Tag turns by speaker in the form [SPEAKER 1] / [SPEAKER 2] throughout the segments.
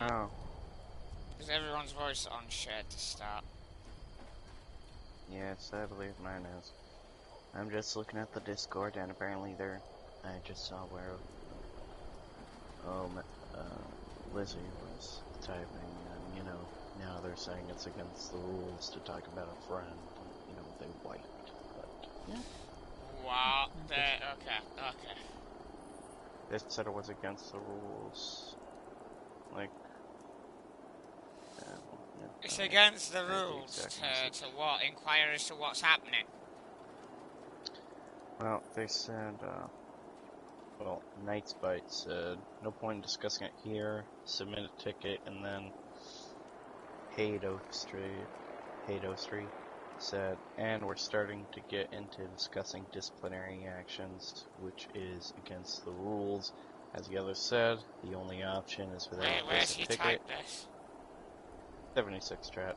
[SPEAKER 1] Oh.
[SPEAKER 2] Is everyone's voice on shared to start?
[SPEAKER 1] Yes, I believe mine is. I'm just looking at the Discord, and apparently I just saw where, Lizzie was typing, and, you know, now they're saying it's against the rules to talk about a friend, and, you know, they wiped, but, yeah.
[SPEAKER 2] Wow, okay.
[SPEAKER 1] They said it was against the rules, like, yeah,
[SPEAKER 2] It's against the rules to what? Inquire as to what's happening?
[SPEAKER 1] Well, they said, well, Knight's Bite said, no point in discussing it here, submit a ticket, and then Hado Street said, and we're starting to get into discussing disciplinary actions, which is against the rules. As the other said, the only option is for them to
[SPEAKER 2] Where's
[SPEAKER 1] place a
[SPEAKER 2] he
[SPEAKER 1] ticket.
[SPEAKER 2] typed this?
[SPEAKER 1] 76 strat.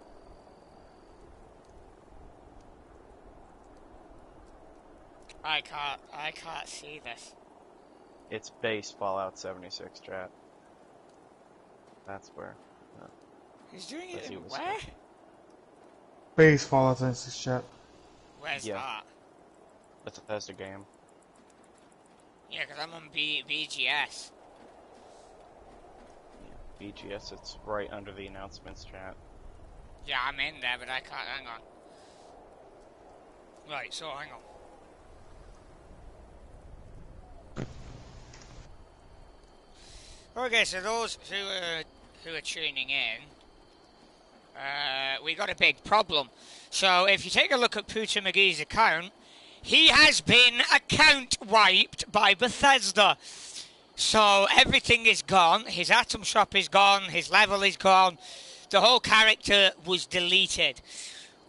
[SPEAKER 2] I can't see this.
[SPEAKER 1] It's base Fallout 76 strat. That's where.
[SPEAKER 2] He's doing it in where?
[SPEAKER 3] Base Fallout 76 chat.
[SPEAKER 2] Where's that?
[SPEAKER 1] That's a Bethesda game.
[SPEAKER 2] Yeah, because I'm on BGS.
[SPEAKER 1] Yeah, BGS, it's right under the announcements chat.
[SPEAKER 2] Yeah, I'm in there, but I can't. Hang on. Right, so hang on. Okay, so those who are tuning in, we got a big problem. So if you take a look at Pooter McGee's account, he has been account wiped by Bethesda. So everything is gone. His item shop is gone. His level is gone. The whole character was deleted.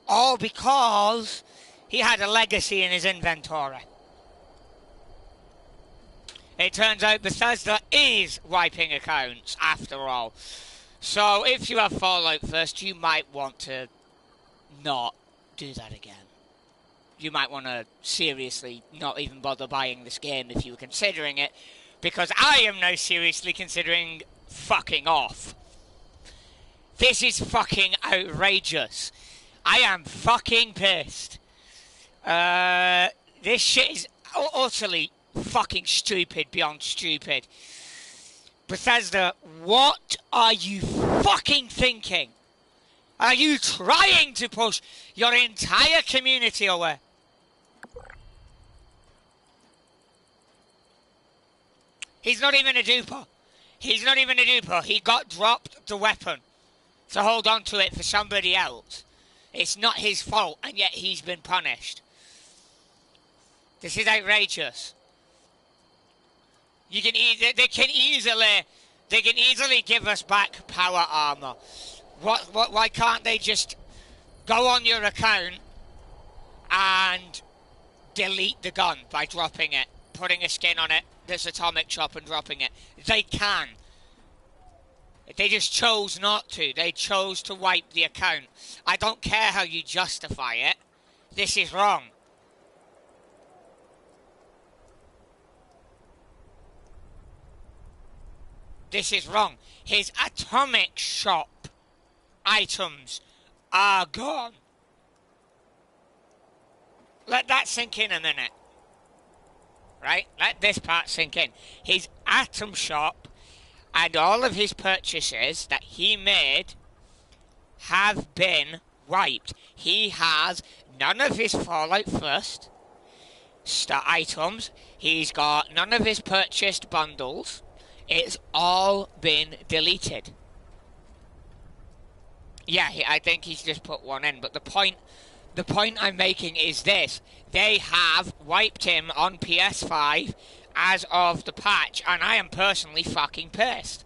[SPEAKER 2] All because he had a legacy in his inventory. It turns out Bethesda is wiping accounts, after all. So if you have Fallout first, you might want to not do that again. You might want to seriously not even bother buying this game if you were considering it, because I am now seriously considering fucking off. This is fucking outrageous. I am fucking pissed. This shit is utterly fucking stupid beyond stupid. Bethesda, what are you fucking thinking? Are you trying to push your entire community away? He's not even a duper. He's not even a duper. He got dropped the weapon to hold on to it for somebody else. It's not his fault, and yet he's been punished. This is outrageous. They can easily give us back power armor. Why can't they just go on your account and delete the gun by dropping it, putting a skin on it that's atomic chop and dropping it? They can. They just chose not to. They chose to wipe the account. I don't care how you justify it. This is wrong. This is wrong. His atomic shop items are gone. Let that sink in a minute. Right? Let this part sink in. His atom shop and all of his purchases that he made have been wiped. He has none of his Fallout First items. He's got none of his purchased bundles. It's all been deleted. Yeah, I think he's just put one in, but the point I'm making is this. They have wiped him on PS5 as of the patch, and I am personally fucking pissed.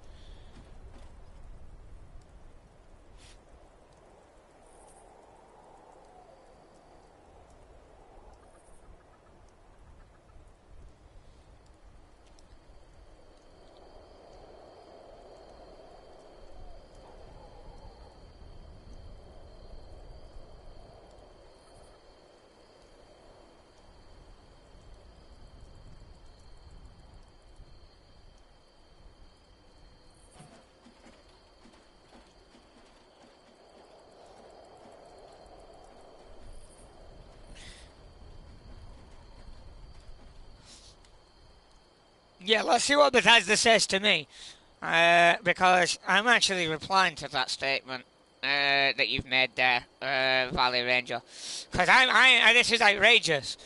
[SPEAKER 2] Yeah, let's see what Bethesda says to me. Because I'm actually replying to that statement that you've made there, Valley Ranger. Because this is outrageous.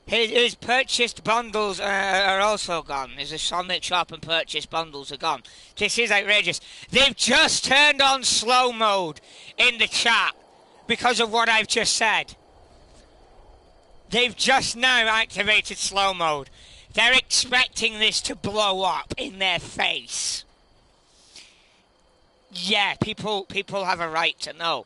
[SPEAKER 2] His purchased bundles are also gone. His Sonic Shop and purchased bundles are gone. This is outrageous. They've just turned on slow mode in the chat because of what I've just said. They've just now activated slow mode. They're expecting this to blow up in their face. Yeah, people have a right to know.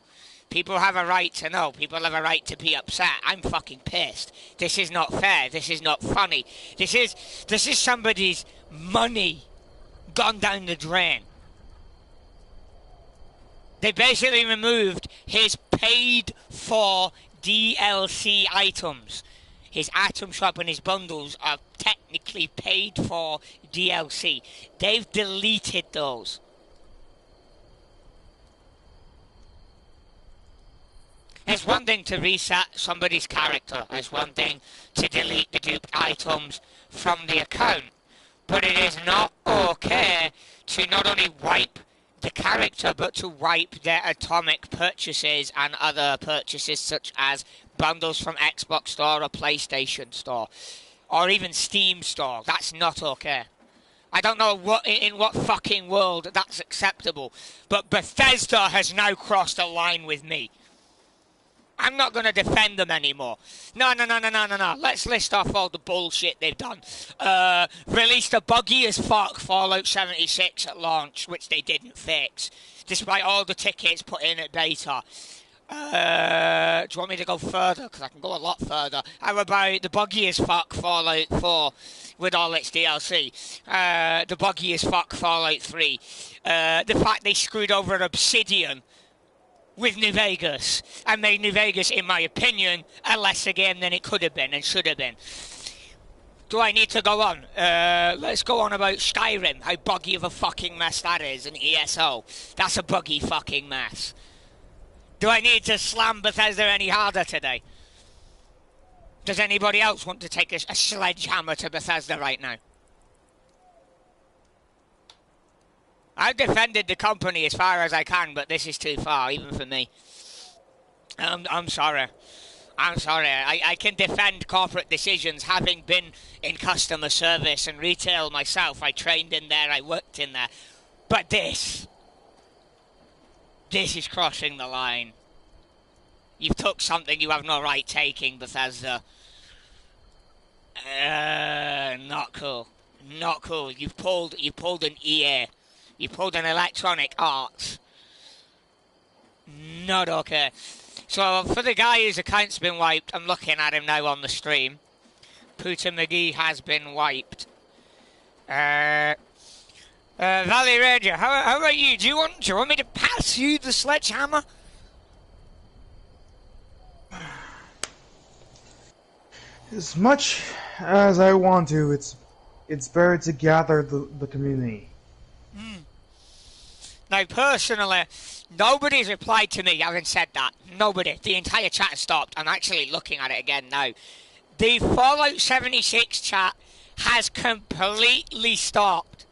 [SPEAKER 2] People have a right to know. People have a right to be upset. I'm fucking pissed. This is not fair. This is not funny. This is somebody's money gone down the drain. They basically removed his paid for DLC items. His item shop and his bundles are technically paid for DLC. They've deleted those. It's one thing to reset somebody's character. It's one thing to delete the duped items from the account. But it is not okay to not only wipe the character, but to wipe their atomic purchases and other purchases such as bundles from Xbox Store or PlayStation Store. Or even Steam Store. That's not okay. I don't know in what fucking world that's acceptable. But Bethesda has now crossed a line with me. I'm not going to defend them anymore. No. Let's list off all the bullshit they've done. Released a buggy as fuck Fallout 76 at launch, which they didn't fix, despite all the tickets put in at beta. Do you want me to go further? Because I can go a lot further. How about the buggy as fuck Fallout 4 with all its DLC? The buggy as fuck Fallout 3. The fact they screwed over Obsidian with New Vegas, and made New Vegas, in my opinion, a lesser game than it could have been and should have been. Do I need to go on? Let's go on about Skyrim, how buggy of a fucking mess that is, and ESO. That's a buggy fucking mess. Do I need to slam Bethesda any harder today? Does anybody else want to take a sledgehammer to Bethesda right now? I've defended the company as far as I can, but this is too far, even for me. I'm sorry. I'm sorry. I can defend corporate decisions, having been in customer service and retail myself. I trained in there, I worked in there. But this is crossing the line. You've took something you have no right taking, Bethesda. Not cool. Not cool. You've pulled an EA. You pulled an Electronic Arts. Not okay. So, for the guy whose account's been wiped, I'm looking at him now on the stream. Putin McGee has been wiped. Valley Ranger, how about you? Do you want me to pass you the sledgehammer?
[SPEAKER 3] As much as I want to, it's better to gather the community.
[SPEAKER 2] Now, personally, nobody's replied to me having said that. Nobody. The entire chat has stopped. I'm actually looking at it again now. The Fallout 76 chat has completely stopped.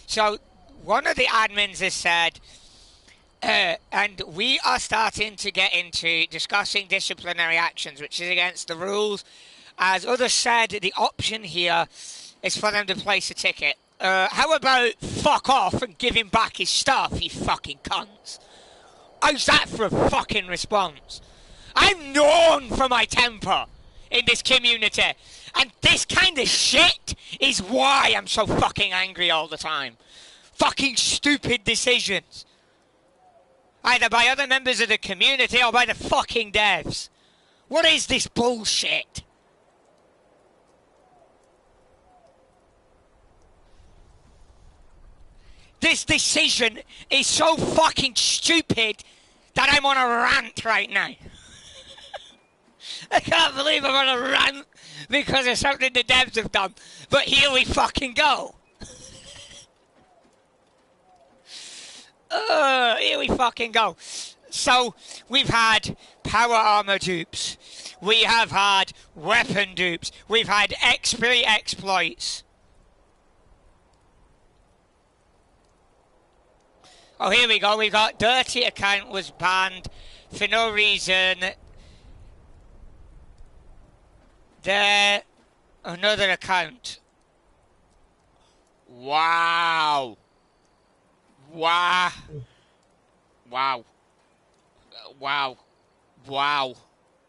[SPEAKER 2] So, one of the admins has said, and we are starting to get into discussing disciplinary actions, which is against the rules. As others said, the option here is for them to place a ticket. How about fuck off and give him back his stuff, you fucking cunts? How's that for a fucking response? I'm known for my temper in this community, and this kind of shit is why I'm so fucking angry all the time. Fucking stupid decisions. Either by other members of the community or by the fucking devs. What is this bullshit? This decision is so fucking stupid that I'm on a rant right now. I can't believe I'm on a rant because of something the devs have done. But here we fucking go. Here we fucking go. So, we've had power armor dupes. We have had weapon dupes. We've had XP exploits. Oh, here we go. We've got dirty account was banned for no reason. There, another account. Wow. Wow. Wow. Wow. Wow.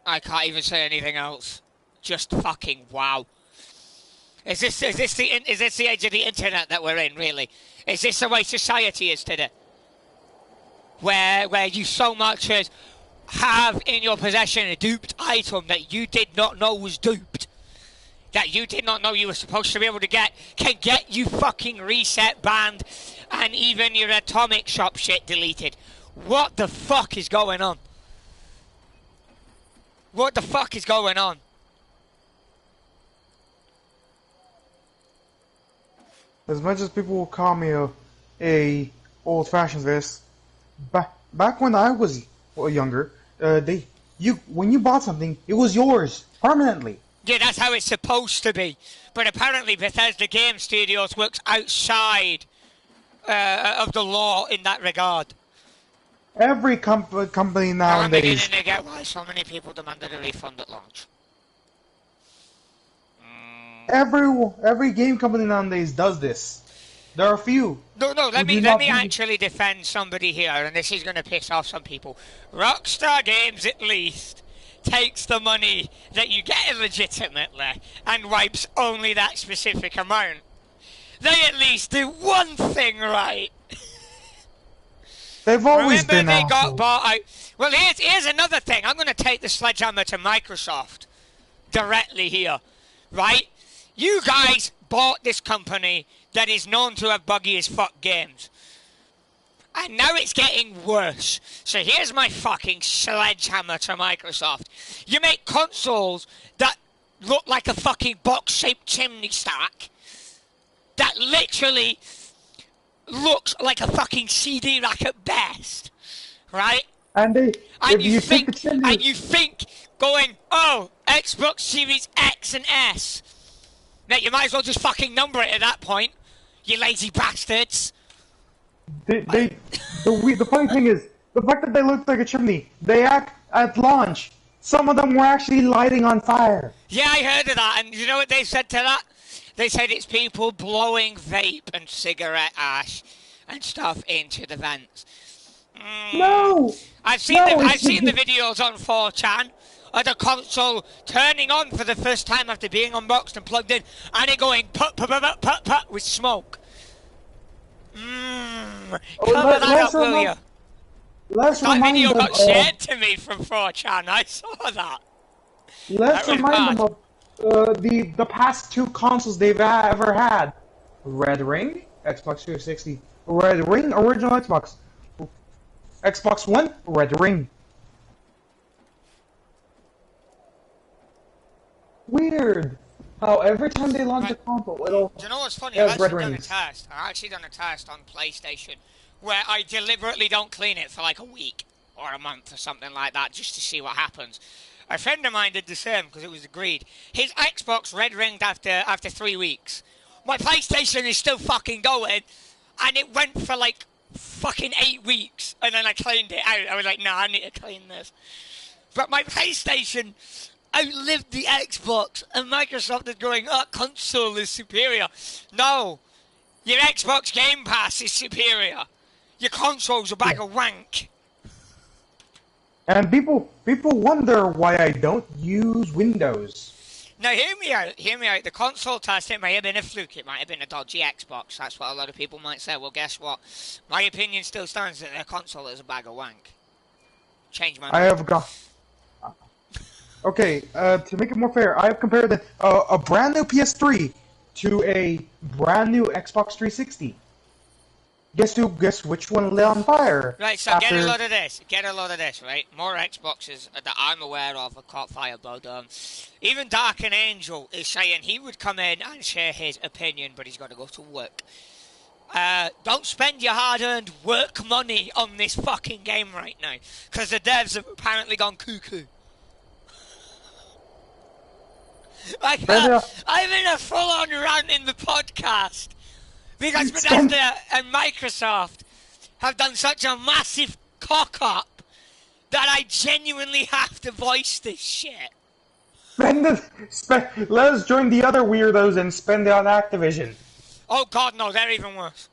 [SPEAKER 2] I can't even say anything else. Just fucking wow. Is this the age of the internet that we're in, really? Is this the way society is today? Where you so much as have in your possession a duped item that you did not know was duped, that you did not know you were supposed to be able to get, can get you fucking reset, banned, and even your atomic shop shit deleted. What the fuck is going on? What the fuck is going on?
[SPEAKER 3] As much as people will call me a old-fashioned this, back when I was younger, when you bought something, it was yours permanently.
[SPEAKER 2] Yeah, that's how it's supposed to be. But apparently Bethesda Game Studios works outside of the law in that regard.
[SPEAKER 3] Every company
[SPEAKER 2] Now I'm beginning
[SPEAKER 3] nowadays.
[SPEAKER 2] to get why so many people demanded a refund at launch.
[SPEAKER 3] Every game company nowadays does this. There are a few.
[SPEAKER 2] No, let me actually defend somebody here, and this is going to piss off some people. Rockstar Games, at least, takes the money that you get illegitimately and wipes only that specific amount. They at least do one thing right.
[SPEAKER 3] They've always
[SPEAKER 2] Remember
[SPEAKER 3] been
[SPEAKER 2] they got
[SPEAKER 3] assholes.
[SPEAKER 2] bought out. Well, here's another thing. I'm going to take the sledgehammer to Microsoft directly here, right? You guys bought this company that is known to have buggy as fuck games. And now it's getting worse. So here's my fucking sledgehammer to Microsoft. You make consoles that look like a fucking box-shaped chimney stack that literally looks like a fucking CD rack at best, right?
[SPEAKER 3] And you
[SPEAKER 2] think going, oh, Xbox Series X and S. Now you might as well just fucking number it at that point, you lazy bastards.
[SPEAKER 3] the funny thing is, the fact that they looked like a chimney, they act at launch. Some of them were actually lighting on fire.
[SPEAKER 2] Yeah, I heard of that, and you know what they said to that? They said it's people blowing vape and cigarette ash and stuff into the vents.
[SPEAKER 3] No!
[SPEAKER 2] I've seen the videos on 4chan of the console turning on for the first time after being unboxed and plugged in, and it going put with smoke. Cover that up, will you? That video got shared to me from 4chan. I saw that.
[SPEAKER 3] Let's remind them of the past two consoles they've ever had. Red Ring, Xbox 360. Red Ring, original Xbox. Xbox One, Red Ring. Weird. How every time they launch a console, it'll...
[SPEAKER 2] Do you know what's funny?
[SPEAKER 3] Yeah,
[SPEAKER 2] I've actually done a test on PlayStation where I deliberately don't clean it for like a week or a month or something like that just to see what happens. A friend of mine did the same because it was agreed. His Xbox red ringed after 3 weeks. My PlayStation is still fucking going, and it went for like fucking 8 weeks, and then I cleaned it out. I was like, nah, I need to clean this. But my PlayStation outlived the Xbox, and Microsoft is going, oh, console is superior. No, your Xbox Game Pass is superior. Your console's a bag of wank.
[SPEAKER 3] And people wonder why I don't use Windows.
[SPEAKER 2] Now, hear me out. The console test, it may have been a fluke. It might have been a dodgy Xbox. That's what a lot of people might say. Well, guess what? My opinion still stands that their console is a bag of wank. Change my mind.
[SPEAKER 3] I have got... Okay, to make it more fair, I have compared a brand new PS3 to a brand new Xbox 360. Guess which one lit on fire?
[SPEAKER 2] Right, so get a load of this. Right? More Xboxes that I'm aware of have caught fire, but even Dark and Angel is saying he would come in and share his opinion, but he's got to go to work. don't spend your hard-earned work money on this fucking game right now, because the devs have apparently gone cuckoo. I'm in a full-on rant in the podcast because Bethesda and Microsoft have done such a massive cock-up that I genuinely have to voice this shit.
[SPEAKER 3] Let us join the other weirdos and spend it on Activision.
[SPEAKER 2] Oh God, no, they're even worse.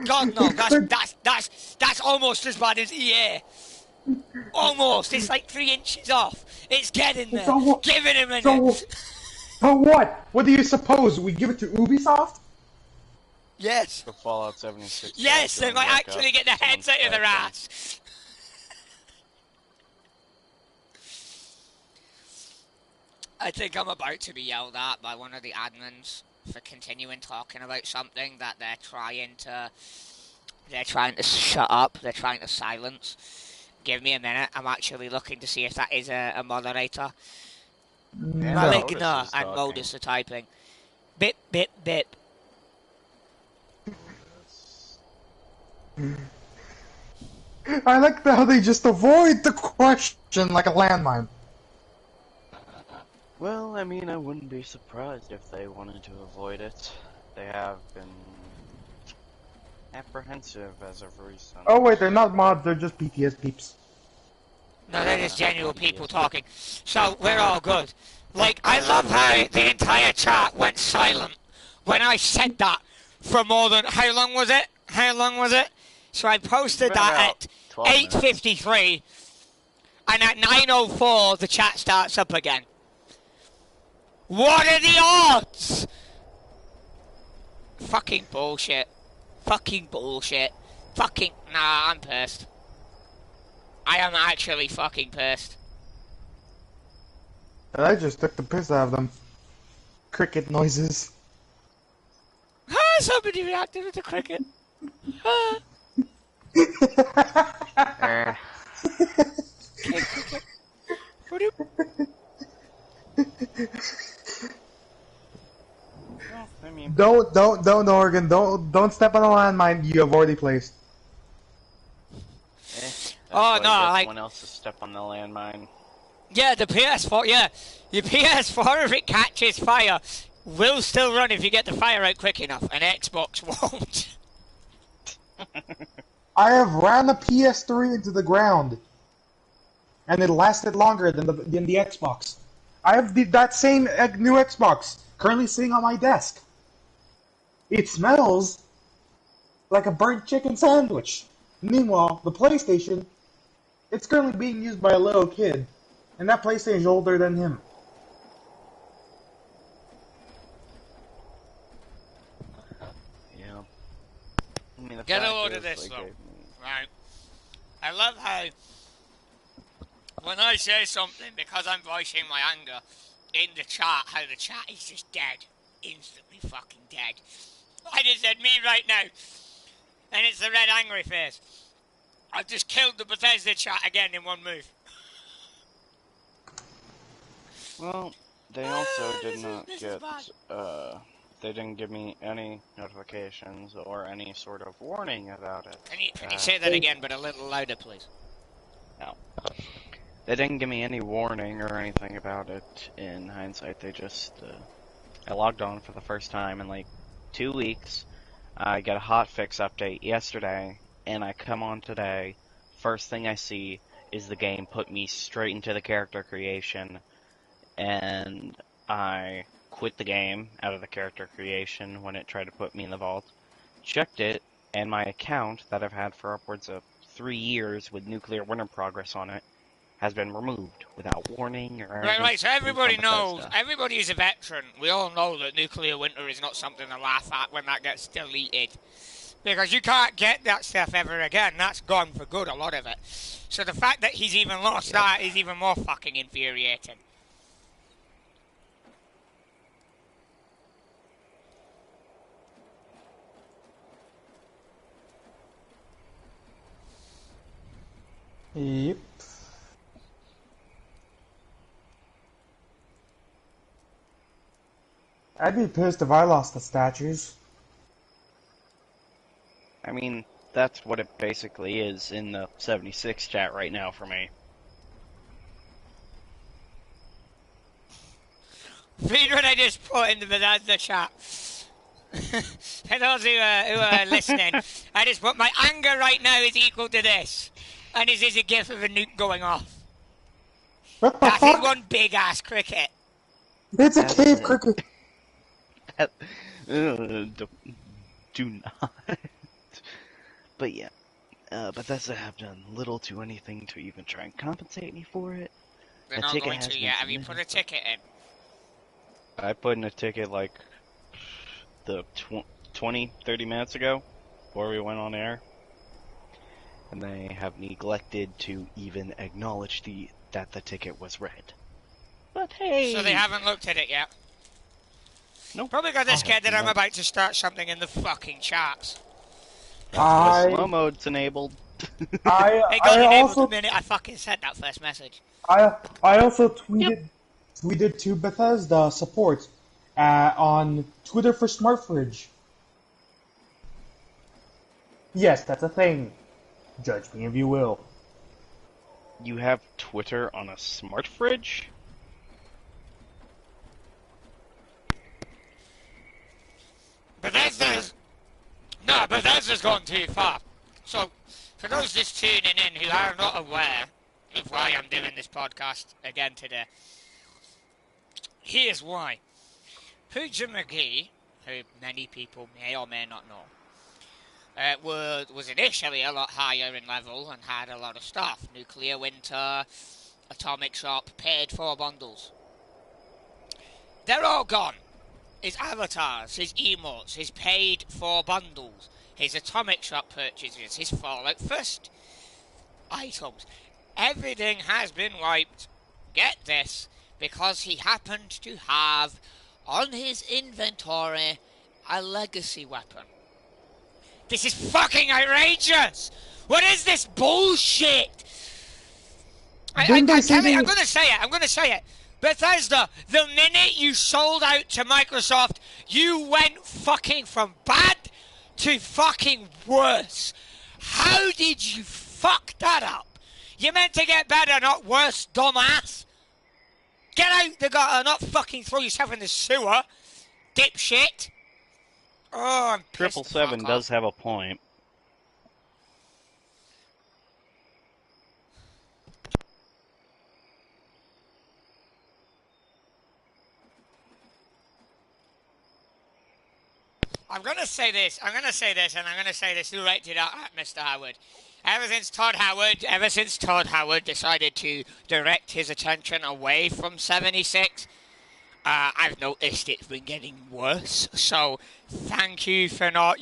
[SPEAKER 2] God, no, that's almost as bad as EA. Almost, it's like 3 inches off. It's getting there. Give it a minute.
[SPEAKER 3] So what? What do you suppose? We give it to Ubisoft?
[SPEAKER 2] Yes.
[SPEAKER 1] The Fallout 76.
[SPEAKER 2] Yes, they might actually get their heads out of their ass. I think I'm about to be yelled at by one of the admins for continuing talking about something that they're trying to shut up, they're trying to silence. Give me a minute, I'm actually looking to see if that is a moderator.
[SPEAKER 1] Yeah,
[SPEAKER 2] Maligna and Modus are typing. Bip, bip, bip.
[SPEAKER 3] I like how they just avoid the question like a landmine.
[SPEAKER 1] Well, I mean, I wouldn't be surprised if they wanted to avoid it. They have been apprehensive as of recent.
[SPEAKER 3] Oh wait, they're not mods, they're just BTS peeps.
[SPEAKER 2] No, they're just genuine people talking. So, we're all good. Like, I love how the entire chat went silent when I said that for more than... How long was it? So I posted that at 8:53, and at 9:04 the chat starts up again. What are the odds? Fucking bullshit. Nah, I'm pissed. I am actually fucking pissed.
[SPEAKER 3] And I just took the piss out of them. Cricket noises.
[SPEAKER 2] Somebody reacted with the cricket.
[SPEAKER 1] I mean,
[SPEAKER 3] Don't, Oregon. Don't step on a landmine you have already placed.
[SPEAKER 2] Oh no, like
[SPEAKER 1] someone else to step on the landmine.
[SPEAKER 2] Yeah, the PS4. Yeah, your PS4 if it catches fire will still run if you get the fire out quick enough. An Xbox won't.
[SPEAKER 3] I have ran the PS3 into the ground, and it lasted longer than the Xbox. I have that same new Xbox currently sitting on my desk. It smells like a burnt chicken sandwich. Meanwhile, the PlayStation, it's currently being used by a little kid, and that PlayStation is older than him.
[SPEAKER 1] Yeah. I mean,
[SPEAKER 2] Get a load of this though. Right. I love how when I say something, because I'm voicing my anger in the chat, how the chat is just dead. Instantly fucking dead. I just said me right now. And it's the red angry face. I've just killed the Bethesda chat again in one move.
[SPEAKER 1] Well, they also did not get, they didn't give me any notifications or any sort of warning about it.
[SPEAKER 2] Can you say that again, but a little louder, please?
[SPEAKER 1] No. They didn't give me any warning or anything about it in hindsight. They just, I logged on for the first time in like 2 weeks. I got a hotfix update yesterday, and I come on today. First thing I see is the game put me straight into the character creation, and I quit the game out of the character creation when it tried to put me in the vault. Checked it, and my account that I've had for upwards of 3 years with nuclear winter progress on it has been removed without warning or anything.
[SPEAKER 2] Right, so everybody knows, everybody is a veteran. We all know that nuclear winter is not something to laugh at when that gets deleted. Because you can't get that stuff ever again. That's gone for good, a lot of it. So the fact that he's even lost that is even more fucking infuriating.
[SPEAKER 3] Yep. I'd be pissed if I lost the statues.
[SPEAKER 1] I mean, that's what it basically is in the 76 chat right now for me.
[SPEAKER 2] Read what I just put in the chat. For those who are listening, I just put my anger right now is equal to this. And this is a gif of a nuke going off.
[SPEAKER 3] What the
[SPEAKER 2] That
[SPEAKER 3] fuck?
[SPEAKER 2] is one big ass cricket.
[SPEAKER 3] It's a
[SPEAKER 1] That's
[SPEAKER 3] cave
[SPEAKER 1] it.
[SPEAKER 3] cricket.
[SPEAKER 1] Do not. But yeah, Bethesda have done little to anything to even try and compensate me for it.
[SPEAKER 2] They're
[SPEAKER 1] A
[SPEAKER 2] not
[SPEAKER 1] ticket
[SPEAKER 2] going
[SPEAKER 1] has
[SPEAKER 2] to
[SPEAKER 1] been
[SPEAKER 2] yet. Have you
[SPEAKER 1] submitted.
[SPEAKER 2] put a ticket in?
[SPEAKER 1] I put in a ticket like the 20, 30 minutes ago before we went on air. And they have neglected to even acknowledge that the ticket was read. But hey!
[SPEAKER 2] So they haven't looked at it yet.
[SPEAKER 1] Nope.
[SPEAKER 2] Probably got
[SPEAKER 1] I
[SPEAKER 2] scared
[SPEAKER 1] have
[SPEAKER 2] that I'm
[SPEAKER 1] not.
[SPEAKER 2] about to start something in the fucking charts.
[SPEAKER 1] That's why slow mode's enabled.
[SPEAKER 2] It
[SPEAKER 3] I
[SPEAKER 2] got enabled
[SPEAKER 3] also
[SPEAKER 2] the minute I fucking said that first message.
[SPEAKER 3] I also tweeted to Bethesda support on Twitter for Smart Fridge. Yes, that's a thing. Judge me if you will.
[SPEAKER 1] You have Twitter on a smart fridge?
[SPEAKER 2] Bethesda's gone too far. So, for those just tuning in who are not aware of why I'm doing this podcast again today, here's why. Pooja McGee, who many people may or may not know, was initially a lot higher in level and had a lot of stuff. Nuclear Winter, Atomic Shop, paid for bundles. They're all gone. His avatars, his emotes, his paid for bundles, his Atomic Shop purchases, his Fallout First items. Everything has been wiped. Get this, because he happened to have on his inventory a legacy weapon. This is fucking outrageous! What is this bullshit? I'm gonna say it. Bethesda, the minute you sold out to Microsoft, you went fucking from bad to fucking worse. How did you fuck that up? You meant to get better, not worse, dumbass. Get out the gutter, not fucking throw yourself in the sewer, dipshit. Oh, I'm pissed the fuck
[SPEAKER 1] 777 does
[SPEAKER 2] off.
[SPEAKER 1] have a point.
[SPEAKER 2] I'm going to say this, and I'm going to say this directed at Mr. Howard. Ever since Todd Howard decided to direct his attention away from 76, I've noticed it's been getting worse. So thank you for not,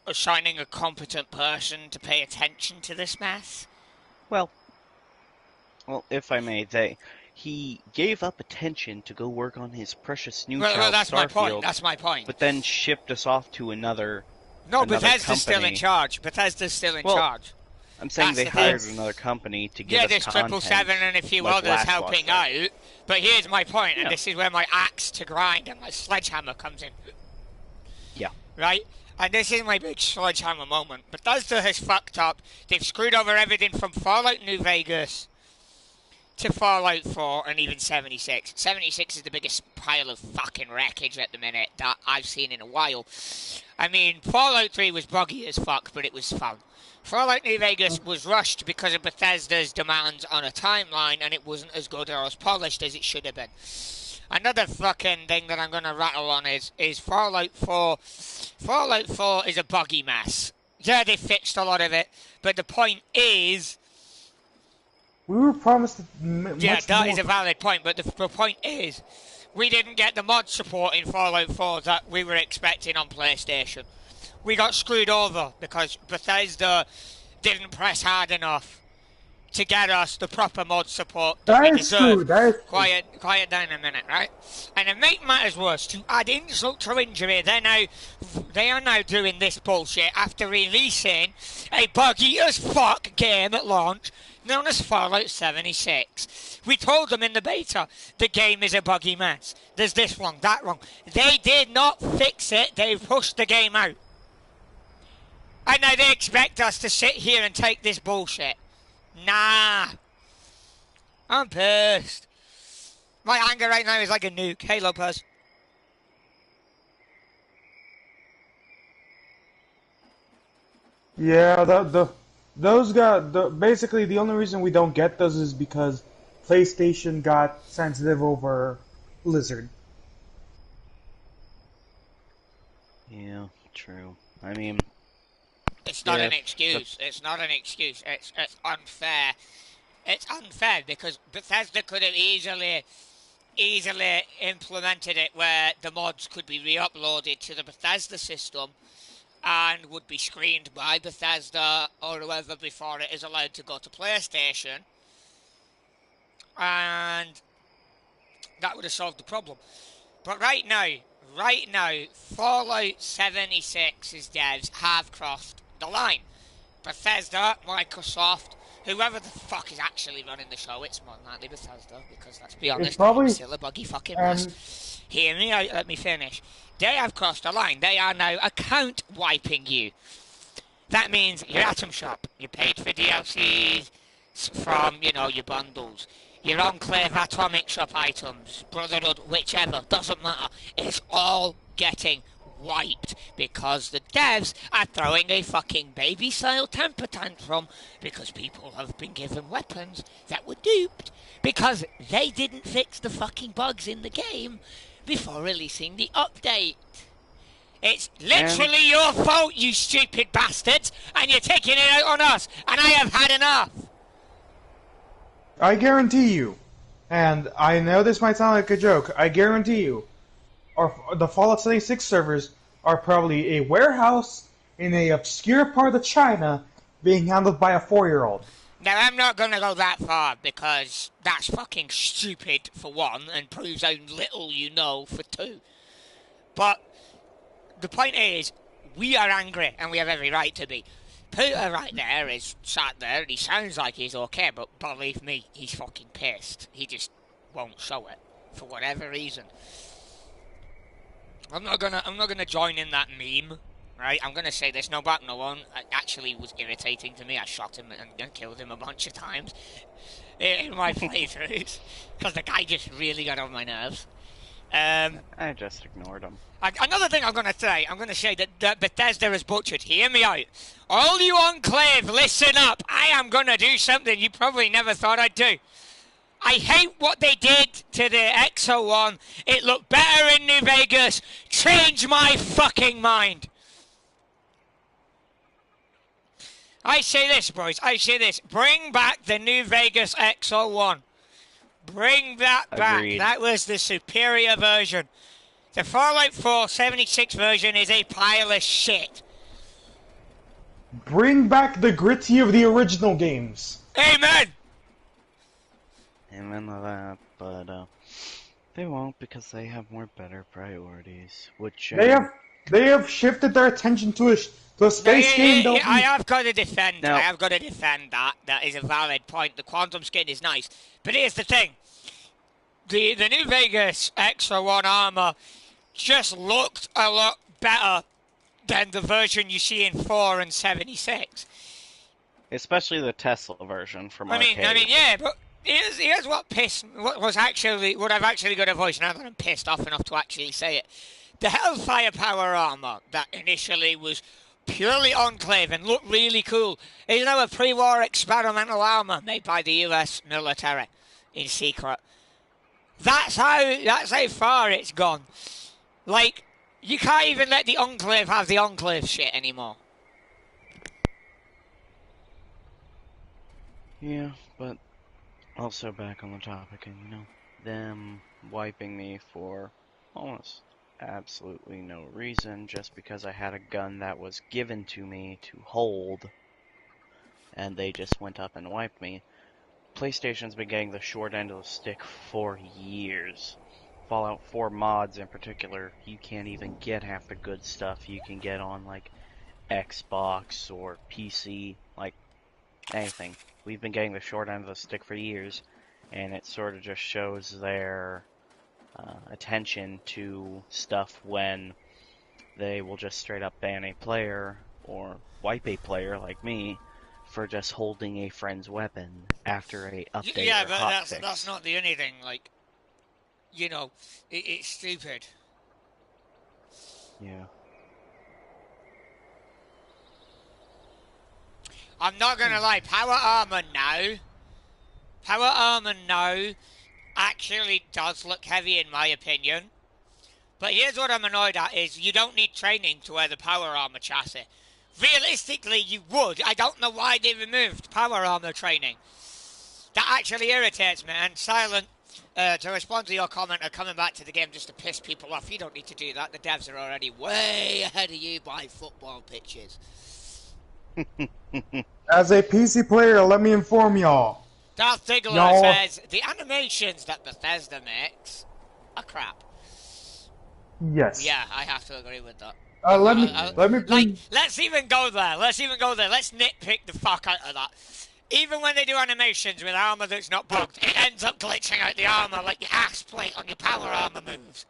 [SPEAKER 2] assigning a competent person to pay attention to this mess.
[SPEAKER 1] Well, if I may say, he gave up attention to go work on his precious new child
[SPEAKER 2] that's
[SPEAKER 1] Starfield.
[SPEAKER 2] That's my point.
[SPEAKER 1] But then shipped us off to another.
[SPEAKER 2] No,
[SPEAKER 1] another
[SPEAKER 2] Bethesda's still in
[SPEAKER 1] company.
[SPEAKER 2] charge. charge.
[SPEAKER 1] I'm saying
[SPEAKER 2] That's
[SPEAKER 1] they
[SPEAKER 2] the
[SPEAKER 1] hired
[SPEAKER 2] thing.
[SPEAKER 1] another company to give us
[SPEAKER 2] there's
[SPEAKER 1] content.
[SPEAKER 2] 777 and a few
[SPEAKER 1] like
[SPEAKER 2] others
[SPEAKER 1] last
[SPEAKER 2] helping
[SPEAKER 1] Watch
[SPEAKER 2] out. But here's my point, and
[SPEAKER 1] Yeah.
[SPEAKER 2] this is where my axe to grind and my sledgehammer comes in.
[SPEAKER 1] Yeah.
[SPEAKER 2] Right? And this is my big sledgehammer moment. Bethesda has fucked up. They've screwed over everything from Fallout New Vegas to Fallout 4 and even 76. 76 is the biggest pile of fucking wreckage at the minute that I've seen in a while. I mean, Fallout 3 was buggy as fuck, but it was fun. Fallout New Vegas was rushed because of Bethesda's demands on a timeline, and it wasn't as good or as polished as it should have been. Another fucking thing that I'm going to rattle on is Fallout 4. Fallout 4 is a buggy mess. Yeah, they fixed a lot of it, but the point is...
[SPEAKER 3] We were promised
[SPEAKER 2] Yeah, that is a valid point, but the point is, we didn't get the mod support in Fallout 4 that we were expecting on PlayStation. We got screwed over because Bethesda didn't press hard enough to get us the proper mod support that we deserve. Quiet down a minute, right? And to make matters worse, to add insult to injury, they are now doing this bullshit after releasing a buggy as fuck game at launch known as Fallout 76. We told them in the beta, the game is a buggy mess. There's this wrong, that wrong. They did not fix it. They pushed the game out. And now they expect us to sit here and take this bullshit. Nah. I'm pissed. My anger right now is like a nuke. Hey, Lopez.
[SPEAKER 3] Yeah, basically the only reason we don't get those is because PlayStation got sensitive over Blizzard.
[SPEAKER 1] Yeah, true. I mean,
[SPEAKER 2] It's not an excuse. It's not an excuse. It's unfair. It's unfair because Bethesda could have easily implemented it where the mods could be re-uploaded to the Bethesda system and would be screened by Bethesda or whoever before it is allowed to go to PlayStation, and that would have solved the problem. But right now, Fallout 76's devs have crossed the line. Bethesda, Microsoft, whoever the fuck is actually running the show, it's more than likely Bethesda, because let's be honest,
[SPEAKER 3] probably
[SPEAKER 2] I'm still a buggy fucking mess. Hear me out, let me finish. They have crossed the line. They are now account wiping you. That means your Atom Shop, you paid for DLCs from, your bundles. Your Enclave Atomic Shop items, Brotherhood, whichever, doesn't matter. It's all getting wiped because the devs are throwing a fucking baby-style temper tantrum because people have been given weapons that were duped because they didn't fix the fucking bugs in the game before releasing the update. It's literally your fault, you stupid bastards, and you're taking it out on us, and I have had enough.
[SPEAKER 3] I guarantee you, and I know this might sound like a joke, I guarantee you, the Fallout 76 servers are probably a warehouse in a obscure part of China being handled by a 4-year-old.
[SPEAKER 2] Now, I'm not going to go that far because that's fucking stupid, for one, and proves how little you know, for two. But the point is, we are angry, and we have every right to be. Peter right there is sat there, and he sounds like he's okay, but believe me, he's fucking pissed. He just won't show it, for whatever reason. I'm not gonna join in that meme, right? I'm gonna say this, no back, no one. It actually was irritating to me. I shot him and killed him a bunch of times in my playthroughs, because the guy just really got on my nerves.
[SPEAKER 1] I just ignored him.
[SPEAKER 2] Another thing I'm going to say that Bethesda is butchered. Hear me out. All you Enclave, listen up. I am going to do something you probably never thought I'd do. I hate what they did to the EXO one. It looked better in New Vegas. Change my fucking mind. I say this, boys. I say this. Bring back the New Vegas EXO one. Bring that back.
[SPEAKER 1] Agreed.
[SPEAKER 2] That was the superior version. The Fallout 4 76 version is a pile of shit.
[SPEAKER 3] Bring back the gritty of the original games.
[SPEAKER 2] Amen!
[SPEAKER 1] Amen to that, but they won't because they have more better priorities. Which
[SPEAKER 3] They have shifted their attention to a space game.
[SPEAKER 2] I have got to defend. I have got to defend that. That is a valid point. The quantum skin is nice, but here's the thing: the New Vegas Extra One armor just looked a lot better than the version you see in 4 and 76.
[SPEAKER 1] Especially the Tesla version from
[SPEAKER 2] Arcade. Yeah, but here's what I've actually got a voice now that I'm pissed off enough to actually say it. The Hellfire Power armor that initially was purely Enclave and looked really cool is now a pre-war experimental armor made by the US military in secret. That's how far it's gone. Like, you can't even let the Enclave have the Enclave shit anymore.
[SPEAKER 1] Yeah, but also back on the topic, and them wiping me for almost absolutely no reason, just because I had a gun that was given to me to hold, and they just went up and wiped me. PlayStation's been getting the short end of the stick for years. Fallout 4 mods in particular, you can't even get half the good stuff you can get on, like, Xbox or PC, like, anything. We've been getting the short end of the stick for years, and it sort of just shows their attention to stuff when they will just straight up ban a player or wipe a player like me for just holding a friend's weapon after a update
[SPEAKER 2] Yeah,
[SPEAKER 1] or
[SPEAKER 2] but
[SPEAKER 1] hotfix.
[SPEAKER 2] that's not the only thing. Like, you know, it's stupid.
[SPEAKER 1] Yeah.
[SPEAKER 2] I'm not gonna lie. Power armor now actually does look heavy in my opinion. But here's what I'm annoyed at is you don't need training to wear the power armor chassis. Realistically, you would. I don't know why they removed power armor training. That actually irritates me. And Silent, to respond to your comment of coming back to the game just to piss people off, you don't need to do that. The devs are already way ahead of you by football pitches.
[SPEAKER 3] As a PC player, let me inform y'all.
[SPEAKER 2] Darth Diggler says, the animations that Bethesda makes are crap.
[SPEAKER 3] Yes.
[SPEAKER 2] Yeah, I have to agree with that.
[SPEAKER 3] Let me bring...
[SPEAKER 2] Like, let's even go there. Let's nitpick the fuck out of that. Even when they do animations with armor that's not bugged, it ends up glitching out the armor like your ass plate on your power armor moves.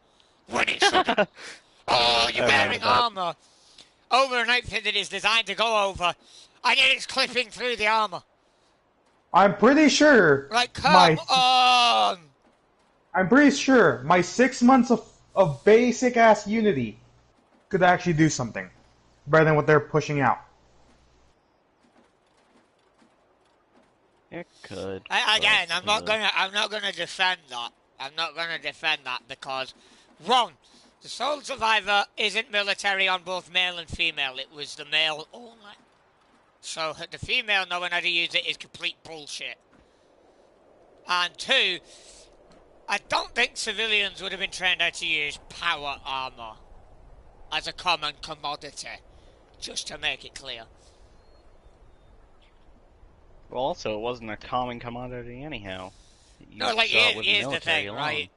[SPEAKER 2] When it shouldn't. Oh, you're wearing armor over an outfit that is designed to go over, and yet it's clipping through the armor.
[SPEAKER 3] I'm pretty sure...
[SPEAKER 2] Like, come on!
[SPEAKER 3] I'm pretty sure my 6 months of basic-ass Unity could actually do something better than what they're pushing out.
[SPEAKER 1] It could.
[SPEAKER 2] Again, I'm not gonna defend that. I'm not gonna defend that because, one, the Sole Survivor isn't military on both male and female. It was the male only. So the female knowing how to use it is complete bullshit. And two, I don't think civilians would have been trained how to use power armor as a common commodity, just to make it clear.
[SPEAKER 1] Well, also, it wasn't a common commodity anyhow.
[SPEAKER 2] No, like, here's the thing, right?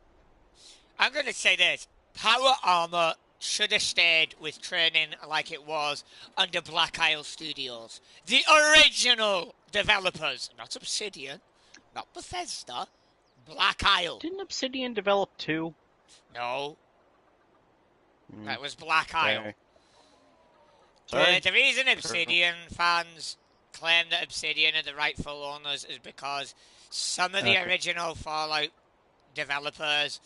[SPEAKER 2] I'm going to say this. Power armor should have stayed with training like it was under Black Isle Studios. The original developers, not Obsidian, not Bethesda, Black Isle.
[SPEAKER 1] Didn't Obsidian develop 2?
[SPEAKER 2] No. That was Black Isle.
[SPEAKER 1] Okay. Sorry.
[SPEAKER 2] The reason Obsidian fans claim that Obsidian are the rightful owners is because some of the original Fallout developers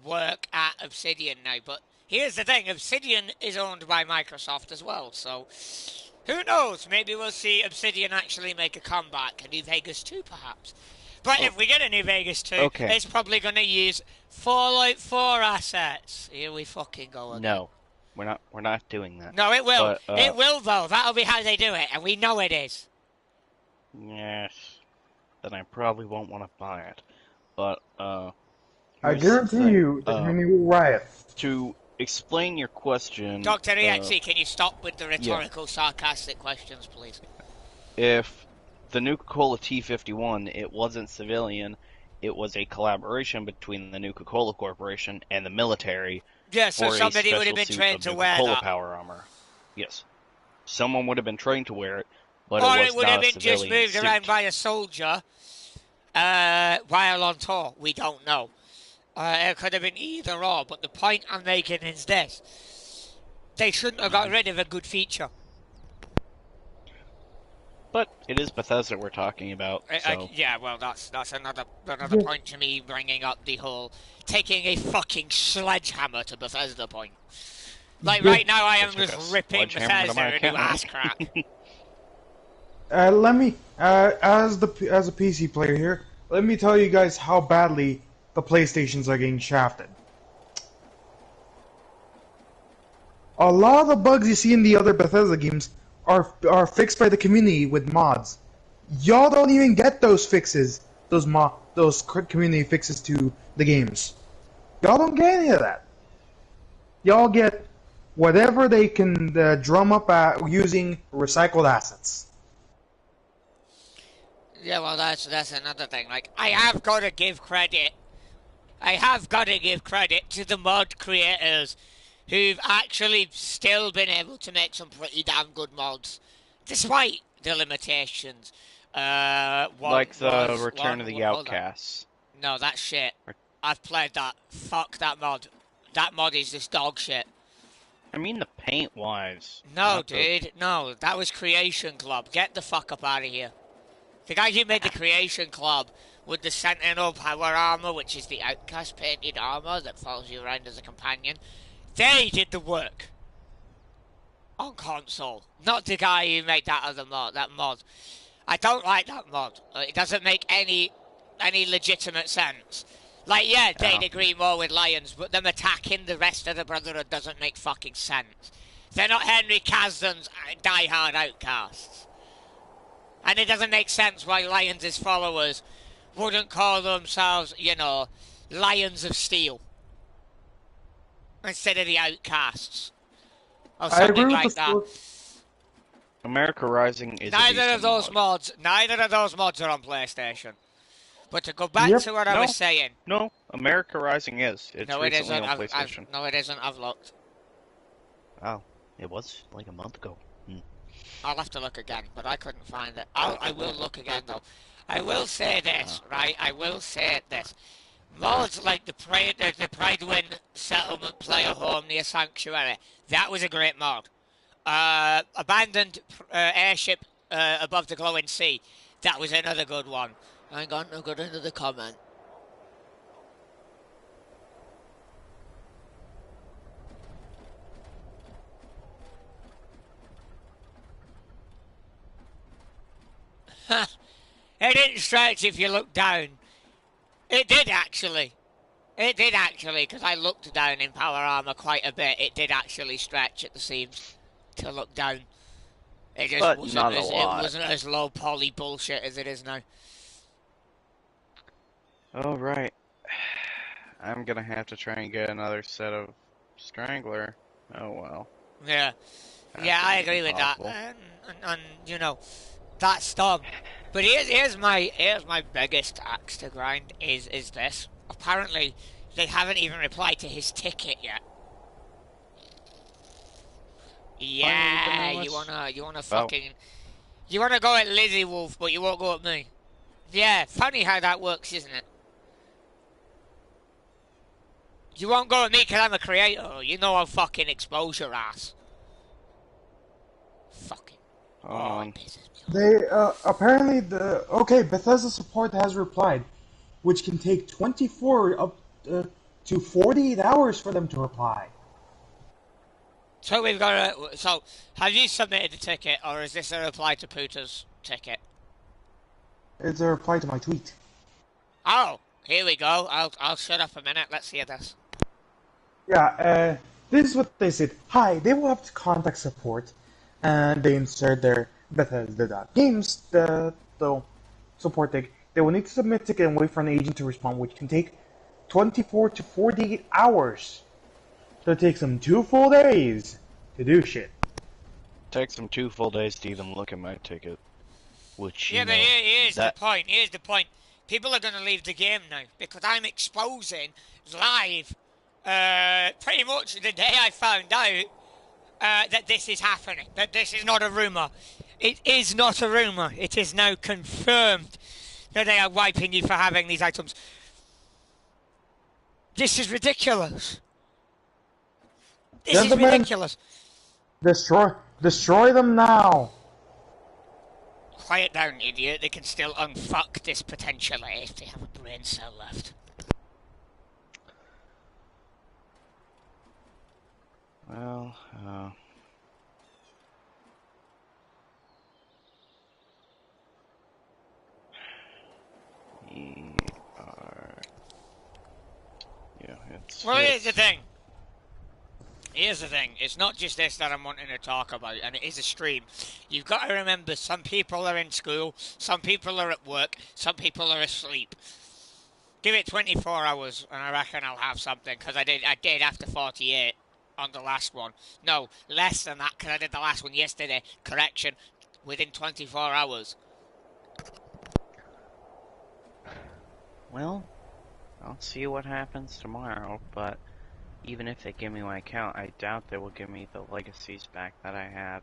[SPEAKER 2] work at Obsidian now. But here's the thing, Obsidian is owned by Microsoft as well, so who knows? Maybe we'll see Obsidian actually make a comeback, a New Vegas 2 perhaps. But if we get a New Vegas 2, it's probably going to use Fallout 4 assets. Here we fucking go again.
[SPEAKER 1] No, we're not doing that.
[SPEAKER 2] No, it will.
[SPEAKER 1] But,
[SPEAKER 2] It will, though. That'll be how they do it, and we know it is.
[SPEAKER 1] Yes. Then I probably won't want to buy it. But,
[SPEAKER 3] I guarantee you, the community will riot.
[SPEAKER 1] To explain your question...
[SPEAKER 2] Dr. EXE, can you stop with the rhetorical, sarcastic questions, please?
[SPEAKER 1] If the Nuka-Cola T-51, it wasn't civilian, it was a collaboration between the Nuka-Cola Corporation and the military.
[SPEAKER 2] Yeah, so somebody would have been trained to wear that.
[SPEAKER 1] Power armor. Yes. Someone would have been trained to wear it, but
[SPEAKER 2] or
[SPEAKER 1] it would have been
[SPEAKER 2] just moved around by a soldier while on tour. We don't know. It could have been either or, but the point I'm making is this. They shouldn't have got rid of a good feature.
[SPEAKER 1] But it is Bethesda we're talking about. So.
[SPEAKER 2] Yeah, well, that's another point to me bringing up the whole taking a fucking sledgehammer to Bethesda point. Like, right now I am just ripping Bethesda a new ass crack.
[SPEAKER 3] Let me, as a PC player here, let me tell you guys how badly the PlayStations are getting shafted. A lot of the bugs you see in the other Bethesda games are fixed by the community with mods. Y'all don't even get those fixes, those community fixes to the games. Y'all don't get any of that. Y'all get whatever they can drum up using recycled assets.
[SPEAKER 2] Yeah, well, that's another thing. Like, I have got to give credit to the mod creators who've actually still been able to make some pretty damn good mods, despite the limitations.
[SPEAKER 1] Like the Return of the Outcasts.
[SPEAKER 2] No, that's shit. I've played that. Fuck that mod. That mod is just dog shit.
[SPEAKER 1] I mean the paint-wise.
[SPEAKER 2] No,
[SPEAKER 1] not the-
[SPEAKER 2] dude, no. That was Creation Club. Get the fuck up out of here. The guy who made the Creation Club with the Sentinel power armor, which is the Outcast painted armor that follows you around as a companion, they did the work on console. Not the guy who made that other mod. That mod, I don't like that mod. It doesn't make any legitimate sense. Like, yeah, they'd agree more with Lions, but them attacking the rest of the Brotherhood doesn't make fucking sense. They're not Henry Casden's diehard outcasts. And it doesn't make sense why Lions' followers wouldn't call themselves, you know, Lions of Steel instead of the Outcasts. Or something like that.
[SPEAKER 1] America Rising is
[SPEAKER 2] Neither of those
[SPEAKER 1] mod.
[SPEAKER 2] mods are on PlayStation. But to go back to what I was saying.
[SPEAKER 1] No, America Rising is. It's
[SPEAKER 2] no, it
[SPEAKER 1] recently
[SPEAKER 2] isn't.
[SPEAKER 1] on PlayStation.
[SPEAKER 2] No, it isn't. I've looked.
[SPEAKER 1] Oh, it was like a month ago.
[SPEAKER 2] I'll have to look again, but I couldn't find it. I will look again, though. I will say this, right? I will say this. Mods like the Pridewind Settlement Player Home near Sanctuary, that was a great mod. Abandoned Airship Above the Glowing Sea, that was another good one. Hang on, I've got another comment. It didn't stretch if you look down. It did actually. It did actually, because I looked down in Power Armor quite a bit. It did actually stretch at the seams to look down. It just
[SPEAKER 1] but
[SPEAKER 2] wasn't
[SPEAKER 1] not
[SPEAKER 2] as,
[SPEAKER 1] a lot.
[SPEAKER 2] It wasn't as low poly bullshit as it is now.
[SPEAKER 1] Oh, right. I'm gonna have to try and get another set of Strangler. Oh, well.
[SPEAKER 2] Yeah. Yeah, I agree with that. And you know, that's dumb. But here's my biggest axe to grind is this. Apparently, they haven't even replied to his ticket yet. Yeah, you wanna fucking... You wanna go at Lizzie Wolf, but you won't go at me. Yeah, funny how that works, isn't it? You won't go at me because I'm a creator. You know I'll fucking expose your ass. Fucking... it pisses me off.
[SPEAKER 3] They, apparently Bethesda support has replied, which can take 24 up to 48 hours for them to reply.
[SPEAKER 2] So we've got so, have you submitted the ticket, or is this a reply to Poota's ticket?
[SPEAKER 3] It's a reply to my tweet.
[SPEAKER 2] Oh, here we go. I'll shut up a minute. Let's hear this.
[SPEAKER 3] Yeah, this is what they said. Hi, they will have to contact support, and they insert their Bethesda.games, the support ticket. They will need to submit a ticket and wait for an agent to respond, which can take 24 to 48 hours. So it takes them 2 full days to do shit.
[SPEAKER 1] Takes them 2 full days to even look at my ticket. Which,
[SPEAKER 2] yeah, but here's the point. Here's the point. People are going to leave the game now because I'm exposing live, pretty much the day I found out that this is happening. That this is not a rumor. It is not a rumor. It is now confirmed that they are wiping you for having these items. This is ridiculous. This is ridiculous.
[SPEAKER 3] Destroy them now.
[SPEAKER 2] Quiet down, idiot. They can still unfuck this potentially if they have a brain cell left.
[SPEAKER 1] Well, yeah,
[SPEAKER 2] well, here's the thing. Here's the thing. It's not just this that I'm wanting to talk about, and it is a stream. You've got to remember, some people are in school, some people are at work, some people are asleep. Give it 24 hours, and I reckon I'll have something, because I did after 48 on the last one. No, less than that, because I did the last one yesterday. Correction, within 24 hours.
[SPEAKER 1] well, I'll see what happens tomorrow, but even if they give me my account, I doubt they will give me the legacies back that I had.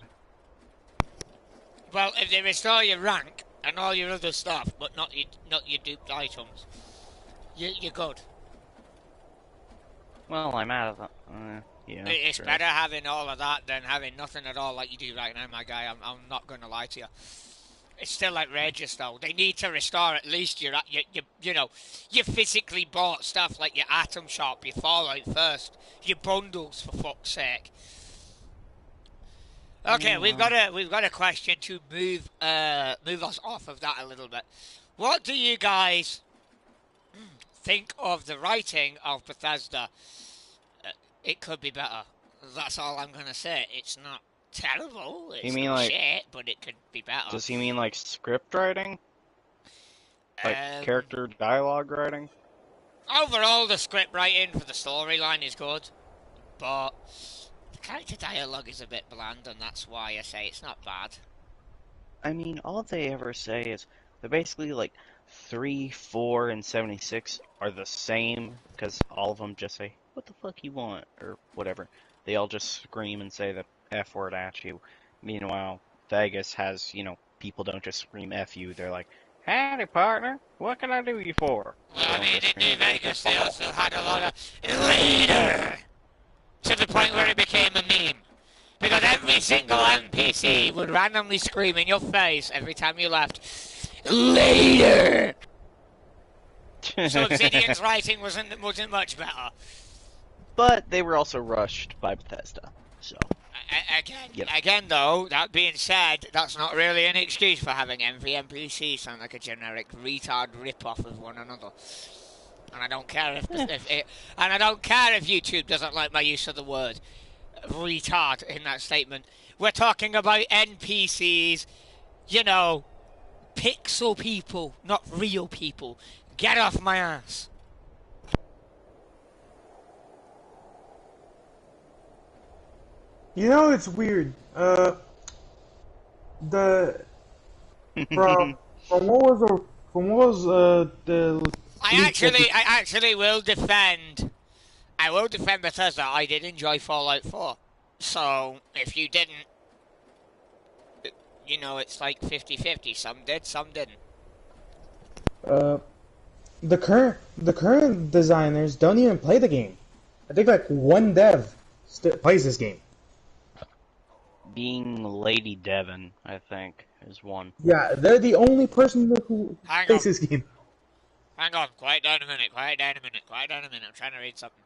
[SPEAKER 2] Well, if they restore your rank and all your other stuff, but not your duped items, you're good.
[SPEAKER 1] Well, I'm out of the... Yeah,
[SPEAKER 2] It's
[SPEAKER 1] sure.
[SPEAKER 2] better having all of that than having nothing at all like you do right now, my guy. I'm not going to lie to you. It's still outrageous, though. They need to restore at least your physically bought stuff like your Atom Shop, your Fallout First, your bundles, for fuck's sake. Okay, we've got a question to move us off of that a little bit. What do you guys think of the writing of Bethesda? It could be better. That's all I'm gonna say. It's not terrible. It's not shit, but it could be better.
[SPEAKER 1] Does he mean like script writing? Like character dialogue writing?
[SPEAKER 2] Overall, the script writing for the storyline is good, but the character dialogue is a bit bland, and that's why I say it's not bad.
[SPEAKER 1] I mean, all they ever say is they're basically like 3, 4, and 76 are the same, because all of them just say, "What the fuck you want?" or whatever. They all just scream and say the F word at you. Meanwhile, Vegas has, people don't just scream F you, they're like, "Howdy, partner, what can I do you for?"
[SPEAKER 2] Well, I mean, in New Vegas, they also had a lot of later, to the point where it became a meme. Because every single NPC would randomly scream in your face every time you left, later! So Obsidian's writing wasn't much better.
[SPEAKER 1] But they were also rushed by Bethesda, so...
[SPEAKER 2] Again, though, that being said, that's not really an excuse for having every NPC sound like a generic retard rip-off of one another. And I don't care if YouTube doesn't like my use of the word retard in that statement. We're talking about NPCs, pixel people, not real people. Get off my ass.
[SPEAKER 3] It's weird. From what was the
[SPEAKER 2] I actually will defend. I will defend Bethesda. I did enjoy Fallout 4. So if you didn't, it's like 50-50. Some did, some didn't.
[SPEAKER 3] The current designers don't even play the game. I think like one dev plays this game.
[SPEAKER 1] Being Lady Devon, I think, is one.
[SPEAKER 3] Yeah, they're the only person who plays this game.
[SPEAKER 2] Hang on, quiet down a minute. I'm trying to read something.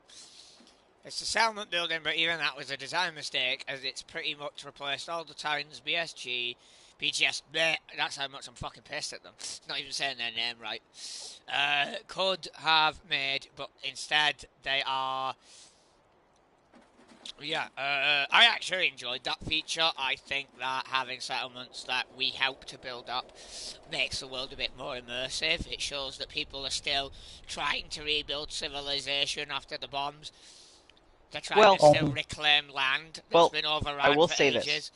[SPEAKER 2] It's the settlement building, but even that was a design mistake, as it's pretty much replaced all the towns, BSG, BGS, bleh, that's how much I'm fucking pissed at them. Not even saying their name right. Could have made, but instead they are... Yeah, I actually enjoyed that feature. I think that having settlements that we help to build up makes the world a bit more immersive. It shows that people are still trying to rebuild civilization after the bombs. They're trying to still reclaim land that's been overrun
[SPEAKER 1] I will
[SPEAKER 2] for
[SPEAKER 1] say
[SPEAKER 2] ages.
[SPEAKER 1] This.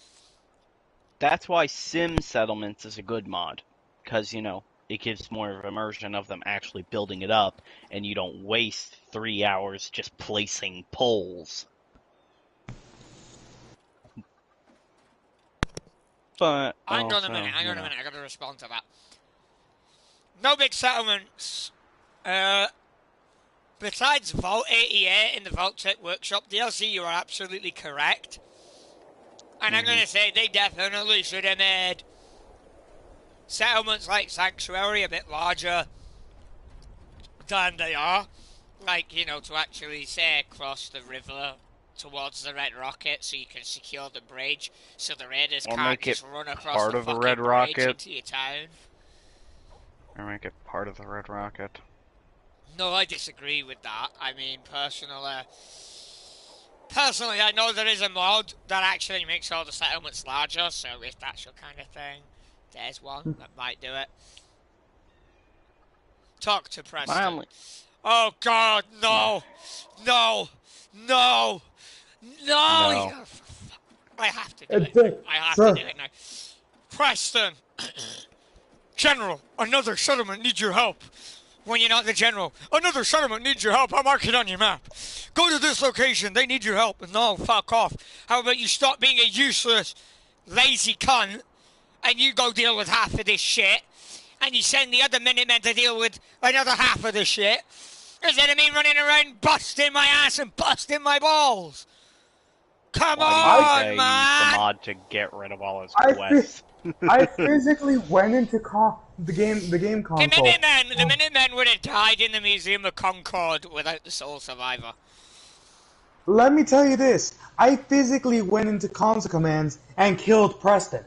[SPEAKER 1] That's why Sim Settlements is a good mod. Because, it gives more of immersion of them actually building it up, and you don't waste 3 hours just placing poles. But
[SPEAKER 2] hang on a minute, I gotta respond to that. No big settlements. Besides Vault 88 in the Vault Tech Workshop DLC, you are absolutely correct. And I'm gonna say they definitely should have made settlements like Sanctuary a bit larger than they are. Like, to actually, say, cross the river towards the Red Rocket so you can secure the bridge so the raiders can't just run across the fucking bridge into your town.
[SPEAKER 1] Or make it part of the Red Rocket.
[SPEAKER 2] No, I disagree with that. I mean, personally, I know there is a mod that actually makes all the settlements larger, so if that's your kind of thing, there's one that might do it. Talk to Preston. Oh God, no! No! No! No! I have to do it. I have to do it now. Preston! General, another settlement needs your help. When you're not the general, another settlement needs your help. I'll mark it on your map. Go to this location. They need your help. No, fuck off. How about you stop being a useless, lazy cunt and you go deal with half of this shit and you send the other Minutemen to deal with another half of the shit instead of me running around busting my ass and busting my balls. Come
[SPEAKER 1] Why
[SPEAKER 2] on,
[SPEAKER 1] do you say use
[SPEAKER 2] man!
[SPEAKER 1] the mod to get rid of all his
[SPEAKER 3] I
[SPEAKER 1] quests?
[SPEAKER 3] I physically went into the game console.
[SPEAKER 2] The Minutemen would have died in the Museum of Concord without the Soul Survivor.
[SPEAKER 3] Let me tell you this. I physically went into console commands and killed Preston.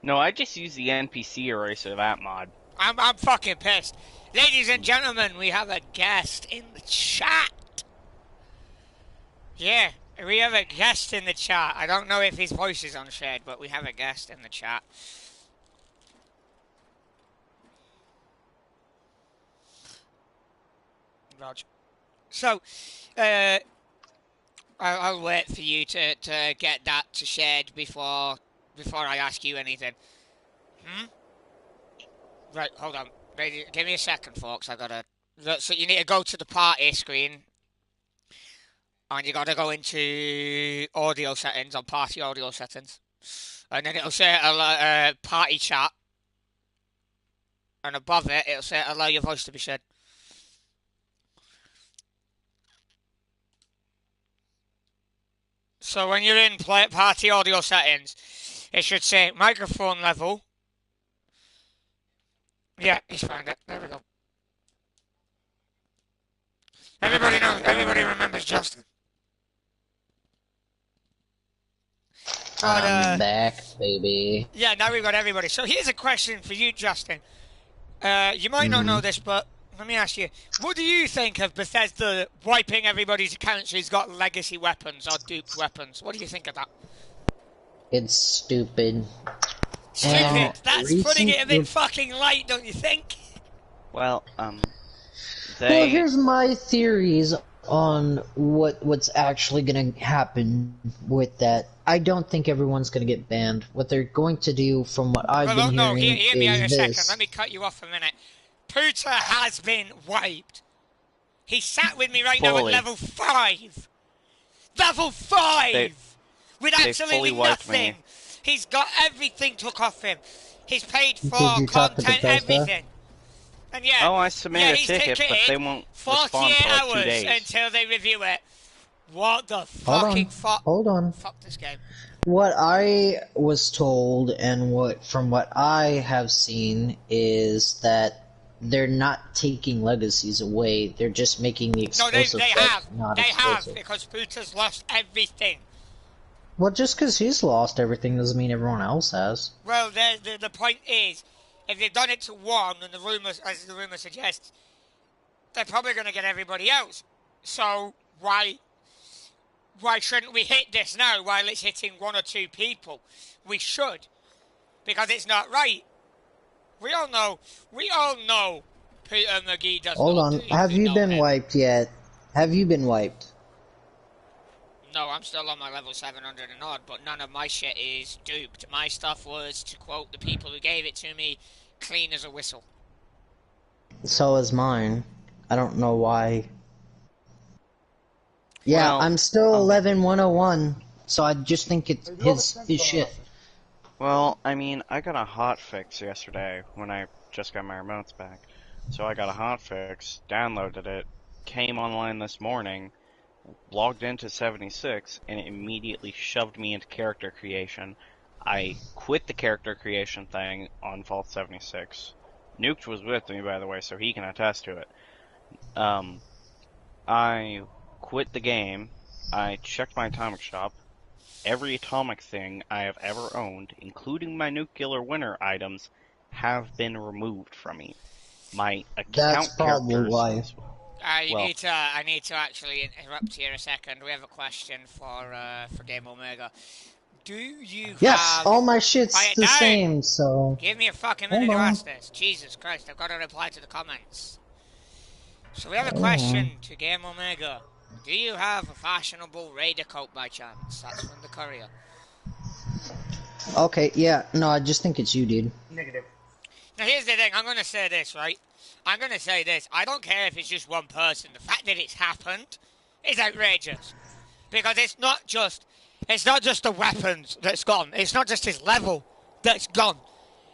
[SPEAKER 1] No, I just use the NPC eraser of that mod.
[SPEAKER 2] I'm fucking pissed. Ladies and gentlemen, we have a guest in the chat. Yeah, we have a guest in the chat. I don't know if his voice is unshared, but we have a guest in the chat. Roger. So, I'll wait for you to get that shared before I ask you anything. Right, hold on. Give me a second, folks. So you need to go to the party screen. And you gotta go into audio settings, on party audio settings. And then it'll say party chat. And above it, it'll say allow your voice to be shared. So when you're in party audio settings, it should say microphone level. Yeah, he's found it. There we go. Everybody remembers Justin.
[SPEAKER 4] I'm back, baby.
[SPEAKER 2] Yeah, now we've got everybody. So here's a question for you, Justin. You might not know this, but let me ask you. What do you think of Bethesda wiping everybody's accounts who's got legacy weapons or duped weapons? What do you think of that?
[SPEAKER 4] It's stupid.
[SPEAKER 2] Stupid? That's putting it a bit fucking light, don't you think?
[SPEAKER 1] Well,
[SPEAKER 4] Well, here's my theories on what's actually gonna happen with that. I don't think everyone's gonna get banned. What they're going to do, from what I've been hearing,
[SPEAKER 2] hear me out a
[SPEAKER 4] is
[SPEAKER 2] second.
[SPEAKER 4] this.
[SPEAKER 2] Let me cut you off a minute. Pooter has been wiped. He sat with me right now at level 5. Level 5! With absolutely nothing. He's got everything took off him. He's paid for content, everything. And yeah,
[SPEAKER 1] I submitted a ticket, but they won't respond for like 2 days.
[SPEAKER 2] Until they review it. What the fucking fuck?
[SPEAKER 4] Hold on.
[SPEAKER 2] Fuck this game.
[SPEAKER 4] What I was told, and from what I have seen, is that they're not taking legacies away. They're just making the explosive
[SPEAKER 2] they have.
[SPEAKER 4] not
[SPEAKER 2] they
[SPEAKER 4] explosive.
[SPEAKER 2] have, because Pooter's lost everything.
[SPEAKER 4] Well, just because he's lost everything doesn't mean everyone else has.
[SPEAKER 2] Well, the point is, if they've done it to one, and as the rumour suggests, they're probably going to get everybody else. So why shouldn't we hit this now while it's hitting 1 or 2 people? We should, because it's not right. We all know Peter McGee does
[SPEAKER 4] Hold on, have you been wiped yet? Have you been wiped?
[SPEAKER 2] No, I'm still on my level 700 and odd, but none of my shit is duped. My stuff was, to quote the people who gave it to me, clean as a whistle.
[SPEAKER 4] So is mine. I don't know why. Yeah, I'm still 11-101, so I just think it's his shit.
[SPEAKER 1] Well, I mean, I got a hotfix yesterday when I just got my remotes back. So I got a hotfix, downloaded it, came online this morning, logged into 76, and it immediately shoved me into character creation. I quit the character creation thing on Vault 76. Nuked was with me, by the way, so he can attest to it. I quit the game. I checked my atomic shop. Every atomic thing I have ever owned, including my nuclear winter items, have been removed from me. My account
[SPEAKER 4] That's probably why.
[SPEAKER 2] I need to actually interrupt here a second. We have a question for Game Omega. Do you have...
[SPEAKER 4] all my shit's the same, so...
[SPEAKER 2] Give me a fucking minute to ask this. Jesus Christ, I've got to reply to the comments. So we have a question to Game Omega. Do you have a fashionable Raider coat by chance? That's from the courier.
[SPEAKER 4] Okay, yeah, no, I just think it's you, dude.
[SPEAKER 3] Negative.
[SPEAKER 2] Now here's the thing, I'm going to say this, right? I'm going to say this. I don't care if it's just one person. The fact that it's happened is outrageous. Because it's not just the weapons that's gone. It's not just his level that's gone.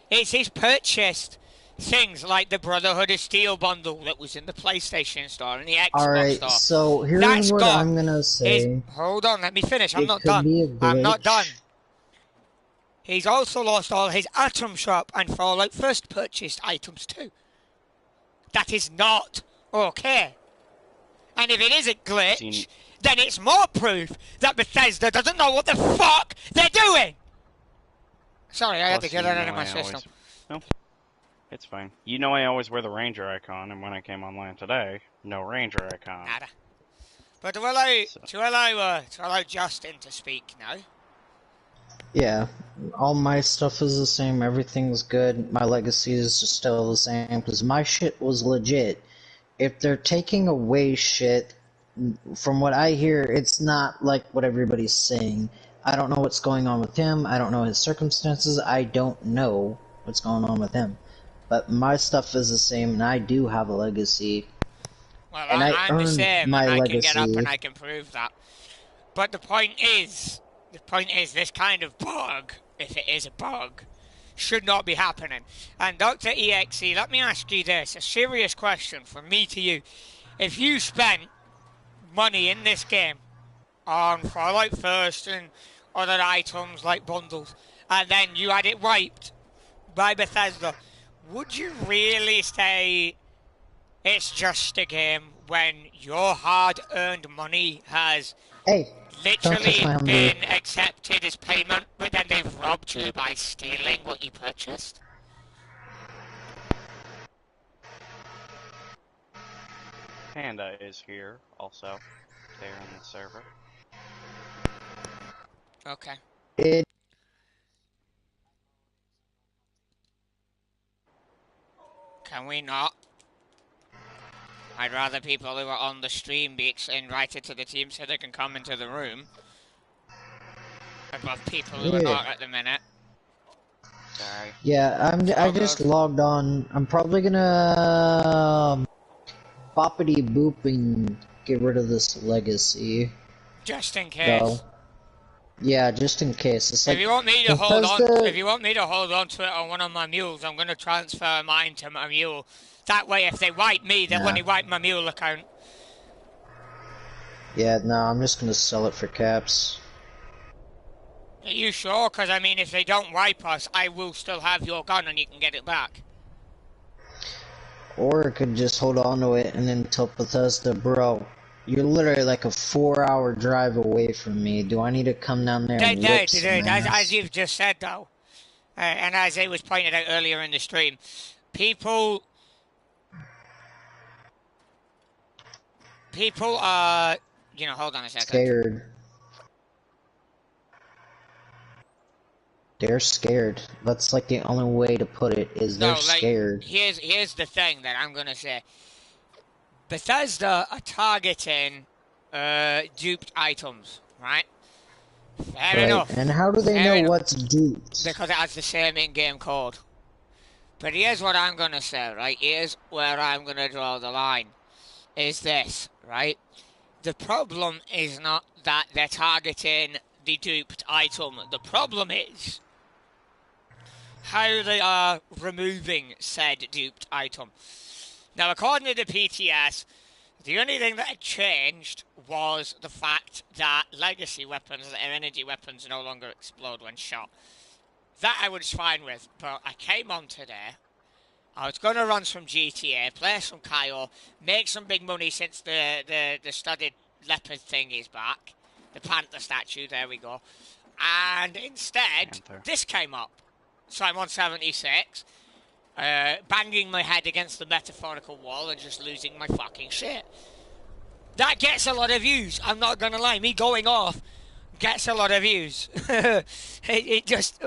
[SPEAKER 2] It's he's purchased things like the Brotherhood of Steel bundle that was in the PlayStation store and the Xbox
[SPEAKER 4] Alright,
[SPEAKER 2] store.
[SPEAKER 4] so here's
[SPEAKER 2] That's
[SPEAKER 4] what
[SPEAKER 2] gone.
[SPEAKER 4] I'm gonna say.
[SPEAKER 2] Hold on, let me finish. I'm
[SPEAKER 4] It
[SPEAKER 2] not
[SPEAKER 4] could
[SPEAKER 2] done.
[SPEAKER 4] be a
[SPEAKER 2] I'm not done.
[SPEAKER 4] glitch.
[SPEAKER 2] He's also lost all his Atom Shop and Fallout First purchased items too. That is not okay. And if it is a glitch, then it's more proof that Bethesda doesn't know what the fuck they're doing! Sorry, I had to get that out of my system.
[SPEAKER 1] No, it's fine. You know I always wear the Ranger icon, and when I came online today, no Ranger icon.
[SPEAKER 2] Nada. But to allow Justin to speak now.
[SPEAKER 4] Yeah, all my stuff is the same, everything's good, my legacy is still the same, because my shit was legit. If they're taking away shit, from what I hear, it's not like what everybody's saying. I don't know what's going on with him, I don't know his circumstances, I don't know what's going on with him. But my stuff is the same, and I do have a legacy.
[SPEAKER 2] Well,
[SPEAKER 4] and
[SPEAKER 2] I'm the same,
[SPEAKER 4] my
[SPEAKER 2] and I
[SPEAKER 4] legacy.
[SPEAKER 2] can get up and I can prove that. But the point is, this kind of bug, if it is a bug, should not be happening. And Dr. EXE, let me ask you this, a serious question from me to you. If you spent money in this game on Fallout First and other items like bundles, and then you had it wiped by Bethesda, would you really say it's just a game when your hard-earned money has literally been accepted as payment, but then they've robbed you by stealing what you purchased?
[SPEAKER 1] Panda is here, also. They're in the server.
[SPEAKER 2] Okay. Can we not? I'd rather people who are on the stream be invited to the team so they can come into the room. Above people who are not at the minute.
[SPEAKER 1] Sorry.
[SPEAKER 4] Yeah, I just logged on. I'm probably gonna boppity boop and get rid of this legacy.
[SPEAKER 2] Just in case.
[SPEAKER 4] So, yeah, just in case. It's
[SPEAKER 2] if you want me to hold on to it on one of my mules, I'm gonna transfer mine to my mule. That way, if they wipe me, they'll only wipe my mule account.
[SPEAKER 4] Yeah, no, I'm just gonna sell it for caps.
[SPEAKER 2] Are you sure? Because, I mean, if they don't wipe us, I will still have your gun and you can get it back.
[SPEAKER 4] Or I could just hold on to it and then tell Bethesda, bro, you're literally like a 4-hour drive away from me. Do I need to come down there and whip some ass?
[SPEAKER 2] As you've just said, though, and as it was pointed out earlier in the stream, people are, hold on a second.
[SPEAKER 4] Scared. They're scared. That's like the only way to put it, is they're scared.
[SPEAKER 2] Here's the thing that I'm gonna say. Bethesda are targeting duped items, right? Fair enough.
[SPEAKER 4] And how do they know what's duped?
[SPEAKER 2] Because it has the same in-game code. But here's what I'm gonna say, right? Here's where I'm gonna draw the line. Is this, right? The problem is not that they're targeting the duped item. The problem is how they are removing said duped item. Now, according to the PTS, the only thing that had changed was the fact that legacy weapons, that are energy weapons, no longer explode when shot. That I was fine with, but I came on today. I was going to run some GTA, play some Kyle, make some big money since the studded leopard thing is back. The panther statue, there we go. And instead, this came up. So I'm on 76, banging my head against the metaphorical wall and just losing my fucking shit. That gets a lot of views, I'm not gonna lie. Me going off gets a lot of views. it just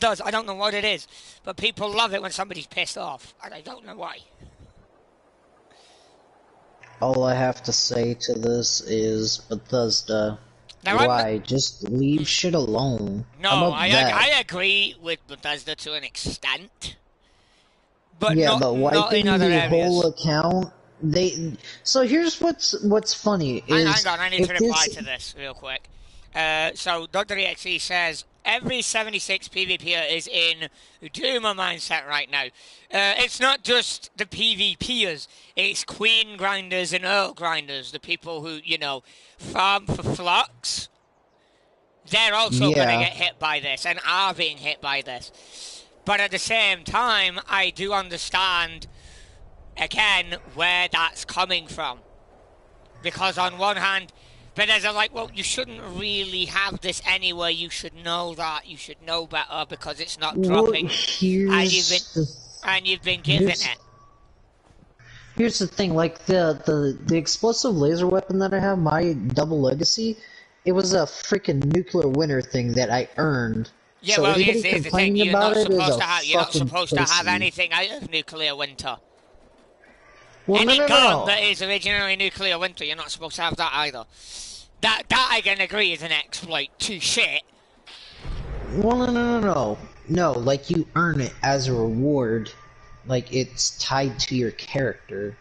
[SPEAKER 2] does. I don't know what it is. But people love it when somebody's pissed off. And I don't know why.
[SPEAKER 4] All I have to say to this is, Bethesda,
[SPEAKER 2] now,
[SPEAKER 4] why? Just leave shit alone.
[SPEAKER 2] No, I agree with Bethesda to an extent. But
[SPEAKER 4] yeah,
[SPEAKER 2] not,
[SPEAKER 4] but wiping
[SPEAKER 2] not in other
[SPEAKER 4] the
[SPEAKER 2] areas.
[SPEAKER 4] whole account, so here's what's funny is...
[SPEAKER 2] Hang on, I need to reply to this real quick. So Dr. EXE says, every 76 PvPer is in Doomer mindset right now. It's not just the PvPers, it's Queen grinders and Earl grinders, the people who, you know, farm for flux. They're also going to get hit by this and are being hit by this. But at the same time, I do understand, again, where that's coming from. Because on one hand, Bethesda are like, well, you shouldn't really have this anywhere. You should know that. You should know better because it's not dropping. And you've been given it.
[SPEAKER 4] Here's the thing, like the explosive laser weapon that I have, my double legacy, it was a freaking nuclear winter thing that I earned.
[SPEAKER 2] Yeah,
[SPEAKER 4] so
[SPEAKER 2] well, here's the thing, you're not supposed to have
[SPEAKER 4] pussy.
[SPEAKER 2] anything out of nuclear winter.
[SPEAKER 4] Well,
[SPEAKER 2] Any
[SPEAKER 4] no.
[SPEAKER 2] gun that is originally nuclear winter, you're not supposed to have that either. That I can agree is an exploit to shit.
[SPEAKER 4] Well, no. No, like you earn it as a reward. Like it's tied to your character.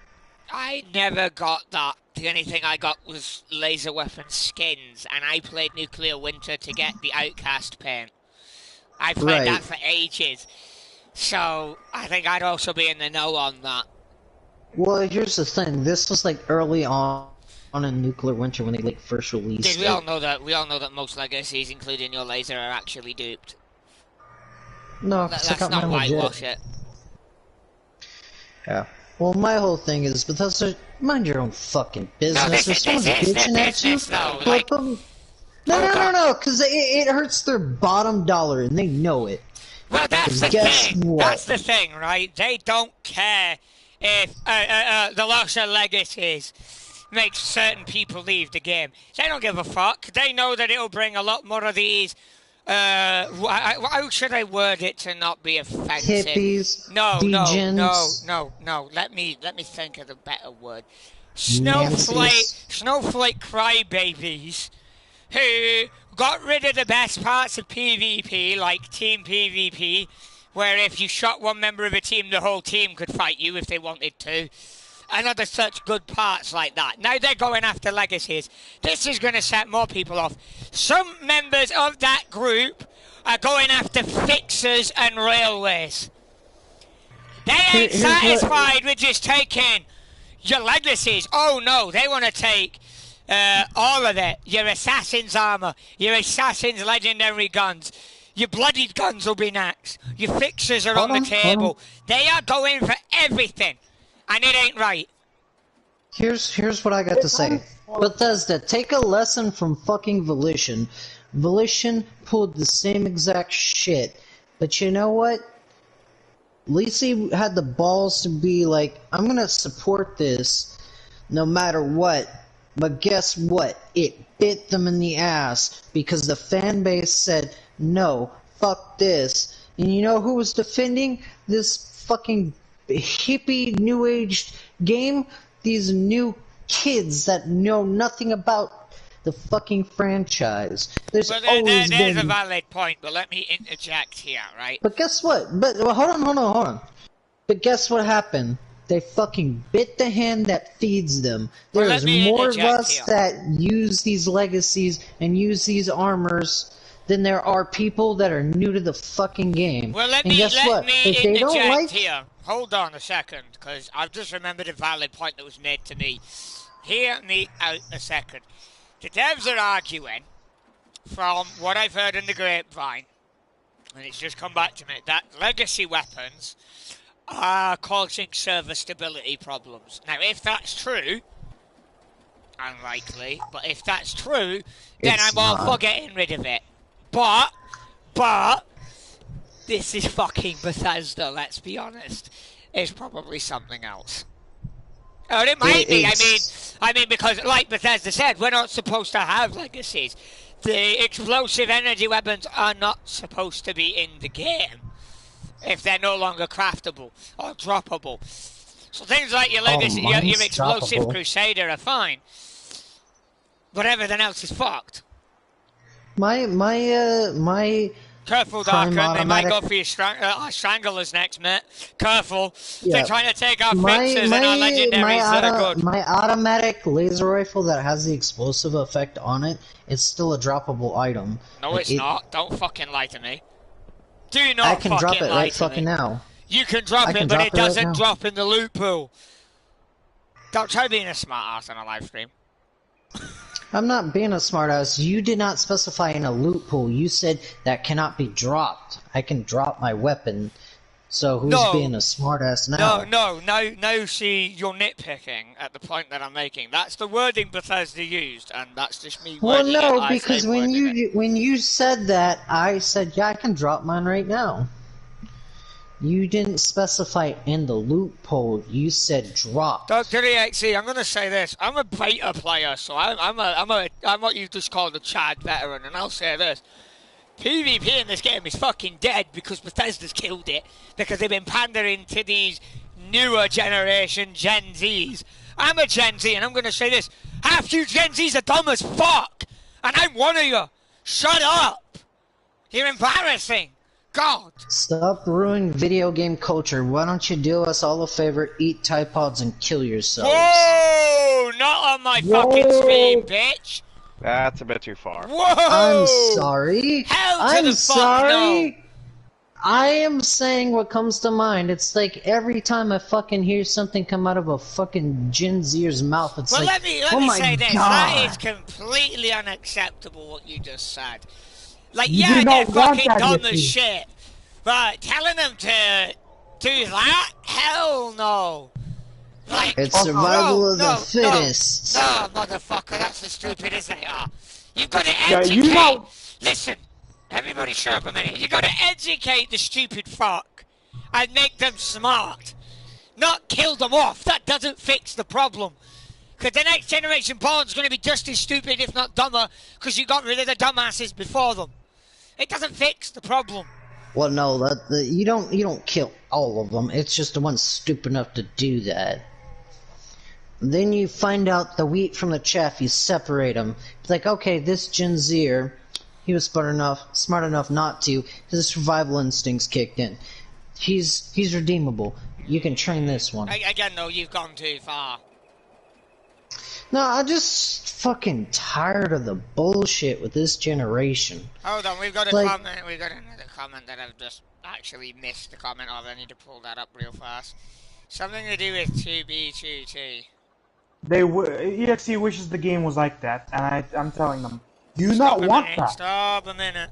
[SPEAKER 2] I never got that. The only thing I got was laser weapon skins, and I played nuclear winter to get the outcast paint. I played that for ages. So I think I'd also be in the know on that.
[SPEAKER 4] Well, here's the thing. This was like early on in Nuclear Winter when they like first released it.
[SPEAKER 2] We all know that most legacies, including your laser, are actually duped.
[SPEAKER 4] No,
[SPEAKER 2] that's not whitewash it.
[SPEAKER 4] Yeah. Well, my whole thing is Bethesda, mind your own fucking business. If someone's bitching at you, no, because it hurts their bottom dollar and they know it.
[SPEAKER 2] Well, that's the thing. That's the thing, right? They don't care if the loss of legacies makes certain people leave the game. They don't give a fuck. They know that it'll bring a lot more of these. How should I word it to not be offensive?
[SPEAKER 4] Hippies,
[SPEAKER 2] no. Let me think of the better word. Snowflake crybabies who got rid of the best parts of PvP, like team PvP, where if you shot one member of a team, the whole team could fight you if they wanted to. And other such good parts like that. Now they're going after legacies. This is going to set more people off. Some members of that group are going after fixers and railways. They ain't satisfied with just taking your legacies. Oh no, they want to take all of it. Your assassin's armor, your assassin's legendary guns. Your bloodied guns will be next. Your fixers are on the table. They are going for everything. And it ain't right.
[SPEAKER 4] Here's what I got to say. Bethesda, take a lesson from fucking Volition. Volition pulled the same exact shit. But you know what? At least he had the balls to be like, I'm gonna support this no matter what. But guess what? It bit them in the ass because the fan base said, no, fuck this. And you know who was defending this fucking hippie new age game? These new kids that know nothing about the fucking franchise. There's a
[SPEAKER 2] valid point, but let me interject here, right?
[SPEAKER 4] But guess what? Hold on. But guess what happened? They fucking bit the hand that feeds them. There's more of us that use these legacies and use these armors than there are people that are new to the fucking game.
[SPEAKER 2] Well, let me interject here. Hold on a second, because I've just remembered a valid point that was made to me. Hear me out a second. The devs are arguing, from what I've heard in the grapevine, and it's just come back to me, that legacy weapons are causing server stability problems. Now, if that's true, unlikely, but if that's true, then I'm all for getting rid of it. But, this is fucking Bethesda, let's be honest. It's probably something else. Or it might be, I mean, because like Bethesda said, we're not supposed to have legacies. The explosive energy weapons are not supposed to be in the game if they're no longer craftable or droppable. So things like your legacy, your explosive crusader are fine. But everything else is fucked.
[SPEAKER 4] My
[SPEAKER 2] Careful,
[SPEAKER 4] Prime
[SPEAKER 2] Darkin. They might
[SPEAKER 4] automatic-
[SPEAKER 2] go for your stranglers next, mate. Careful.
[SPEAKER 4] Yeah.
[SPEAKER 2] They're trying to take our fixes and our legendaries that are good.
[SPEAKER 4] My automatic laser rifle that has the explosive effect on it is still a droppable item.
[SPEAKER 2] No, it's not. Don't fucking lie to me. Do not
[SPEAKER 4] I can
[SPEAKER 2] fucking
[SPEAKER 4] drop it
[SPEAKER 2] lie
[SPEAKER 4] right
[SPEAKER 2] to
[SPEAKER 4] fucking
[SPEAKER 2] me.
[SPEAKER 4] now.
[SPEAKER 2] You can drop
[SPEAKER 4] I
[SPEAKER 2] it,
[SPEAKER 4] can
[SPEAKER 2] but
[SPEAKER 4] drop
[SPEAKER 2] it
[SPEAKER 4] it right
[SPEAKER 2] doesn't
[SPEAKER 4] now.
[SPEAKER 2] drop in the loot pool. Don't try being a smart ass on a live stream.
[SPEAKER 4] I'm not being a smartass. You did not specify in a loot pool. You said that cannot be dropped. I can drop my weapon. So who's being a smartass now?
[SPEAKER 2] No, see, you're nitpicking at the point that I'm making. That's the wording Bethesda used, and that's just me
[SPEAKER 4] Well,
[SPEAKER 2] wording it.
[SPEAKER 4] no, because when you said that, I said, yeah, I can drop mine right now. You didn't specify in the loot pool. You said drop.
[SPEAKER 2] Dr. EXE, I'm going to say this. I'm a beta player, so I'm what you just called a Chad veteran, and I'll say this. PvP in this game is fucking dead because Bethesda's killed it, because they've been pandering to these newer generation Gen Zs. I'm a Gen Z, and I'm going to say this. Half you Gen Zs are dumb as fuck, and I'm one of you. Shut up. You're embarrassing. God.
[SPEAKER 4] Stop ruining video game culture. Why don't you do us all a favor, eat Tide Pods and kill yourselves?
[SPEAKER 2] Whoa! Not on my fucking stream, bitch.
[SPEAKER 1] That's a bit too far.
[SPEAKER 2] Whoa!
[SPEAKER 4] I'm sorry.
[SPEAKER 2] Hell to
[SPEAKER 4] I'm
[SPEAKER 2] the fuck
[SPEAKER 4] sorry.
[SPEAKER 2] no.
[SPEAKER 4] I am saying what comes to mind. It's like every time I fucking hear something come out of a fucking Gen Zer's mouth, it's
[SPEAKER 2] Well,
[SPEAKER 4] like,
[SPEAKER 2] let me
[SPEAKER 4] oh my
[SPEAKER 2] say this.
[SPEAKER 4] God.
[SPEAKER 2] That is completely unacceptable what you just said. Like,
[SPEAKER 3] You
[SPEAKER 2] yeah,
[SPEAKER 3] do
[SPEAKER 2] they're
[SPEAKER 3] not want
[SPEAKER 2] fucking
[SPEAKER 3] that,
[SPEAKER 2] dumb
[SPEAKER 3] you
[SPEAKER 2] as
[SPEAKER 3] see.
[SPEAKER 2] shit. But telling them to do that? Hell no. Like,
[SPEAKER 4] It's survival of the
[SPEAKER 2] no,
[SPEAKER 4] fittest.
[SPEAKER 2] No, motherfucker, that's as stupid as they are. You've got to
[SPEAKER 3] Yeah,
[SPEAKER 2] educate.
[SPEAKER 3] you know-
[SPEAKER 2] Listen, everybody shut up a minute. You've got to educate the stupid fuck and make them smart. Not kill them off. That doesn't fix the problem. Because the next generation born is going to be just as stupid, if not dumber, because you got rid of the dumbasses before them. It doesn't fix the problem.
[SPEAKER 4] Well, no, you don't kill all of them. It's just the ones stupid enough to do that. Then you find out the wheat from the chaff. You separate them. It's like, okay, this Gen Zer, he was smart enough not to. His survival instincts kicked in. He's redeemable. You can train this one.
[SPEAKER 2] Again, though, you've gone too far.
[SPEAKER 4] No, I'm just fucking tired of the bullshit with this generation.
[SPEAKER 2] Hold on, we've got a
[SPEAKER 4] Like-
[SPEAKER 2] comment. We've got another comment that I've just actually missed the comment of. I need to pull that up real fast. Something to do with 2B2T.
[SPEAKER 3] EXE wishes the game was like that, and I'm telling them, do not want that.
[SPEAKER 2] Stop a minute.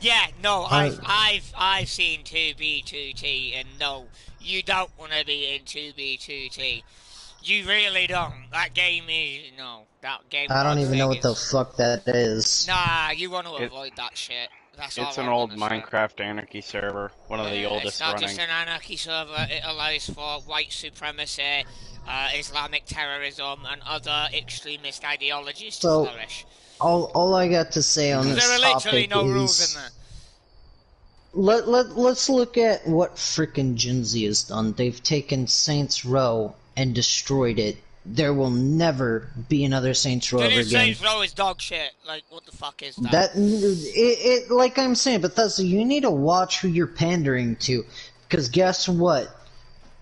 [SPEAKER 2] Yeah, no, I've seen 2B2T, and no, you don't want to be in 2B2T. You really don't. That game is that game.
[SPEAKER 4] I don't even know what the fuck that is.
[SPEAKER 2] Nah, you want to avoid that shit. That's all
[SPEAKER 1] It's an
[SPEAKER 2] I'm
[SPEAKER 1] old
[SPEAKER 2] gonna say.
[SPEAKER 1] Minecraft anarchy server, one of the oldest
[SPEAKER 2] It's not
[SPEAKER 1] running.
[SPEAKER 2] just an anarchy server. It allows for white supremacy, Islamic terrorism, and other extremist ideologies to
[SPEAKER 4] So,
[SPEAKER 2] flourish.
[SPEAKER 4] All I got to say on this
[SPEAKER 2] There are literally
[SPEAKER 4] topic
[SPEAKER 2] no
[SPEAKER 4] is...
[SPEAKER 2] rules in there.
[SPEAKER 4] Let's look at what frickin' Gen Z has done. They've taken Saints Row and destroyed it. There will never be another Saints Row
[SPEAKER 2] The
[SPEAKER 4] ever
[SPEAKER 2] new
[SPEAKER 4] again.
[SPEAKER 2] Saints Row is dog shit. Like, what the fuck is that?
[SPEAKER 4] Like I'm saying, Bethesda, you need to watch who you're pandering to, because guess what?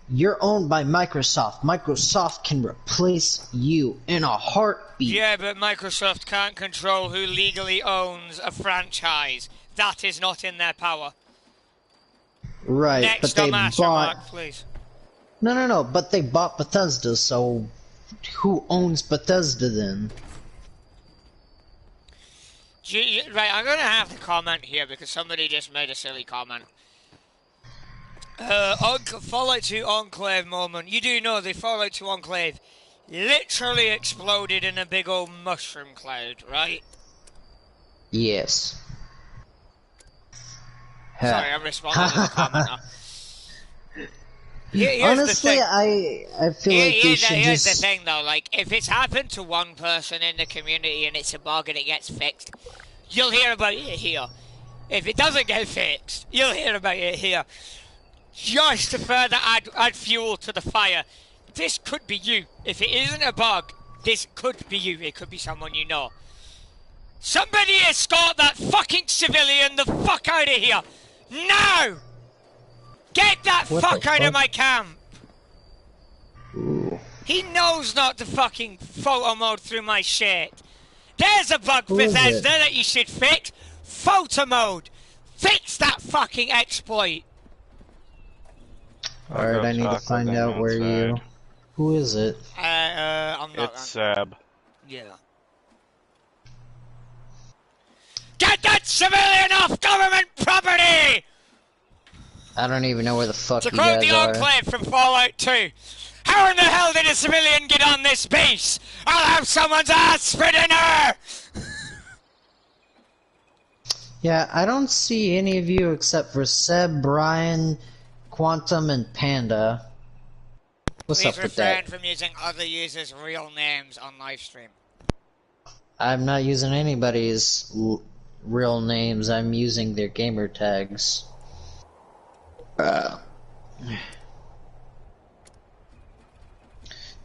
[SPEAKER 4] You're owned by Microsoft. Microsoft can replace you in a heartbeat.
[SPEAKER 2] Yeah, but Microsoft can't control who legally owns a franchise. That is not in their power.
[SPEAKER 4] Right,
[SPEAKER 2] Next
[SPEAKER 4] but they
[SPEAKER 2] on
[SPEAKER 4] bought...
[SPEAKER 2] Mastermark, please.
[SPEAKER 4] No, but they bought Bethesda, so who owns Bethesda then?
[SPEAKER 2] Right, I'm going to have to comment here because somebody just made a silly comment. Fallout 2 Enclave moment. You do know the Fallout 2 Enclave literally exploded in a big old mushroom cloud, right?
[SPEAKER 4] Yes.
[SPEAKER 2] Sorry, I'm responding to the comment now. Here's
[SPEAKER 4] Honestly,
[SPEAKER 2] the thing.
[SPEAKER 4] I feel like they should
[SPEAKER 2] Here's
[SPEAKER 4] just...
[SPEAKER 2] the thing, though. Like, if it's happened to one person in the community and it's a bug and it gets fixed, you'll hear about it here. If it doesn't get fixed, you'll hear about it here. Just to further add fuel to the fire, this could be you. If it isn't a bug, this could be you. It could be someone you know. Somebody escort that fucking civilian the fuck out of here! Now! Get that fuck out of my camp!
[SPEAKER 4] Ooh.
[SPEAKER 2] He knows not to fucking photo mode through my shit. There's a bug, Bethesda, that you should fix. Photo mode. Fix that fucking exploit.
[SPEAKER 4] Alright, I need to find out where you... Who is it?
[SPEAKER 2] I'm not...
[SPEAKER 1] It's Sab.
[SPEAKER 2] Yeah. Get that civilian off government property!
[SPEAKER 4] I don't even know where the fuck you
[SPEAKER 2] To quote
[SPEAKER 4] guys
[SPEAKER 2] the
[SPEAKER 4] are.
[SPEAKER 2] Enclave from Fallout 2. How in the hell did a civilian get on this base? I'll have someone's ass for dinner!
[SPEAKER 4] Yeah, I don't see any of you except for Seb, Brian, Quantum, and Panda. What's up with that?
[SPEAKER 2] Please refrain from using other users' real names on livestream.
[SPEAKER 4] I'm not using anybody's real names, I'm using their gamer tags. Now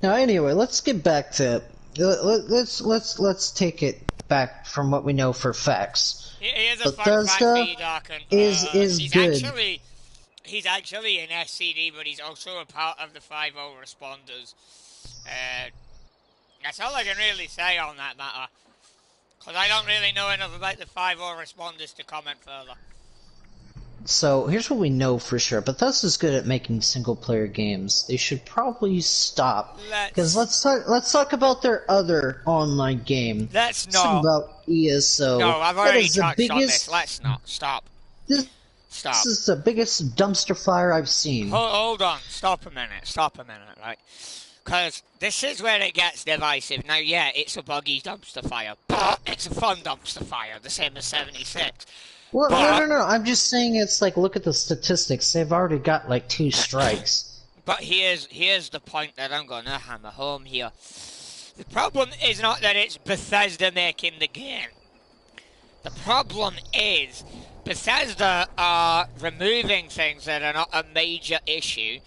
[SPEAKER 4] anyway, let's get back to let's take it back from what we know for facts.
[SPEAKER 2] Here's a fun fact for you, Darkin. He's actually an SCD, but he's also a part of the 5-0 responders. That's all I can really say on that matter. Because I don't really know enough about the 5-0 responders to comment further.
[SPEAKER 4] So, here's what we know for sure. Bethesda's good at making single-player games. They should probably stop. Because let's talk about their other online game.
[SPEAKER 2] Let's
[SPEAKER 4] not. Talk about ESO.
[SPEAKER 2] No, I've already touched on this. Let's not. Stop. Stop.
[SPEAKER 4] This is the biggest dumpster fire I've seen.
[SPEAKER 2] Hold on. Stop a minute, right? Because this is where it gets divisive. Now, yeah, it's a buggy dumpster fire, but it's a fun dumpster fire, the same as 76.
[SPEAKER 4] Well, no. I'm just saying it's like, look at the statistics. They've already got like 2 strikes.
[SPEAKER 2] But here's the point that I'm going to hammer home here. The problem is not that it's Bethesda making the game. The problem is Bethesda are removing things that are not a major issue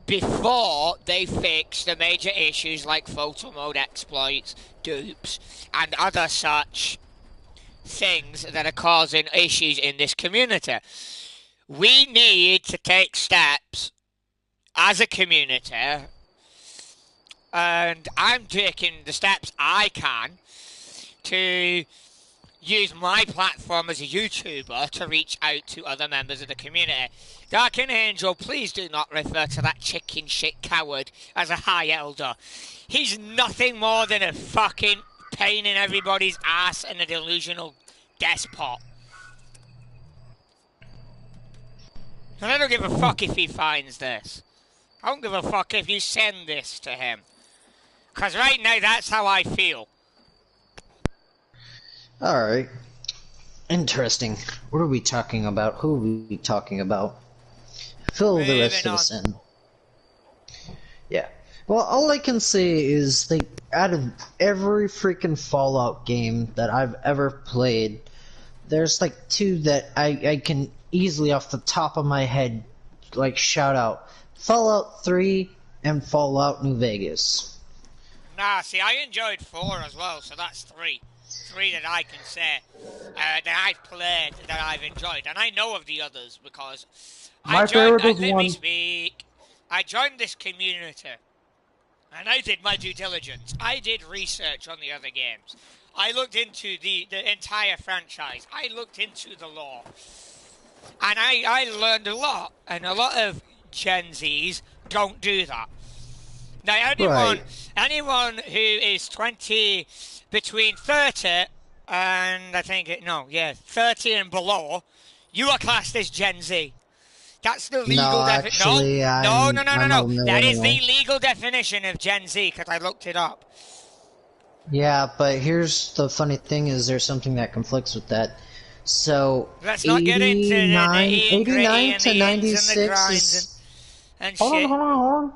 [SPEAKER 2] before they fix the major issues like photo mode exploits, dupes, and other such things that are causing issues in this community. We need to take steps as a community, and I'm taking the steps I can to use my platform as a YouTuber to reach out to other members of the community. Dark and Angel, please do not refer to that chicken shit coward as a high elder. He's nothing more than a fucking pain in everybody's ass and a delusional despot. And I don't give a fuck if he finds this. I don't give a fuck if you send this to him. Because right now, that's how I feel.
[SPEAKER 4] Alright. Interesting. What are we talking about? Who are we talking about? Fill the rest of us in. Yeah. Well, all I can say is, like, out of every freaking Fallout game that I've ever played, there's like 2 that I can easily off the top of my head, like, shout out. Fallout 3 and Fallout New Vegas.
[SPEAKER 2] Nah, see, I enjoyed 4 as well, so that's 3. 3 that I can say that I've played, that I've enjoyed. And I know of the others because
[SPEAKER 3] My favorite was
[SPEAKER 2] let
[SPEAKER 3] one.
[SPEAKER 2] me speak. I joined this community and I did my due diligence. I did research on the other games. I looked into the entire franchise. I looked into the lore. And I learned a lot. And a lot of Gen Zs don't do that. Now, anyone who is 20, between 30 and 30 and below, you are classed as Gen Z. That's the legal definition. No. That is the legal definition of Gen Z, because I looked it up.
[SPEAKER 4] Yeah, but here's the funny thing is there's something that conflicts with that. So,
[SPEAKER 2] let's not get into the
[SPEAKER 4] 89 to 96 is...
[SPEAKER 2] and
[SPEAKER 4] Hold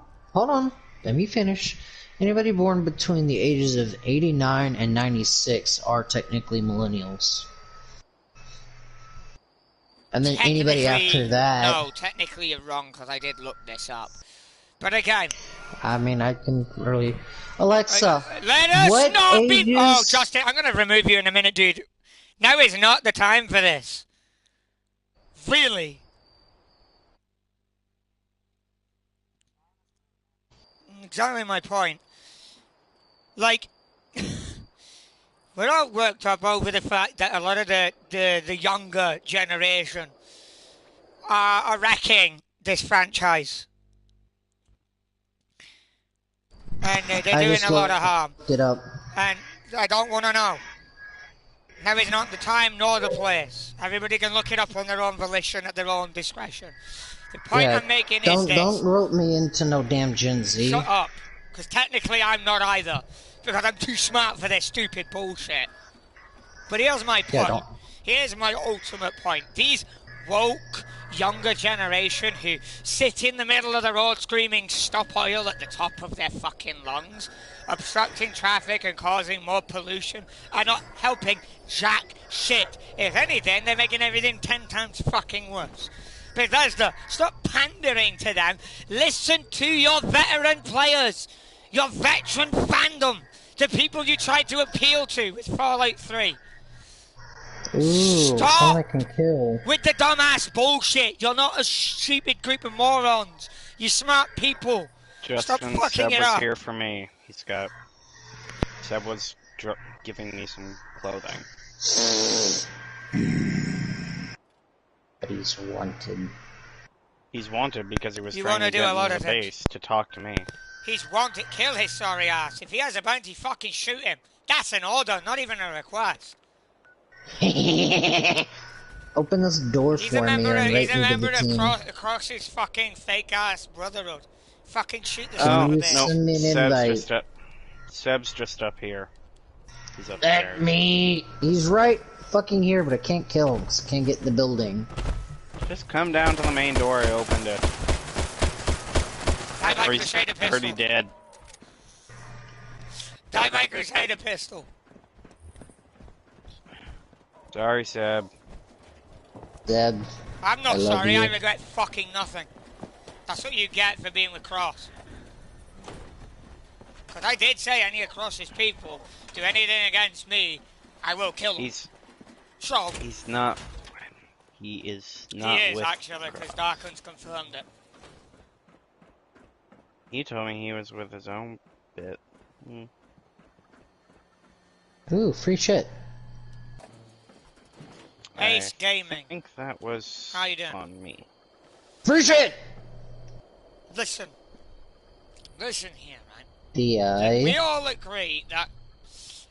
[SPEAKER 4] on. Let me finish. Anybody born between the ages of 89 and 96 are technically millennials. And then anybody after that...
[SPEAKER 2] No, technically you're wrong, because I did look this up. But again...
[SPEAKER 4] I mean, I can really... Alexa,
[SPEAKER 2] let us
[SPEAKER 4] what
[SPEAKER 2] not
[SPEAKER 4] ages...
[SPEAKER 2] be... Oh, Justin, I'm going to remove you in a minute, dude. Now is not the time for this. Really. Exactly my point. Like, we're all worked up over the fact that a lot of the younger generation are wrecking this franchise. And they're doing a lot of harm.
[SPEAKER 4] It up.
[SPEAKER 2] And I don't want to know. Now is not the time nor the place. Everybody can look it up on their own volition at their own discretion. The point I'm making is this.
[SPEAKER 4] Don't rope me into no damn Gen Z.
[SPEAKER 2] Shut up. Because technically I'm not either. Because I'm too smart for this stupid bullshit. But here's my point. Here's my ultimate point. These woke younger generation who sit in the middle of the road screaming stop oil at the top of their fucking lungs, obstructing traffic and causing more pollution, are not helping jack shit. If anything, they're making everything 10 times fucking worse. Bethesda, stop pandering to them. Listen to your veteran players, your veteran fandom, the people you tried to appeal to with Fallout 3.
[SPEAKER 4] Ooh,
[SPEAKER 2] stop
[SPEAKER 4] I can kill.
[SPEAKER 2] with the dumbass bullshit. You're not a stupid group of morons. You're smart people.
[SPEAKER 1] Justin,
[SPEAKER 2] stop fucking
[SPEAKER 1] Seb
[SPEAKER 2] it
[SPEAKER 1] was
[SPEAKER 2] up.
[SPEAKER 1] here for me. Seb was giving me some clothing.
[SPEAKER 4] But he's wanted.
[SPEAKER 1] He's wanted because he was
[SPEAKER 2] You
[SPEAKER 1] trying
[SPEAKER 2] wanna
[SPEAKER 1] to
[SPEAKER 2] do
[SPEAKER 1] get
[SPEAKER 2] a lot
[SPEAKER 1] into
[SPEAKER 2] of
[SPEAKER 1] the
[SPEAKER 2] things.
[SPEAKER 1] base to talk to me.
[SPEAKER 2] He's wanted. Kill his sorry ass. If he has a bounty, fucking shoot him. That's an order, not even a request.
[SPEAKER 4] Open this door
[SPEAKER 2] He's
[SPEAKER 4] for
[SPEAKER 2] a
[SPEAKER 4] me
[SPEAKER 2] member
[SPEAKER 4] and
[SPEAKER 2] of,
[SPEAKER 4] invite
[SPEAKER 2] he's a
[SPEAKER 4] me to
[SPEAKER 2] member
[SPEAKER 4] the
[SPEAKER 2] of
[SPEAKER 4] team.
[SPEAKER 2] Cross's fucking fake ass Brotherhood. Fucking shoot the
[SPEAKER 1] Oh,
[SPEAKER 2] son of a
[SPEAKER 4] you
[SPEAKER 2] bitch.
[SPEAKER 1] no,
[SPEAKER 4] send me an invite.
[SPEAKER 1] Seb's just up here. He's
[SPEAKER 4] Let
[SPEAKER 1] upstairs.
[SPEAKER 4] me. He's right fucking here, but I can't kill him because I can't get in the building.
[SPEAKER 1] Just come down to the main door. I opened it.
[SPEAKER 2] Die by
[SPEAKER 1] Or he's
[SPEAKER 2] Crusader pistol.
[SPEAKER 1] pretty dead.
[SPEAKER 2] Die by Crusader pistol.
[SPEAKER 1] Sorry, Seb.
[SPEAKER 4] Deb.
[SPEAKER 2] I'm not
[SPEAKER 4] I love
[SPEAKER 2] sorry,
[SPEAKER 4] you.
[SPEAKER 2] I regret fucking nothing. That's what you get for being with Cross. Because I did say any of Cross's people do anything against me, I will kill them.
[SPEAKER 1] He's not. He is not.
[SPEAKER 2] He is
[SPEAKER 1] with
[SPEAKER 2] actually, because Darkun's confirmed it.
[SPEAKER 1] He told me he was with his own bit.
[SPEAKER 4] Ooh, free shit.
[SPEAKER 2] Ace Gaming.
[SPEAKER 1] I think that was
[SPEAKER 2] How you doing?
[SPEAKER 1] on me.
[SPEAKER 4] Free shit!
[SPEAKER 2] Listen. Listen here, right?
[SPEAKER 4] DI.
[SPEAKER 2] We all agree that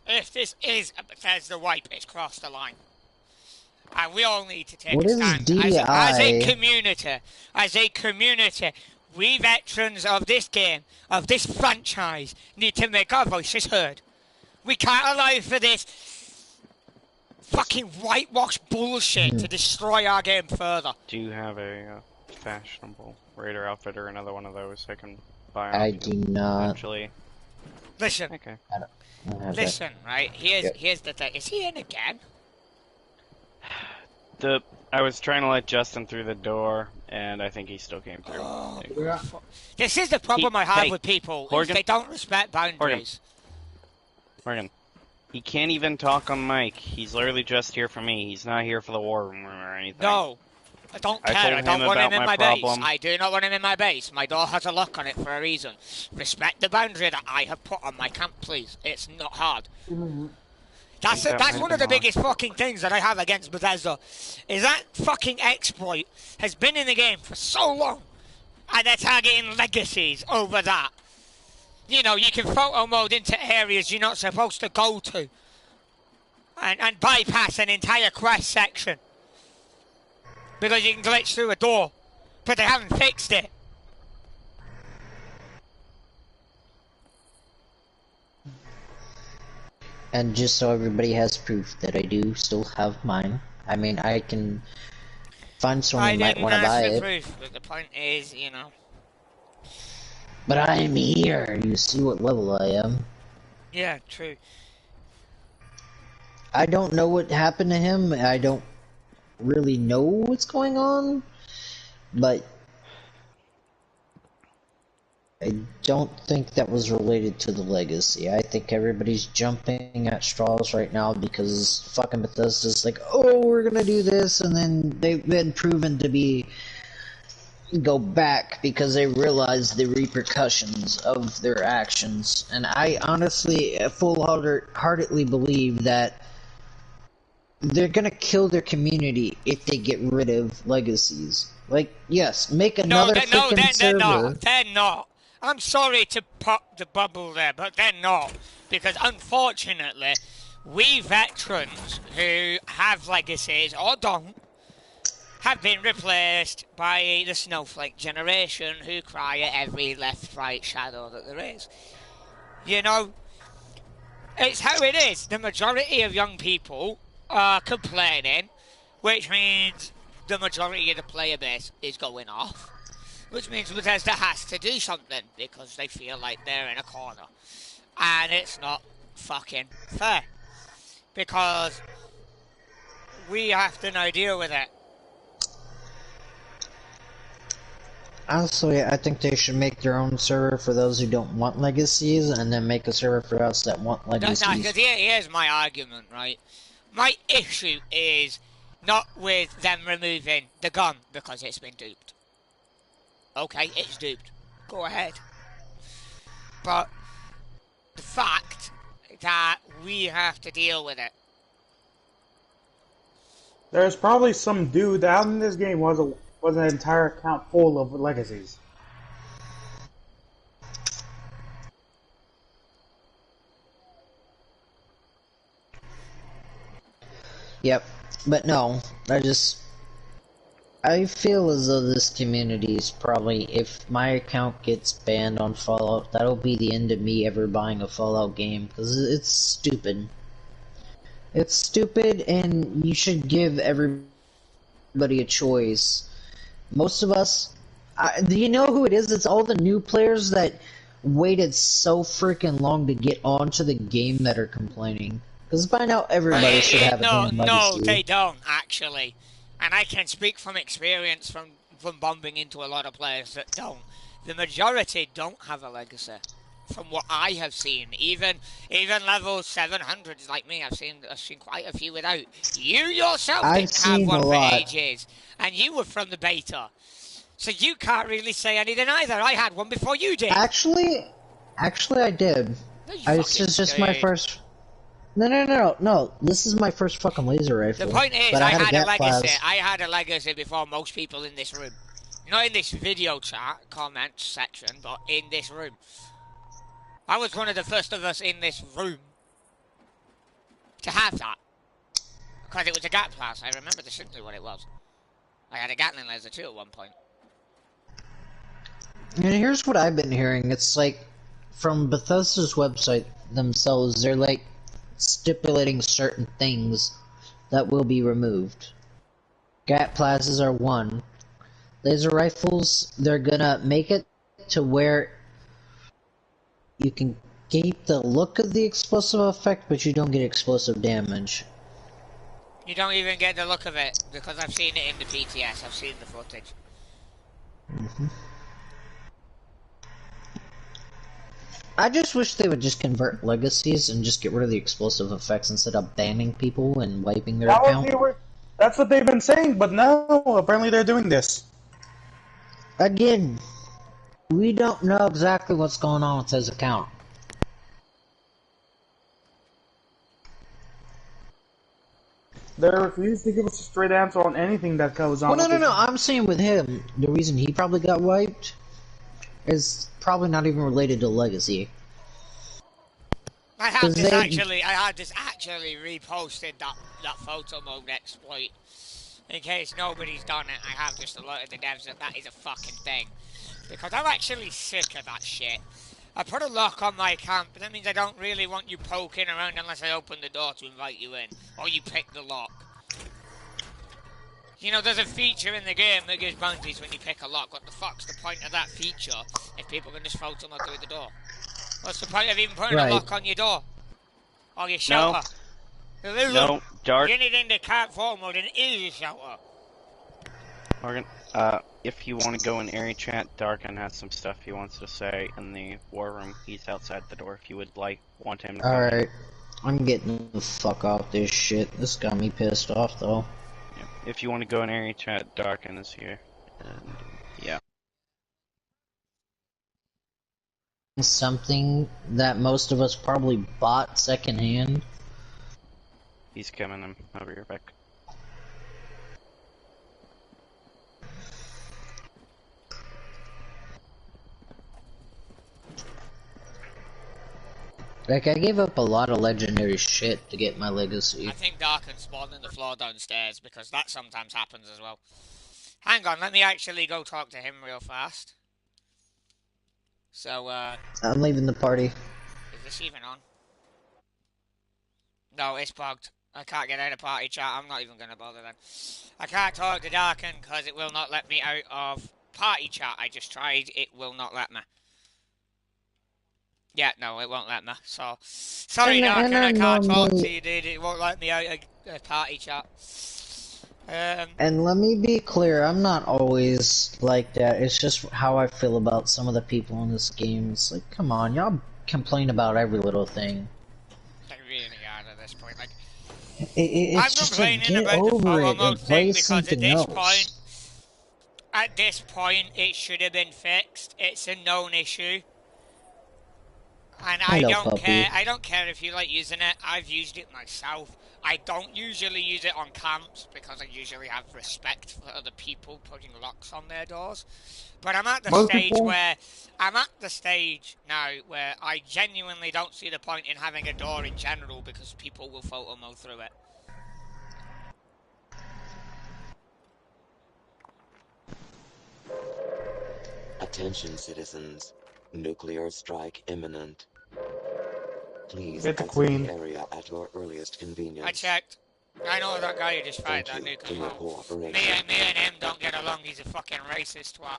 [SPEAKER 2] if this is a Bethesda wipe, it's crossed the line. And we all need to take
[SPEAKER 4] What
[SPEAKER 2] a
[SPEAKER 4] is
[SPEAKER 2] stand.
[SPEAKER 4] DI?
[SPEAKER 2] As a community, we veterans of this game, of this franchise, need to make our voices heard. We can't allow for this fucking whitewash bullshit to destroy our game further.
[SPEAKER 1] Do you have a fashionable Raider outfit or another one of those I can buy?
[SPEAKER 4] I do not.
[SPEAKER 1] Eventually.
[SPEAKER 2] Listen.
[SPEAKER 1] Okay.
[SPEAKER 4] I don't have
[SPEAKER 2] Listen, right? Here's the thing. Is he in again?
[SPEAKER 1] I was trying to let Justin through the door, and I think he still came through.
[SPEAKER 3] Yeah.
[SPEAKER 2] This is the problem I have
[SPEAKER 1] hey,
[SPEAKER 2] with people.
[SPEAKER 1] Horrigan.
[SPEAKER 2] If they don't respect boundaries.
[SPEAKER 1] Morgan, he can't even talk on mic. He's literally just here for me. He's not here for the war room or anything.
[SPEAKER 2] No. I don't
[SPEAKER 1] I
[SPEAKER 2] care.
[SPEAKER 1] told
[SPEAKER 2] I don't
[SPEAKER 1] him
[SPEAKER 2] want him
[SPEAKER 1] about
[SPEAKER 2] in
[SPEAKER 1] my
[SPEAKER 2] my base.
[SPEAKER 1] problem.
[SPEAKER 2] I do not want him in my base. My door has a lock on it for a reason. Respect the boundary that I have put on my camp, please. It's not hard. That's one of the biggest fucking things that I have against Bethesda. Is that fucking exploit has been in the game for so long. And they're targeting legacies over that. You know, you can photo mode into areas you're not supposed to go to. And bypass an entire quest section. Because you can glitch through a door. But they haven't fixed it.
[SPEAKER 4] And just so everybody has proof that I do still have mine. I mean, I can find someone who might want to buy it.
[SPEAKER 2] Proof, but the point is, you know.
[SPEAKER 4] But I'm here. You see what level I am.
[SPEAKER 2] Yeah, true.
[SPEAKER 4] I don't know what happened to him. I don't really know what's going on. But I don't think that was related to the legacy. I think everybody's jumping at straws right now because fucking Bethesda's like, oh, we're gonna do this, and then they've been proven to be go back because they realize the repercussions of their actions. And I honestly, full-heartedly believe that they're gonna kill their community if they get rid of legacies. Like, yes, make another freaking server.
[SPEAKER 2] They're not. I'm sorry to pop the bubble there, but they're not. Because unfortunately, we veterans who have legacies, or don't, have been replaced by the snowflake generation who cry at every left-right shadow that there is. You know, it's how it is. The majority of young people are complaining, which means the majority of the player base is going off, which means Bethesda has to do something because they feel like they're in a corner. And it's not fucking fair. Because we have to now deal with it.
[SPEAKER 4] Honestly, I think they should make their own server for those who don't want legacies, and then make a server for us that want legacies.
[SPEAKER 2] No, because here's my argument, right? My issue is not with them removing the gun because it's been duped. Okay, it's duped. Go ahead. But the fact that we have to deal with it.
[SPEAKER 3] There's probably some dude out in this game was an entire account full of legacies.
[SPEAKER 4] Yep, but no, I feel as though this community is probably, if my account gets banned on Fallout, that'll be the end of me ever buying a Fallout game, because it's stupid. It's stupid, and you should give everybody a choice. Most of us, do you know who it is? It's all the new players that waited so freaking long to get onto the game that are complaining. Because by now everybody should have a damn legacy.
[SPEAKER 2] No, they don't, actually. And I can speak from experience from bumping into a lot of players that don't. The majority don't have a legacy. From what I have seen, even level 700s like me, I've seen quite a few without. You yourself didn't have one for ages, and you were from the beta, so you can't really say anything either. I had one before you did.
[SPEAKER 4] Actually, I did.
[SPEAKER 2] No,
[SPEAKER 4] this is just my first. No. This is my first fucking laser rifle.
[SPEAKER 2] The point is, I had a legacy. I had a legacy before most people in this room. Not in this video chat comment section, but in this room. I was one of the first of us in this room to have that. Because it was a gap class. I remember distinctly what it was. I had a Gatling laser too at one point.
[SPEAKER 4] And here's what I've been hearing. It's like, from Bethesda's website themselves, they're like stipulating certain things that will be removed. Gap plazas are one. Laser rifles, they're gonna make it to where you can keep the look of the explosive effect, but you don't get explosive damage.
[SPEAKER 2] You don't even get the look of it, because I've seen it in the PTS, I've seen the footage.
[SPEAKER 4] I just wish they would just convert legacies and just get rid of the explosive effects instead of banning people and wiping their account.
[SPEAKER 3] That's what they've been saying, but no, apparently they're doing this.
[SPEAKER 4] Again, we don't know exactly what's going on with his account.
[SPEAKER 3] They refuse to give us a straight answer on anything that goes on.
[SPEAKER 4] Well, no, I'm saying with him, the reason he probably got wiped is probably not even related to legacy.
[SPEAKER 2] I had this actually reposted that photo mode exploit. In case nobody's done it, I have just alerted the devs that is a fucking thing. Because I'm actually sick of that shit. I put a lock on my account, but that means I don't really want you poking around unless I open the door to invite you in. Or you pick the lock. You know, there's a feature in the game that gives bounties when you pick a lock. What the fuck's the point of that feature if people can just float on through the door? What's the point of even putting a lock on your door? Or your shelter?
[SPEAKER 1] No, Dark.
[SPEAKER 2] The only thing they can't fall more than is a shelter.
[SPEAKER 1] Morgan, if you want to go in area chat, Darkin has some stuff he wants to say in the war room. He's outside the door if you would want him to come in.
[SPEAKER 4] Alright. I'm getting the fuck off this shit. This got me pissed off, though.
[SPEAKER 1] Yeah. If you want to go in area chat, Darkin is here. And, yeah.
[SPEAKER 4] Something that most of us probably bought secondhand.
[SPEAKER 1] He's coming in. I'll be right back.
[SPEAKER 4] Like, I gave up a lot of legendary shit to get my legacy.
[SPEAKER 2] I think Darken's spawned in the floor downstairs, because that sometimes happens as well. Hang on, let me actually go talk to him real fast. So,
[SPEAKER 4] I'm leaving the party.
[SPEAKER 2] is this even on? No, it's bugged. I can't get out of party chat. I'm not even going to bother then. I can't talk to Darken because it will not let me out of party chat. I just tried. It will not let me. Yeah, no, it won't let me. So, sorry, Darken, I can't talk to you, dude. It won't let me out of party chat.
[SPEAKER 4] And let me be clear, I'm not always like that. It's just how I feel about some of the people in this game. It's like, come on, y'all complain about every little thing.
[SPEAKER 2] I really are at this point. Like,
[SPEAKER 4] I'm
[SPEAKER 2] just complaining about the follow mode thing because at this point, it should have been fixed. It's a known issue. And I don't care. I don't care if you like using it. I've used it myself. I don't usually use it on camps because I usually have respect for other people putting locks on their doors. But I'm at the stage now where I genuinely don't see the point in having a door in general because people will photo mode through it.
[SPEAKER 5] Attention, citizens. Nuclear strike imminent. Please
[SPEAKER 3] get the
[SPEAKER 5] exit
[SPEAKER 3] queen.
[SPEAKER 5] the area at your earliest convenience.
[SPEAKER 2] I checked. I know that guy who just fired that nuclear bomb. Me and him don't get along. He's a fucking racist twat.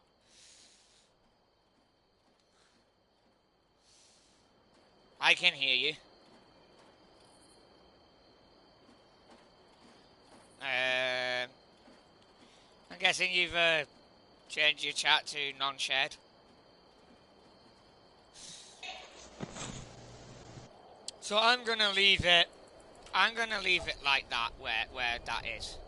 [SPEAKER 2] I can hear you. I'm guessing you've changed your chat to non-shared. So I'm gonna leave it like that, where that is.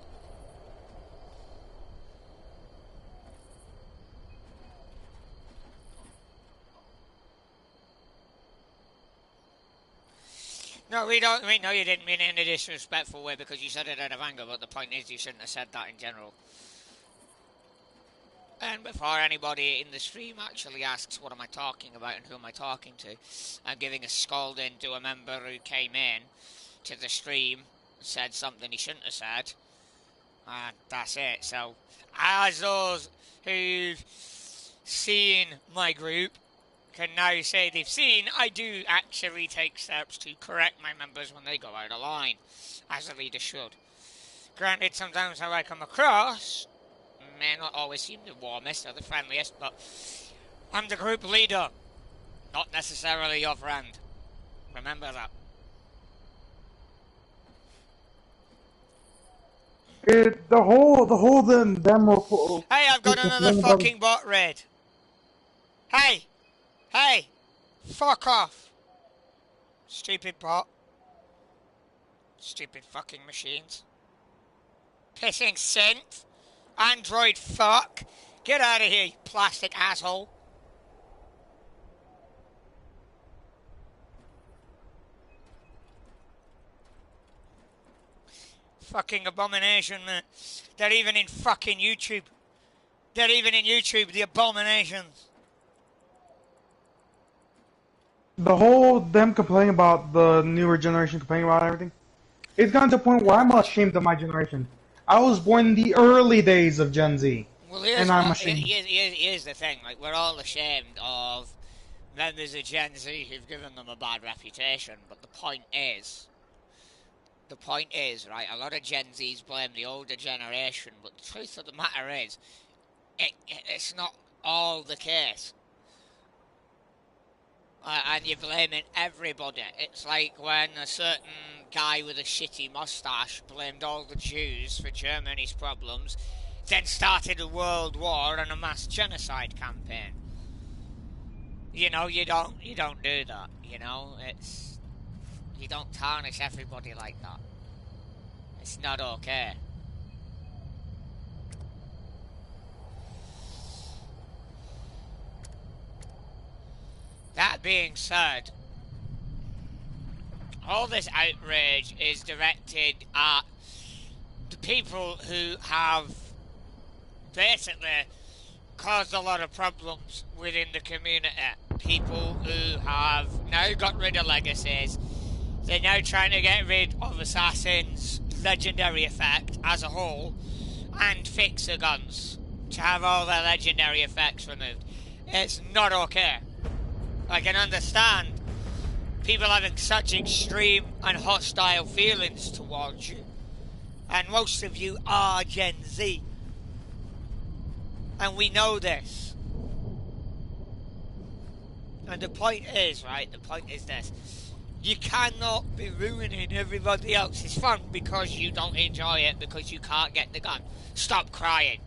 [SPEAKER 2] No, we know you didn't mean it in a disrespectful way because you said it out of anger, but the point is you shouldn't have said that in general. And before anybody in the stream actually asks what am I talking about and who am I talking to, I'm giving a scolding to a member who came in to the stream, said something he shouldn't have said, and that's it. So, as those who've seen my group can now say they've seen, I do actually take steps to correct my members when they go out of line, as a leader should. Granted, sometimes how I come across may not always seem the warmest or the friendliest, but I'm the group leader, not necessarily your friend. Remember that.
[SPEAKER 3] The whole them
[SPEAKER 2] Hey, I've got another fucking bot raid. Hey, fuck off. Stupid bot. Stupid fucking machines. Pissing synth. Android fuck. Get out of here, you plastic asshole. Fucking abomination, man. They're even in fucking YouTube. They're even in YouTube, the abominations.
[SPEAKER 3] The whole them complaining about the newer generation complaining about everything. It's gotten to the point where I'm ashamed of my generation. I was born in the early days of Gen Z.
[SPEAKER 2] Well,
[SPEAKER 3] and I'm ashamed.
[SPEAKER 2] Here's the thing, like, we're all ashamed of members of Gen Z who've given them a bad reputation, but the point is, right, a lot of Gen Zs blame the older generation, but the truth of the matter is, it's not all the case. And you're blaming everybody. It's like when a certain guy with a shitty mustache blamed all the Jews for Germany's problems. then started a world war and a mass genocide campaign. You know, you don't do that, you know? You don't tarnish everybody like that. It's not okay. That being said, all this outrage is directed at the people who have basically caused a lot of problems within the community. People who have now got rid of legacies. They're now trying to get rid of Assassin's legendary effect as a whole and fix the guns to have all their legendary effects removed. It's not okay. I can understand people having such extreme and hostile feelings towards you. And most of you are Gen Z. And we know this. And the point is, right, the point is this. You cannot be ruining everybody else's fun because you don't enjoy it, because you can't get the gun. Stop crying.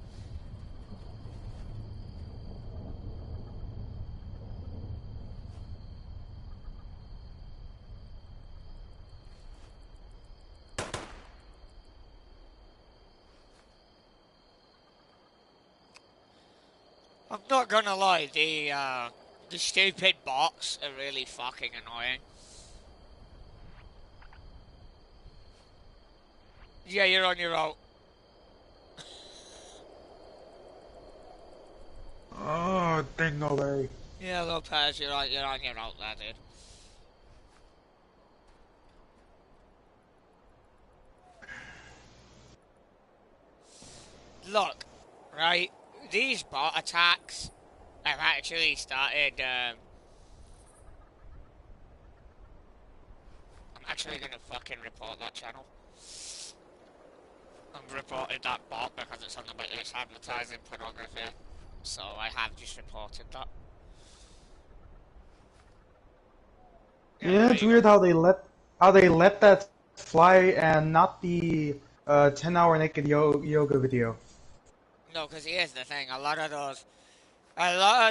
[SPEAKER 2] I'm not gonna lie, the stupid bots are really fucking annoying. Yeah, you're on your own.
[SPEAKER 3] Oh, Dingleberry.
[SPEAKER 2] Yeah, Lopez, you're on your own there, dude. Look, right, these bot attacks have actually started, I'm actually gonna fucking report that channel. I've reported that bot because it's something about it's advertising pornography. So I have just reported that.
[SPEAKER 3] Yeah, it's weird how they let that fly and not the 10-hour naked yoga video.
[SPEAKER 2] No, because here's the thing: a lot of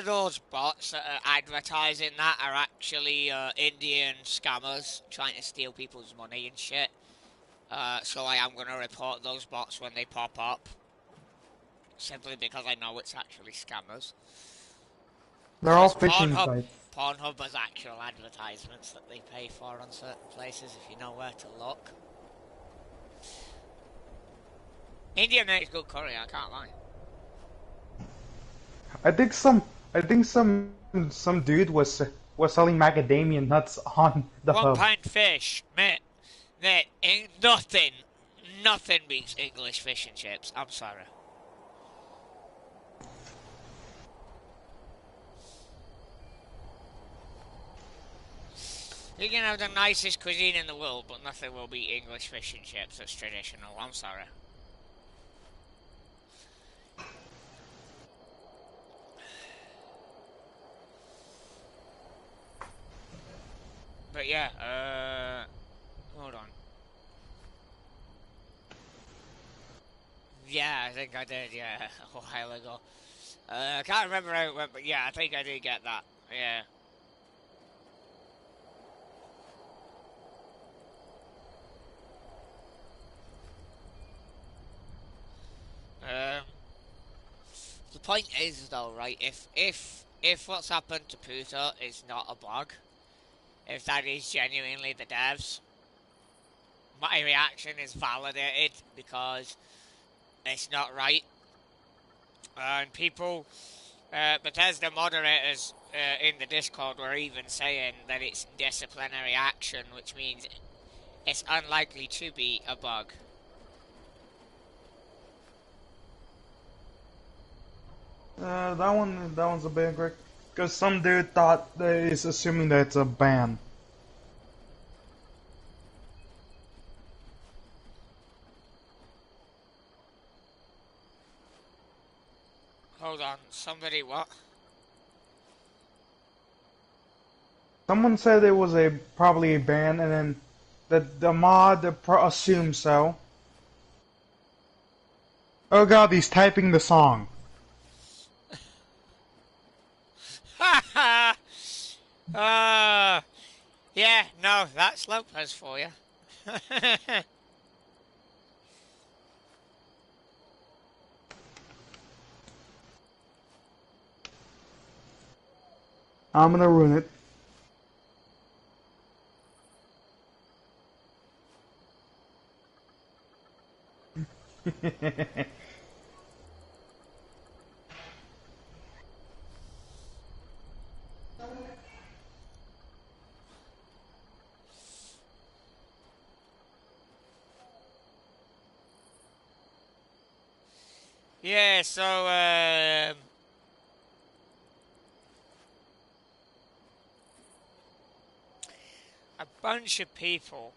[SPEAKER 2] those bots that are advertising that are actually Indian scammers trying to steal people's money and shit. So I am gonna report those bots when they pop up, simply because I know it's actually scammers.
[SPEAKER 3] They're all phishing sites.
[SPEAKER 2] Pornhub has actual advertisements that they pay for on certain places if you know where to look. India makes good curry, I can't lie.
[SPEAKER 3] I think some dude was selling macadamia nuts on the hub.
[SPEAKER 2] 1 pound fish, mate. Ain't nothing beats English fish and chips. I'm sorry. You can have the nicest cuisine in the world, but nothing will beat English fish and chips that's traditional. I'm sorry. But yeah, hold on. Yeah, I think I did, yeah, a while ago. I can't remember how it went, but yeah, I think I did get that, yeah. The point is, though, right, if what's happened to Puto is not a bug, if that is genuinely the devs, my reaction is validated because it's not right. And people, Bethesda moderators in the Discord were even saying that it's disciplinary action, which means it's unlikely to be a bug.
[SPEAKER 3] That one's a bit great, because some dude thought that is assuming that it's a ban.
[SPEAKER 2] Hold on, somebody what?
[SPEAKER 3] Someone said it was probably a ban, and then the mod assumed so. Oh god, he's typing the song.
[SPEAKER 2] Ha ha! Yeah, no, that's Lopez for you.
[SPEAKER 3] I'm gonna ruin it.
[SPEAKER 2] Yeah, so, a bunch of people.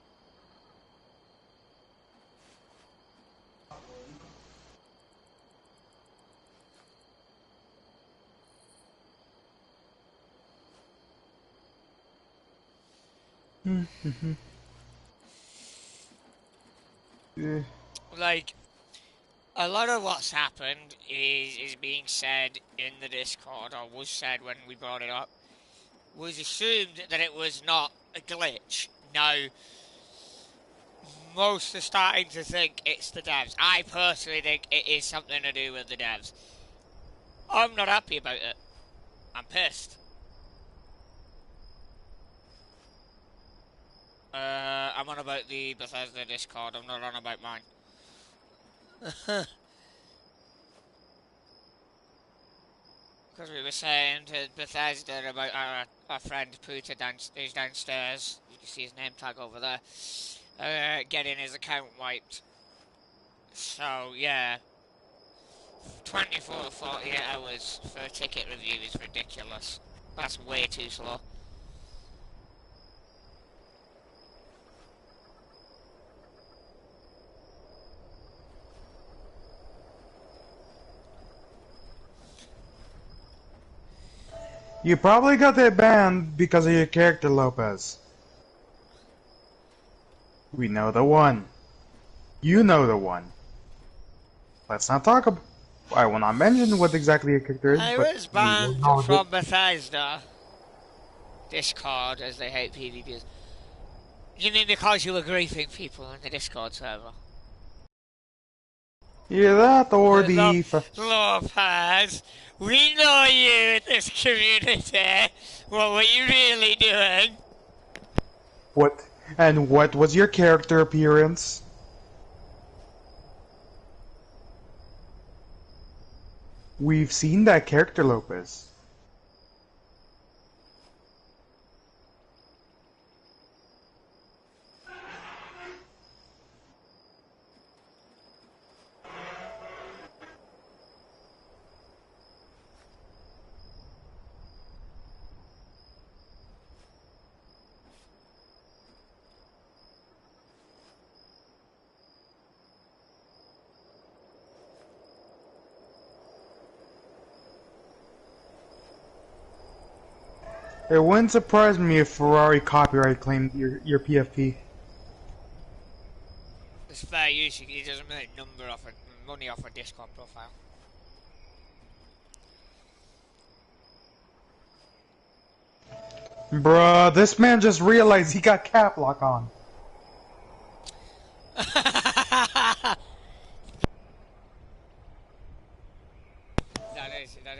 [SPEAKER 3] Yeah.
[SPEAKER 2] Like, a lot of what's happened is being said in the Discord, or was said when we brought it up, was assumed that it was not a glitch. Now, most are starting to think it's the devs. I personally think it is something to do with the devs. I'm not happy about it. I'm pissed. I'm on about the Bethesda Discord, I'm not on about mine. Because we were saying to Bethesda about our friend Pooter who's downstairs, you can see his name tag over there, getting his account wiped. So, yeah. 24 to 48 hours for a ticket review is ridiculous. That's way too slow.
[SPEAKER 3] You probably got that banned because of your character, Lopez. We know the one. You know the one. Let's not talk about... I will not mention what exactly your character is,
[SPEAKER 2] I
[SPEAKER 3] but...
[SPEAKER 2] was banned from Bethesda Discord, as they hate PvPs. You mean because you were griefing people on the Discord server?
[SPEAKER 3] Yeah, that or the...
[SPEAKER 2] Lopez, we know you in this community. What were you really doing?
[SPEAKER 3] What? And what was your character appearance? We've seen that character, Lopez. It wouldn't surprise me if Ferrari copyright claimed your PFP.
[SPEAKER 2] It's fair use, he doesn't make money off a Discord profile.
[SPEAKER 3] Bruh, this man just realized he got cap lock on.
[SPEAKER 2] that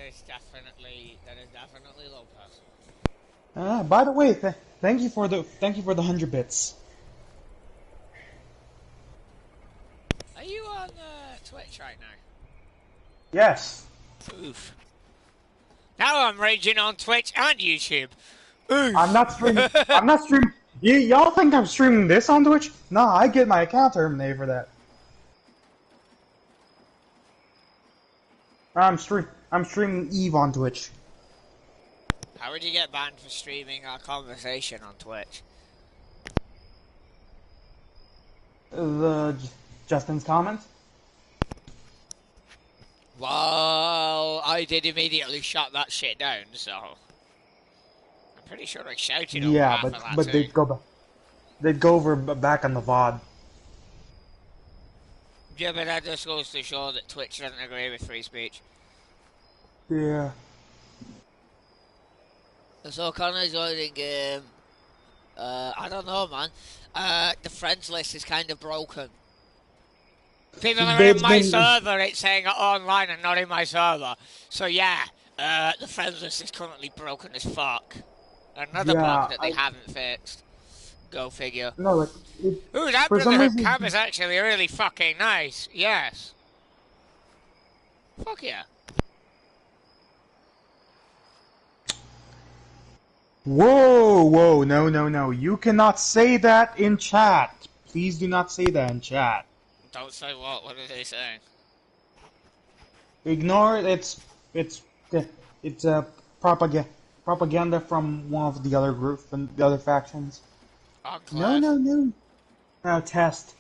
[SPEAKER 2] is definitely Lopez.
[SPEAKER 3] By the way, thank you for the 100 bits.
[SPEAKER 2] Are you on Twitch right now?
[SPEAKER 3] Yes.
[SPEAKER 2] Oof. Now I'm raging on Twitch and YouTube. Oof.
[SPEAKER 3] I'm not streaming. I'm not streaming. Y'all think I'm streaming this on Twitch? Nah, I get my account terminated for that. I'm streaming Eve on Twitch.
[SPEAKER 2] How would you get banned for streaming our conversation on Twitch?
[SPEAKER 3] Justin's comment?
[SPEAKER 2] Well, I did immediately shut that shit down, so I'm pretty sure I shouted over half of that
[SPEAKER 3] but
[SPEAKER 2] too.
[SPEAKER 3] they'd go over back on the VOD.
[SPEAKER 2] Yeah, but that just goes to show that Twitch doesn't agree with free speech.
[SPEAKER 3] Yeah.
[SPEAKER 2] So Connor's joining game. I don't know, man. The friends list is kind of broken. People are in my server, it's saying online and not in my server. So yeah, the friends list is currently broken as fuck. Another bug that they haven't fixed. Go figure.
[SPEAKER 3] No, like
[SPEAKER 2] Ooh, that Brotherhood cam is actually really fucking nice. Yes. Fuck yeah.
[SPEAKER 3] Whoa, no. You cannot say that in chat. Please do not say that in chat.
[SPEAKER 2] Don't say what? What are they saying?
[SPEAKER 3] Ignore it. It's propaganda from one of the other groups and the other factions.
[SPEAKER 2] Enclave.
[SPEAKER 3] No. Now test.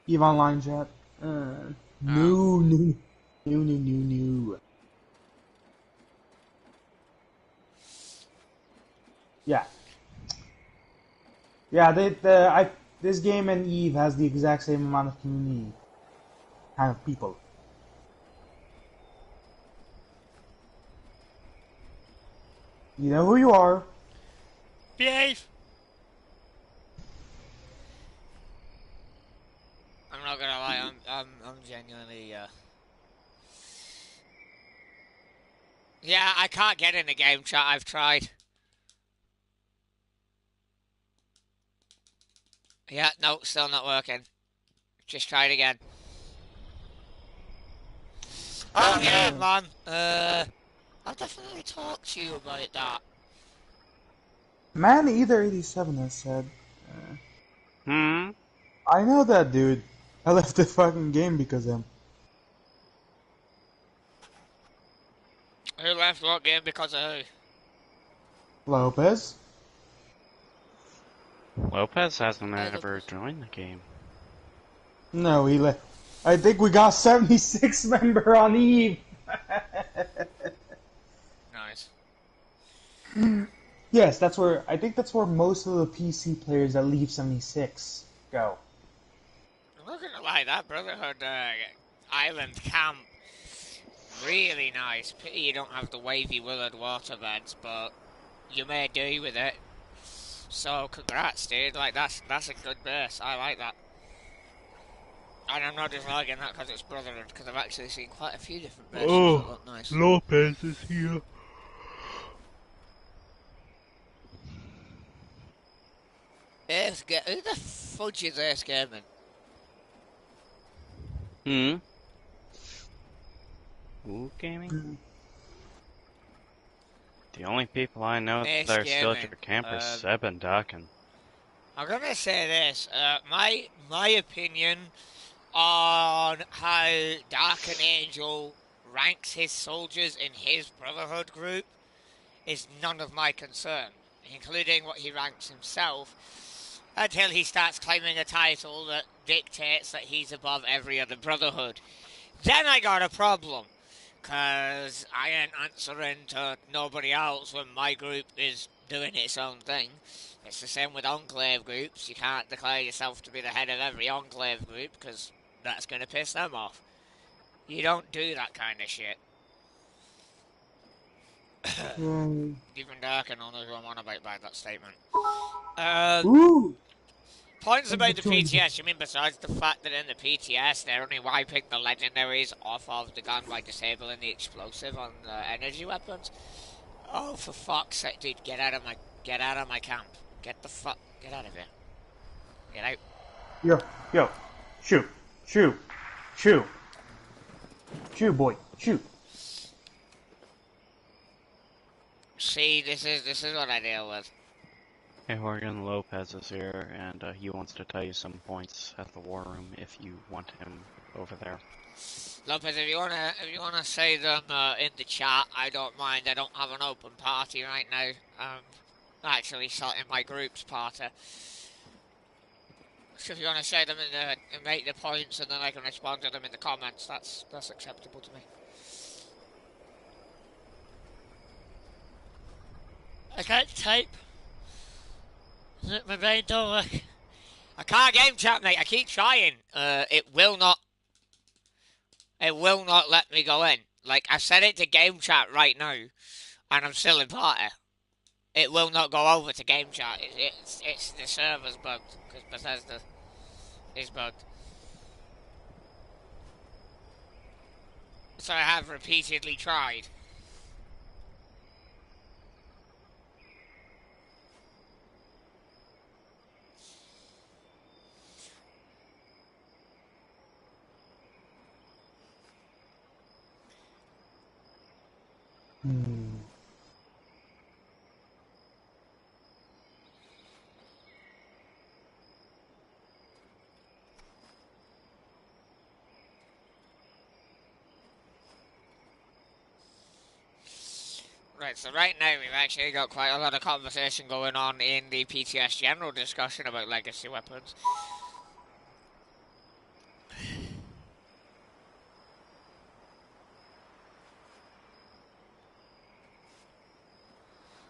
[SPEAKER 3] Eve online chat. No. Yeah. This game and Eve has the exact same amount of community kind of people. You know who you are.
[SPEAKER 2] Behave. I'm not gonna lie. I'm genuinely. Yeah, I can't get in the game chat. I've tried. Yeah, no, still not working. Just try it again. Oh yeah, man. I'll definitely talk to you about that.
[SPEAKER 3] Man Either 87 has said.
[SPEAKER 1] I
[SPEAKER 3] know that dude. I left the fucking game because of him.
[SPEAKER 2] Who left what game because of who?
[SPEAKER 3] Lopez.
[SPEAKER 1] Lopez hasn't ever joined the game.
[SPEAKER 3] No, he left. I think we got 76 member on Eve.
[SPEAKER 2] Nice.
[SPEAKER 3] Yes, I think that's where most of the PC players that leave 76 go.
[SPEAKER 2] I'm not gonna lie, that Brotherhood island camp, really nice. Pity you don't have the wavy willard waterbeds, but you may do with it. So congrats, dude. Like that's a good base. I like that. And I'm not just liking that because it's Brotherhood, because I've actually seen quite a few different bases that look nice.
[SPEAKER 1] Lopez is here.
[SPEAKER 2] Who the fudge is Ace Gaming?
[SPEAKER 1] Ooh, gaming? The only people I know
[SPEAKER 2] Ace
[SPEAKER 1] that are
[SPEAKER 2] Gaming.
[SPEAKER 1] still at your camp are Seb and Dakin.
[SPEAKER 2] I'm gonna say this, my opinion on how Dark and Angel ranks his soldiers in his Brotherhood group is none of my concern, including what he ranks himself, until he starts claiming a title that dictates that he's above every other Brotherhood. Then I got a problem, because I ain't answering to nobody else when my group is doing its own thing. It's the same with Enclave groups. You can't declare yourself to be the head of every Enclave group, because that's going to piss them off. You don't do that kind of shit. Even Dark and knows who I'm on about by that statement. Points about the PTS, you mean besides the fact that in the PTS they're only wiping the legendaries off of the gun by disabling the explosive on the energy weapons? Oh, for fuck's sake, dude, get out of my camp. Get out of here. Get out.
[SPEAKER 3] Yo, shoot, boy, shoot.
[SPEAKER 2] See, this is what I deal with.
[SPEAKER 1] Hey, Horrigan, Lopez is here, and he wants to tell you some points at the war room if you want him over there.
[SPEAKER 2] Lopez, if you wanna say them in the chat, I don't mind. I don't have an open party right now. Actually starting my group's party. So if you wanna say them and make the points, and then I can respond to them in the comments, that's acceptable to me. I can't type. My brain don't work. I can't game chat, mate. I keep trying. It will not. It will not let me go in. Like, I set it to game chat right now, and I'm still in party. It will not go over to game chat. It's the server's bugged because Bethesda is bugged. So I have repeatedly tried. Right, so right now we've actually got quite a lot of conversation going on in the PTS general discussion about legacy weapons.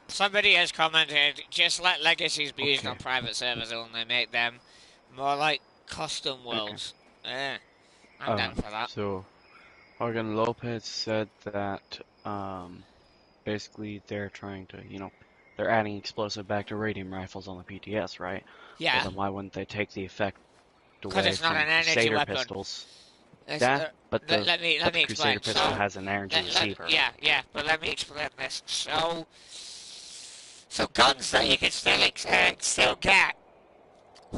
[SPEAKER 2] Somebody has commented, just let legacies be used on private servers only, make them more like custom worlds. I'm down for that.
[SPEAKER 1] So, Horrigan Lopez said that, basically they're trying to, they're adding explosive back to radium rifles on the PTS, right?
[SPEAKER 2] Yeah.
[SPEAKER 1] Well, then why wouldn't they take the effect
[SPEAKER 2] Because
[SPEAKER 1] away
[SPEAKER 2] it's not
[SPEAKER 1] from
[SPEAKER 2] an energy
[SPEAKER 1] Crusader
[SPEAKER 2] weapon.
[SPEAKER 1] pistols?
[SPEAKER 2] But let me explain.
[SPEAKER 1] Crusader pistol has an energy receiver.
[SPEAKER 2] But let me explain this. So guns that you can still get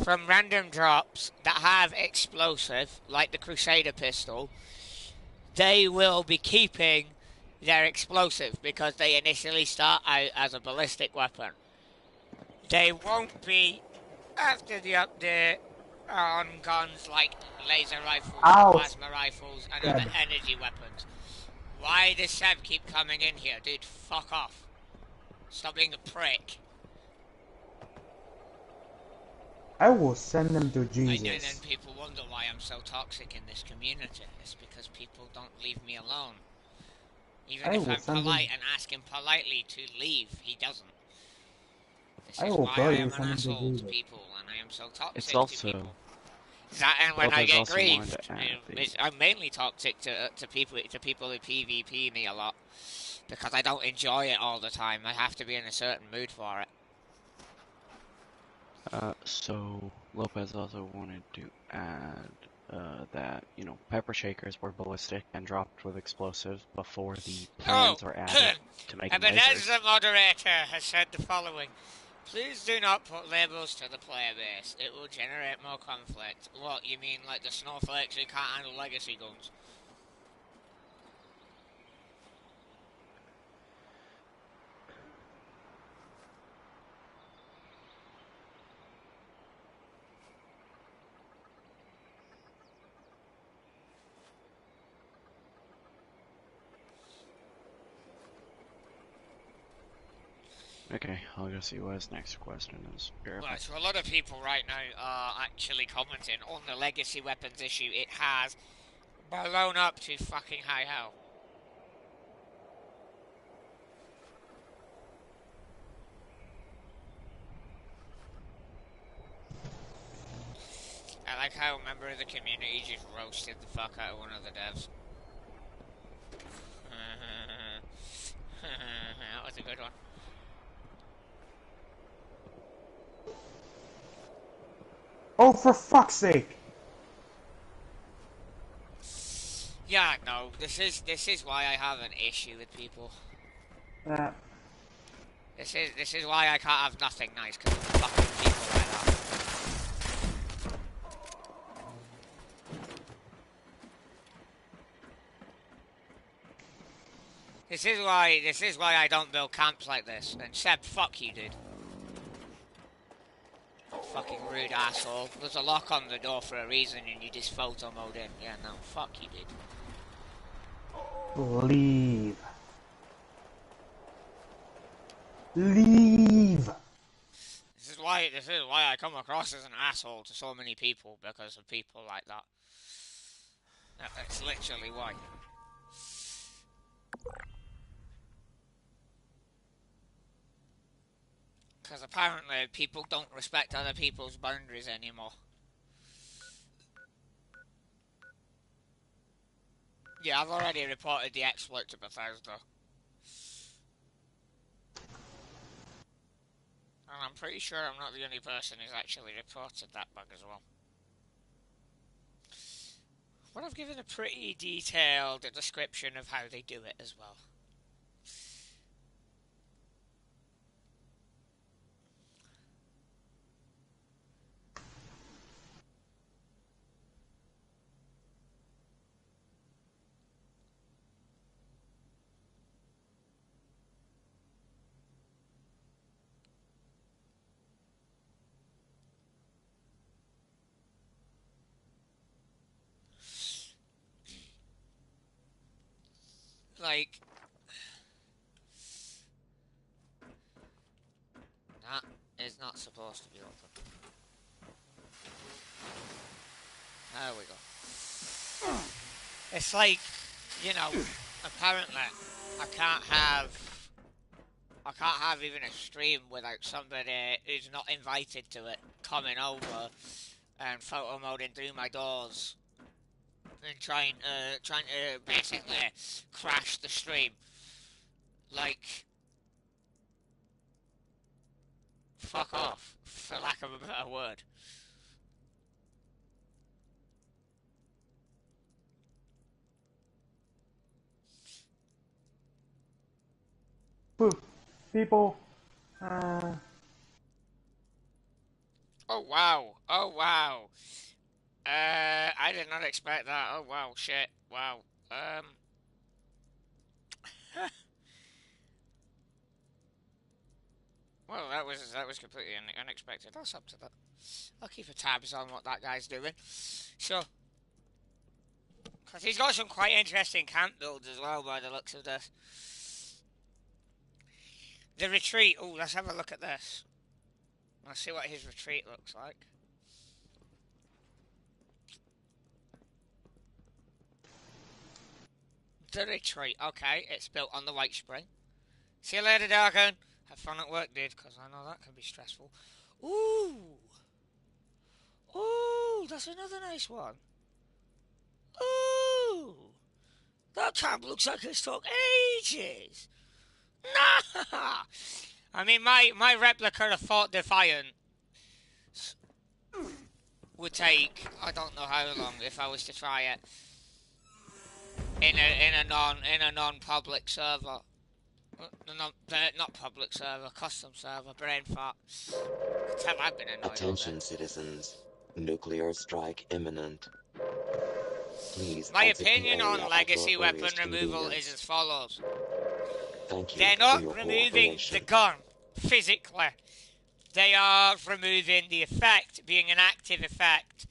[SPEAKER 2] from random drops that have explosive, like the Crusader pistol, they will be keeping their explosive because they initially start out as a ballistic weapon. They won't be, after the update, on guns like laser rifles, plasma rifles, and other energy weapons. Why does Seb keep coming in here? Dude, fuck off. Stop being a prick.
[SPEAKER 3] I will send them to Jesus.
[SPEAKER 2] I know then people wonder why I'm so toxic in this community. It's because people don't leave me alone. Even if I'm polite and ask him politely to leave, he doesn't. This is why I am an asshole to people, and I am so toxic to people. And when I get grief, I'm mainly toxic to people who PvP me a lot. Because I don't enjoy it all the time. I have to be in a certain mood for it.
[SPEAKER 1] So Lopez also wanted to add that, pepper shakers were ballistic and dropped with explosives before the plans were added to make them lasers.
[SPEAKER 2] The moderator has said the following. Please do not put labels to the player base. It will generate more conflict. What, you mean like the snowflakes who can't handle legacy guns?
[SPEAKER 1] Okay, I'll go see what his next question is.
[SPEAKER 2] Right, so a lot of people right now are actually commenting on the legacy weapons issue. It has blown up to fucking high hell. I like how a member of the community just roasted the fuck out of one of the devs. That was a good one.
[SPEAKER 3] Oh, for fuck's sake!
[SPEAKER 2] Yeah, no, this is why I have an issue with people. This is why I can't have nothing nice, because of fucking people like that. This is why I don't build camps like this. And Seb, fuck you, dude. Fucking rude asshole. There's a lock on the door for a reason and you just photo mode in. Yeah, no, fuck you, dude.
[SPEAKER 3] Leave. Leave!
[SPEAKER 2] This is why I come across as an asshole to so many people, because of people like that. That's literally why. Because apparently people don't respect other people's boundaries anymore. Yeah, I've already reported the exploit to Bethesda. And I'm pretty sure I'm not the only person who's actually reported that bug as well. But I've given a pretty detailed description of how they do it as well. Like, that is not supposed to be open. There we go. It's like, you know, apparently I can't have even a stream without somebody who's not invited to it coming over and photo moding through my doors and trying to basically crash the stream. Like, fuck off, for lack of a better word.
[SPEAKER 3] People,
[SPEAKER 2] Oh wow, oh wow. I did not expect that. Oh wow, shit, wow. Well, that was completely unexpected. That's up to that. I'll keep a tabs on what that guy's doing. So, because he's got some quite interesting camp builds as well, by the looks of this. The retreat. Oh, let's have a look at this. Let's see what his retreat looks like. The retreat. Okay, it's built on the White Spring. See you later, Darken. Have fun at work, dude, because I know that can be stressful. Ooh! Ooh, that's another nice one. Ooh! That camp looks like it's took ages. Nah! I mean, my replica of Fort Defiant would take, I don't know how long if I was to try it in a non-public server. Not public server, custom server, brain fart. Tell I've been annoyed.
[SPEAKER 5] Attention, citizens. Nuclear strike imminent. Please.
[SPEAKER 2] My opinion on legacy weapon removal is as follows.
[SPEAKER 5] Thank you.
[SPEAKER 2] They're not removing the gun physically. They are removing the effect, being an active effect.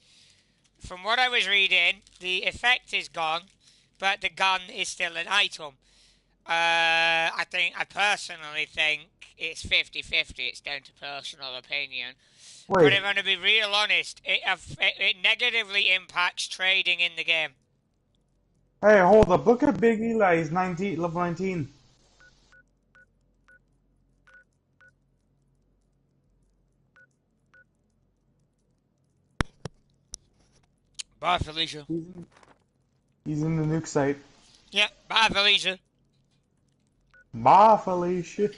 [SPEAKER 2] From what I was reading, the effect is gone, but the gun is still an item. I personally think it's 50-50. It's down to personal opinion.
[SPEAKER 3] wait.
[SPEAKER 2] But if I'm going to be real honest, it negatively impacts trading in the game.
[SPEAKER 3] Hey, hold up. Look at Big Eli. He's 19, level 19.
[SPEAKER 2] Bye, Felicia.
[SPEAKER 3] He's in the nuke site.
[SPEAKER 2] Yeah, bye, Felicia.
[SPEAKER 3] Bye, Felicia.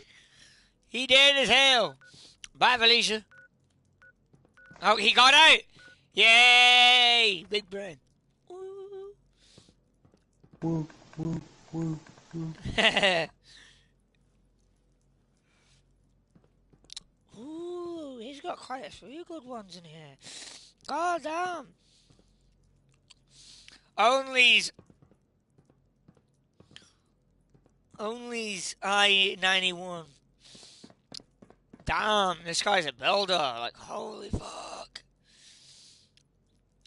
[SPEAKER 2] He dead as hell. Bye, Felicia. Oh, he got out. Yay! Big brain. Woo.
[SPEAKER 3] Woo, woo, woo, woo.
[SPEAKER 2] Ooh, he's got quite a few good ones in here. God damn. Only's I-91. Damn, this guy's a builder. Like, holy fuck.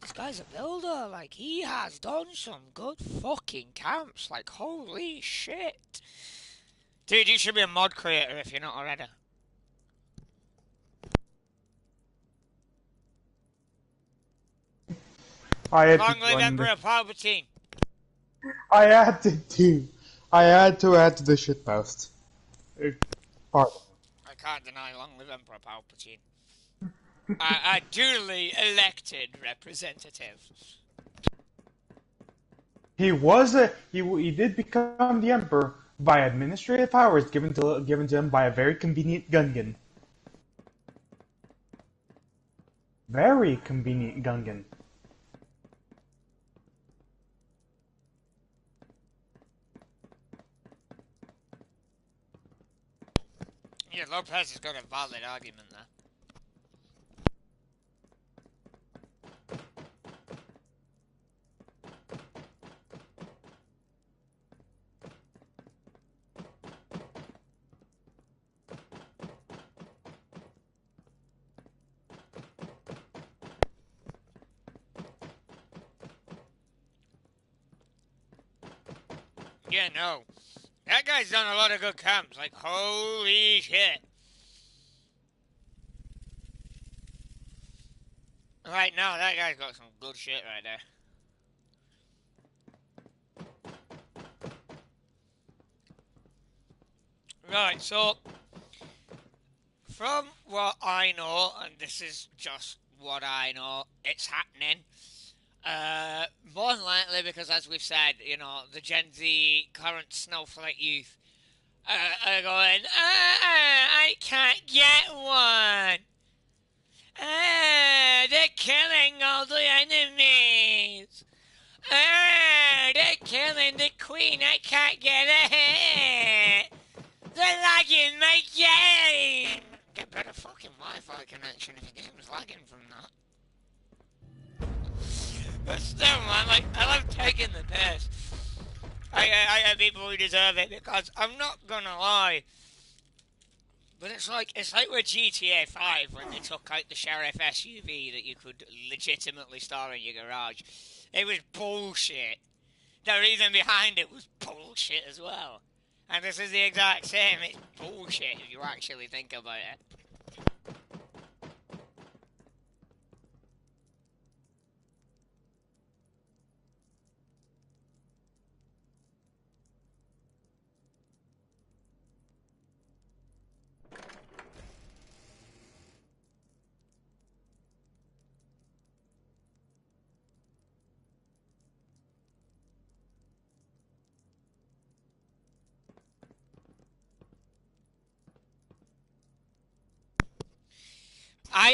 [SPEAKER 2] This guy's a builder. Like, he has done some good fucking camps. Like, holy shit. Dude, you should be a mod creator if you're not already. Long live Emperor Palpatine.
[SPEAKER 3] I had to add to the shitpost. Pardon.
[SPEAKER 2] I can't deny long live Emperor Palpatine. A duly elected representative.
[SPEAKER 3] He was he did become the Emperor by administrative powers given to him by a very convenient Gungan. Very convenient Gungan.
[SPEAKER 2] Yeah, Lopez has got a valid argument there. Yeah, no. That guy's done a lot of good camps. Like, holy shit. Right now, that guy's got some good shit right there. Right, so, from what I know, and this is just what I know, it's happening. More than likely because, as we've said, you know, the Gen Z current snowflake youth are going, I can't get one. They're killing all the enemies. They're killing the queen. I can't get a hit. They're lagging my game. Get better fucking Wi-Fi connection if your game's lagging from that. But still, man, like, I love taking the piss. I have people who deserve it because I'm not gonna lie. But it's like with GTA 5 when they took out the Sheriff SUV that you could legitimately store in your garage. It was bullshit. The reason behind it was bullshit as well. And this is the exact same. It's bullshit if you actually think about it.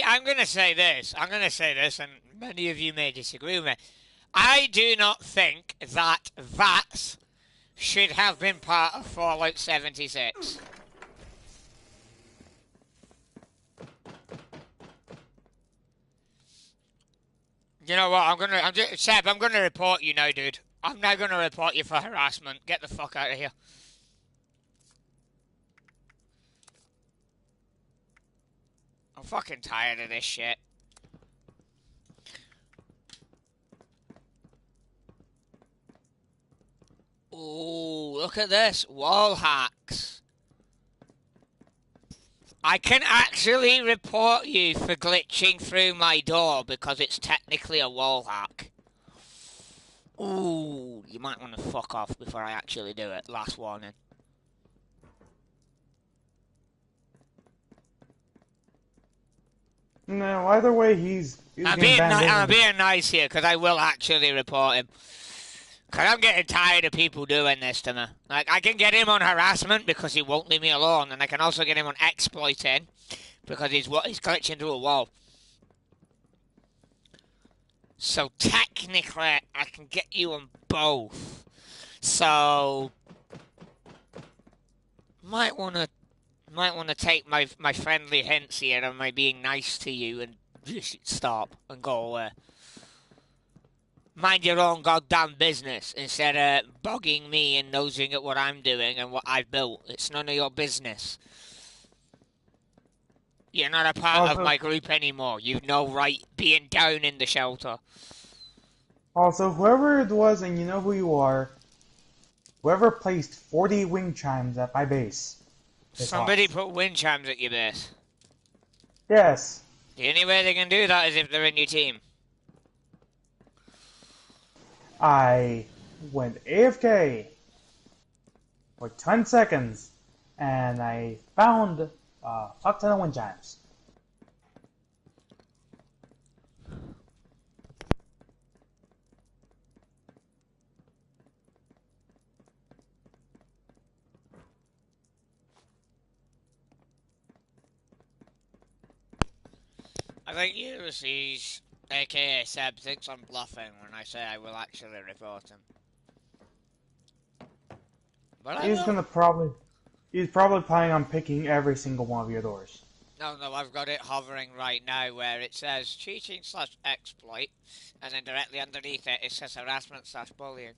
[SPEAKER 2] I'm going to say this. And many of you may disagree with me. I do not think that VATS should have been part of Fallout 76. You know what? Seb, I'm gonna report you now, dude. I'm now gonna report you for harassment. Get the fuck out of here. I'm fucking tired of this shit. Ooh, look at this. Wall hacks. I can actually report you for glitching through my door because it's technically a wall hack. Ooh, you might want to fuck off before I actually do it. Last warning.
[SPEAKER 3] No, either way, he's
[SPEAKER 2] I'm
[SPEAKER 3] getting banned.
[SPEAKER 2] being nice here because I will actually report him. Because I'm getting tired of people doing this to me. Like, I can get him on harassment because he won't leave me alone, and I can also get him on exploiting because he's glitching through a wall. So technically, I can get you on both. So might want to take my friendly hints here and my being nice to you and just stop and go away. Mind your own goddamn business instead of bugging me and nosing at what I'm doing and what I've built. It's none of your business. You're not a part of my group anymore. You've no right being down in the shelter.
[SPEAKER 3] Also, whoever it was, and you know who you are, whoever placed 40 wind chimes at my base.
[SPEAKER 2] Somebody put wind chimes at your base?
[SPEAKER 3] Yes.
[SPEAKER 2] The only way they can do that is if they're in your team.
[SPEAKER 3] I went AFK for 10 seconds, and I found Fuck to no one jams.
[SPEAKER 2] I think Ulysses, aka Seb, thinks I'm bluffing when I say I will actually report him. But
[SPEAKER 3] He's probably planning on picking every single one of your doors.
[SPEAKER 2] No, I've got it hovering right now where it says cheating/exploit, and then directly underneath it, it says harassment/bullying.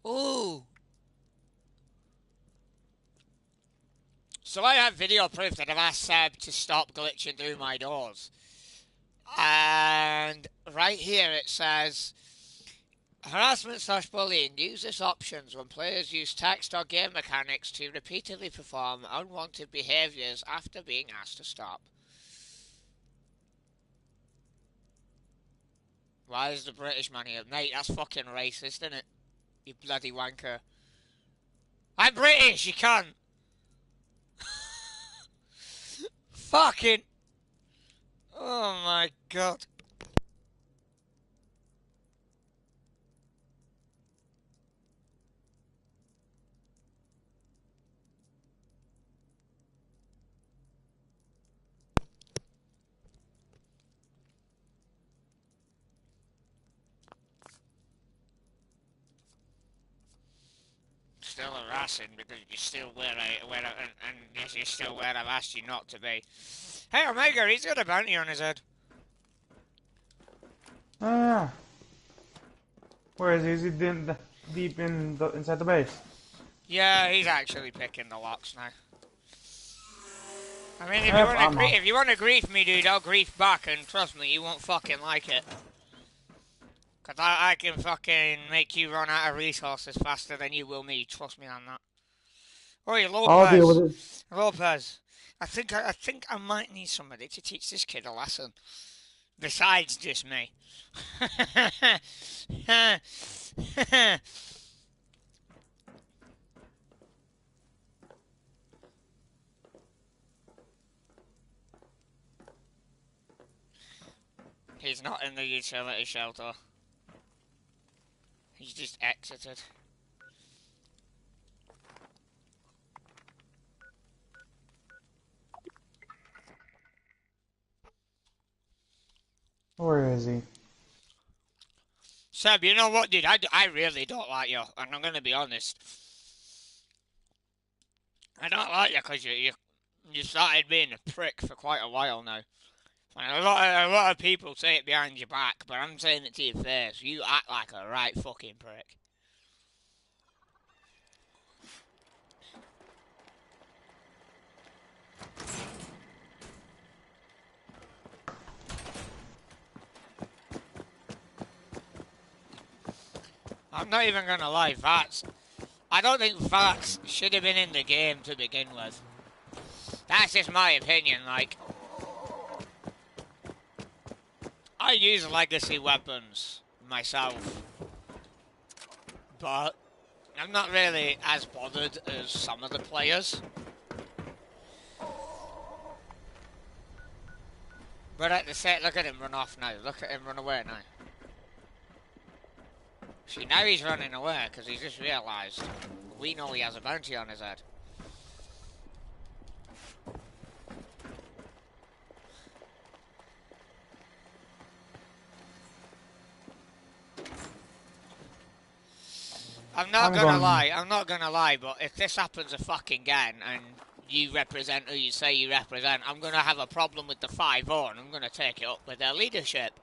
[SPEAKER 2] Ooh! So I have video proof that I've asked Seb to stop glitching through my doors. And right here it says, harassment/bullying. Use this options when players use text or game mechanics to repeatedly perform unwanted behaviours after being asked to stop. Why is the British man here? Mate, that's fucking racist, isn't it? You bloody wanker. I'm British, you cunt! Fucking... Oh my god. Still harassing because you're still and yes, you're still where I've asked you not to be. Hey Omega, he's got a bounty on his head.
[SPEAKER 3] Ah. Where is he? Is he deep inside the base?
[SPEAKER 2] Yeah, he's actually picking the locks now. I mean, if you want to grief me, dude, I'll grief back, and trust me, you won't fucking like it. Cause I can fucking make you run out of resources faster than you will me. Trust me on that. Oi, Lopez.
[SPEAKER 3] I'll deal with it.
[SPEAKER 2] Lopez. I think I might need somebody to teach this kid a lesson. Besides just me. He's not in the utility shelter. He's just exited.
[SPEAKER 3] Where is he?
[SPEAKER 2] Seb, you know what, dude? I really don't like you, and I'm gonna be honest. I don't like you because you started being a prick for quite a while now. And a lot of people say it behind your back, but I'm saying it to your face. You act like a right fucking prick. I'm not even gonna lie, I don't think Vats should have been in the game to begin with. That's just my opinion, like. I use legacy weapons myself, but I'm not really as bothered as some of the players. But at the same, look at him run off now. Look at him run away now. See, now he's running away because he's just realised we know he has a bounty on his head. I'm not gonna lie, but if this happens again and you represent who you say you represent, I'm gonna have a problem with the 5-0 and I'm gonna take it up with their leadership.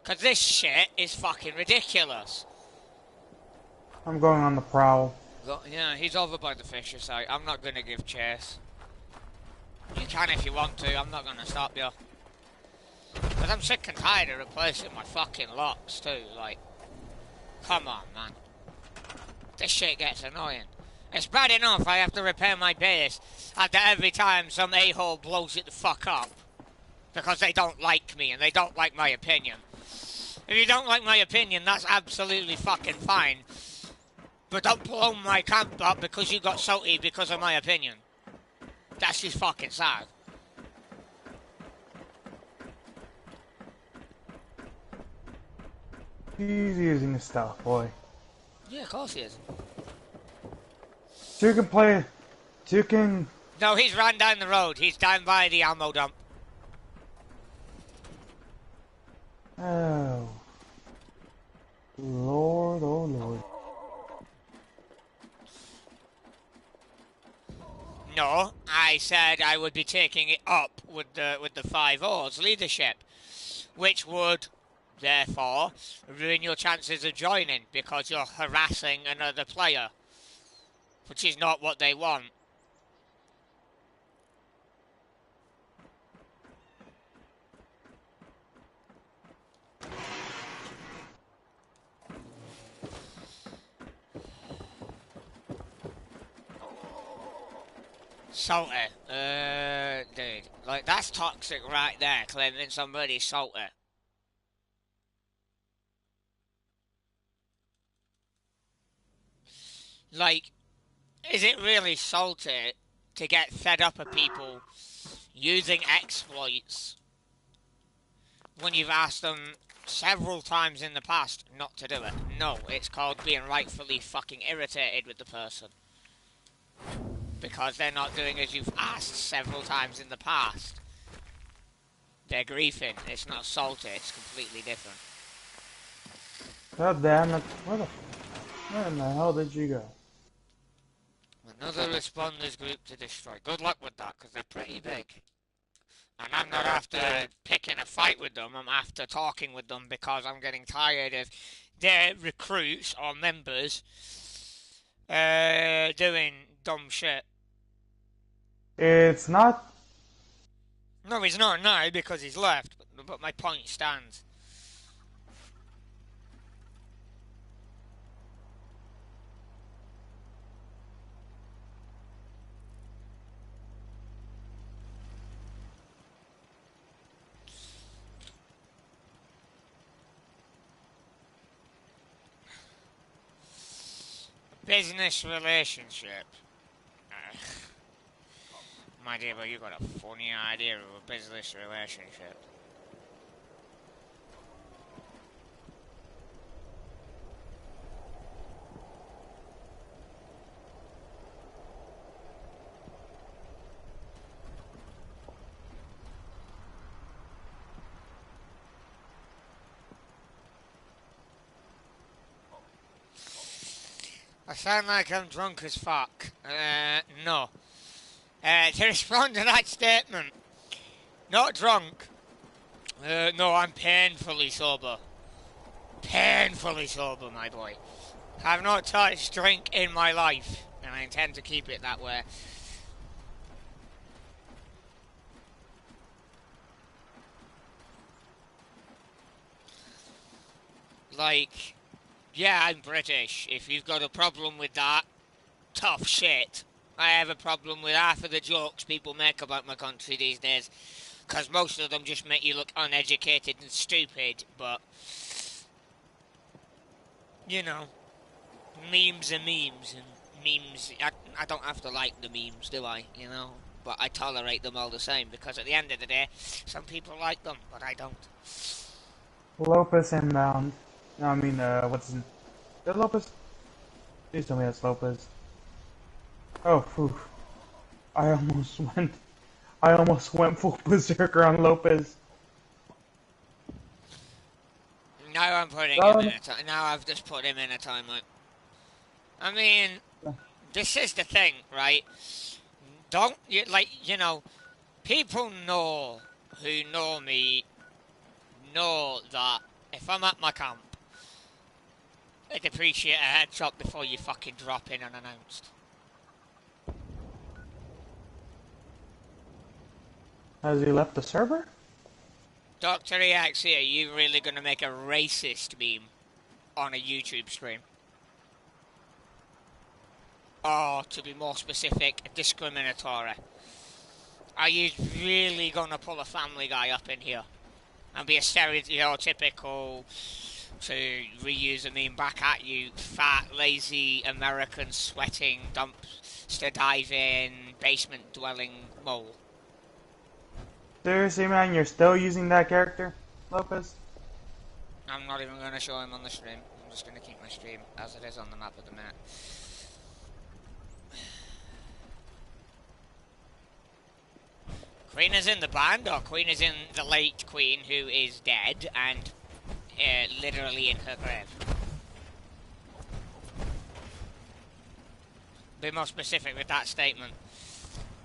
[SPEAKER 2] Cause this shit is fucking ridiculous.
[SPEAKER 3] I'm going on the prowl.
[SPEAKER 2] Yeah, he's over by the fisher site. I'm not gonna give chase. You can if you want to, I'm not gonna stop you. Cause I'm sick and tired of replacing my fucking locks too, like. Come on, man. This shit gets annoying. It's bad enough I have to repair my base after every time some a-hole blows it the fuck up. Because they don't like me and they don't like my opinion. If you don't like my opinion, that's absolutely fucking fine. But don't blow my camp up because you got salty because of my opinion. That's just fucking sad.
[SPEAKER 3] He's using his stuff, boy.
[SPEAKER 2] Yeah, of course he is.
[SPEAKER 3] Two can play. Two can.
[SPEAKER 2] No, he's ran down the road. He's down by the ammo dump.
[SPEAKER 3] Oh. Lord, oh Lord.
[SPEAKER 2] No, I said I would be taking it up with the 5-0's leadership, which would therefore ruin your chances of joining because you're harassing another player, which is not what they want. Salty. Dude, like, that's toxic right there, claiming somebody's salty. Like, is it really salty to get fed up of people using exploits when you've asked them several times in the past not to do it? No, it's called being rightfully fucking irritated with the person. Because they're not doing as you've asked several times in the past. They're griefing. It's not salty, it's completely different.
[SPEAKER 3] God damn it. Where in the hell did you go?
[SPEAKER 2] Another responders group to destroy. Good luck with that, because they're pretty big. And I'm not after picking a fight with them, I'm after talking with them because I'm getting tired of their recruits or members doing dumb shit.
[SPEAKER 3] It's not.
[SPEAKER 2] No, he's not now because he's left, but my point stands. Business relationship. My dear, but you got a funny idea of a business relationship. I sound like I'm drunk as fuck. No. To respond to that statement, not drunk. No, I'm painfully sober. Painfully sober, my boy. I've not touched drink in my life, and I intend to keep it that way. Like, yeah, I'm British. If you've got a problem with that, tough shit. I have a problem with half of the jokes people make about my country these days, because most of them just make you look uneducated and stupid, but, you know, memes are memes, and memes, I don't have to like the memes, do I, you know, but I tolerate them all the same, because at the end of the day, some people like them, but I don't.
[SPEAKER 3] Lopez inbound. No, I mean, what's his name? Is that Lopez? Please tell me that's Lopez. Oh, phew. I almost went full berserker on Lopez.
[SPEAKER 2] Now I'm putting him in a time. Now I've just put him in a timeout. I mean, this is the thing, right? Don't, you know, people know who know me know that if I'm at my camp, I'd appreciate a headshot before you fucking drop in unannounced.
[SPEAKER 3] Has he left the server?
[SPEAKER 2] Dr. EX here, you really gonna make a racist meme on a YouTube stream? Or, to be more specific, discriminatory? Are you really gonna pull a Family Guy up in here? and be a stereotypical, to reuse a meme back at you, fat, lazy, American, sweating, dumpster diving, basement dwelling mole.
[SPEAKER 3] Seriously, man, you're still using that character, Lopez?
[SPEAKER 2] I'm not even going to show him on the stream. I'm just going to keep my stream as it is on the map at the minute. Queen is in the band, or Queen is in the late Queen, who is dead and literally in her grave. Be more specific with that statement.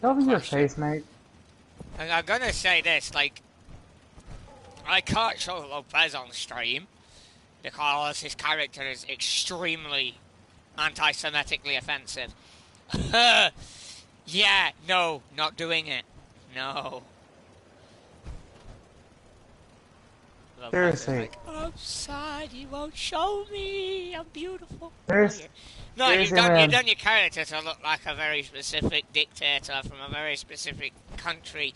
[SPEAKER 3] Cover your face, mate.
[SPEAKER 2] And I'm gonna say this, like, I can't show Lopez on stream because his character is extremely anti-Semitically offensive. Yeah, no, not doing it. No.
[SPEAKER 3] Seriously.
[SPEAKER 2] Like, I'm sad, you won't show me, I'm beautiful.
[SPEAKER 3] Seriously.
[SPEAKER 2] No,
[SPEAKER 3] Seriously,
[SPEAKER 2] you've done your character to look like a very specific dictator from a very specific country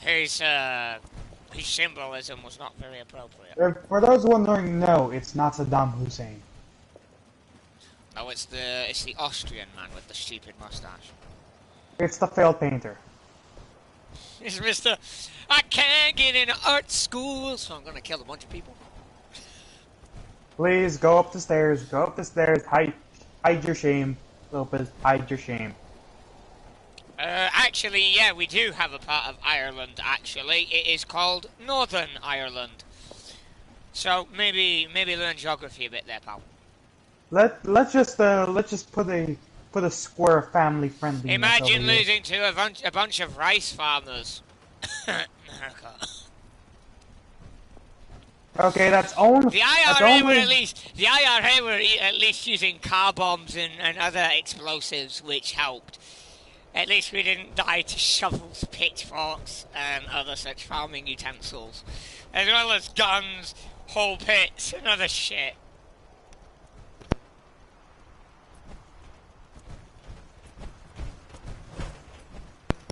[SPEAKER 2] whose symbolism was not very appropriate.
[SPEAKER 3] For those wondering, no, it's not Saddam Hussein.
[SPEAKER 2] No, it's the Austrian man with the stupid mustache.
[SPEAKER 3] It's the failed painter.
[SPEAKER 2] It's Mr. I can't get into art school, so I'm gonna kill a bunch of people.
[SPEAKER 3] Please go up the stairs. Go up the stairs. Hide your shame, Lopez. Hide your shame.
[SPEAKER 2] Actually, yeah, we do have a part of Ireland. Actually, it is called Northern Ireland. So maybe learn geography a bit there, pal.
[SPEAKER 3] Let's just put a square family friendly.
[SPEAKER 2] Imagine losing to a bunch of rice farmers. America.
[SPEAKER 3] Okay, that's only
[SPEAKER 2] the IRA were at least using car bombs and other explosives, which helped. At least we didn't die to shovels, pitchforks, and other such farming utensils, as well as guns, whole pits, and other shit.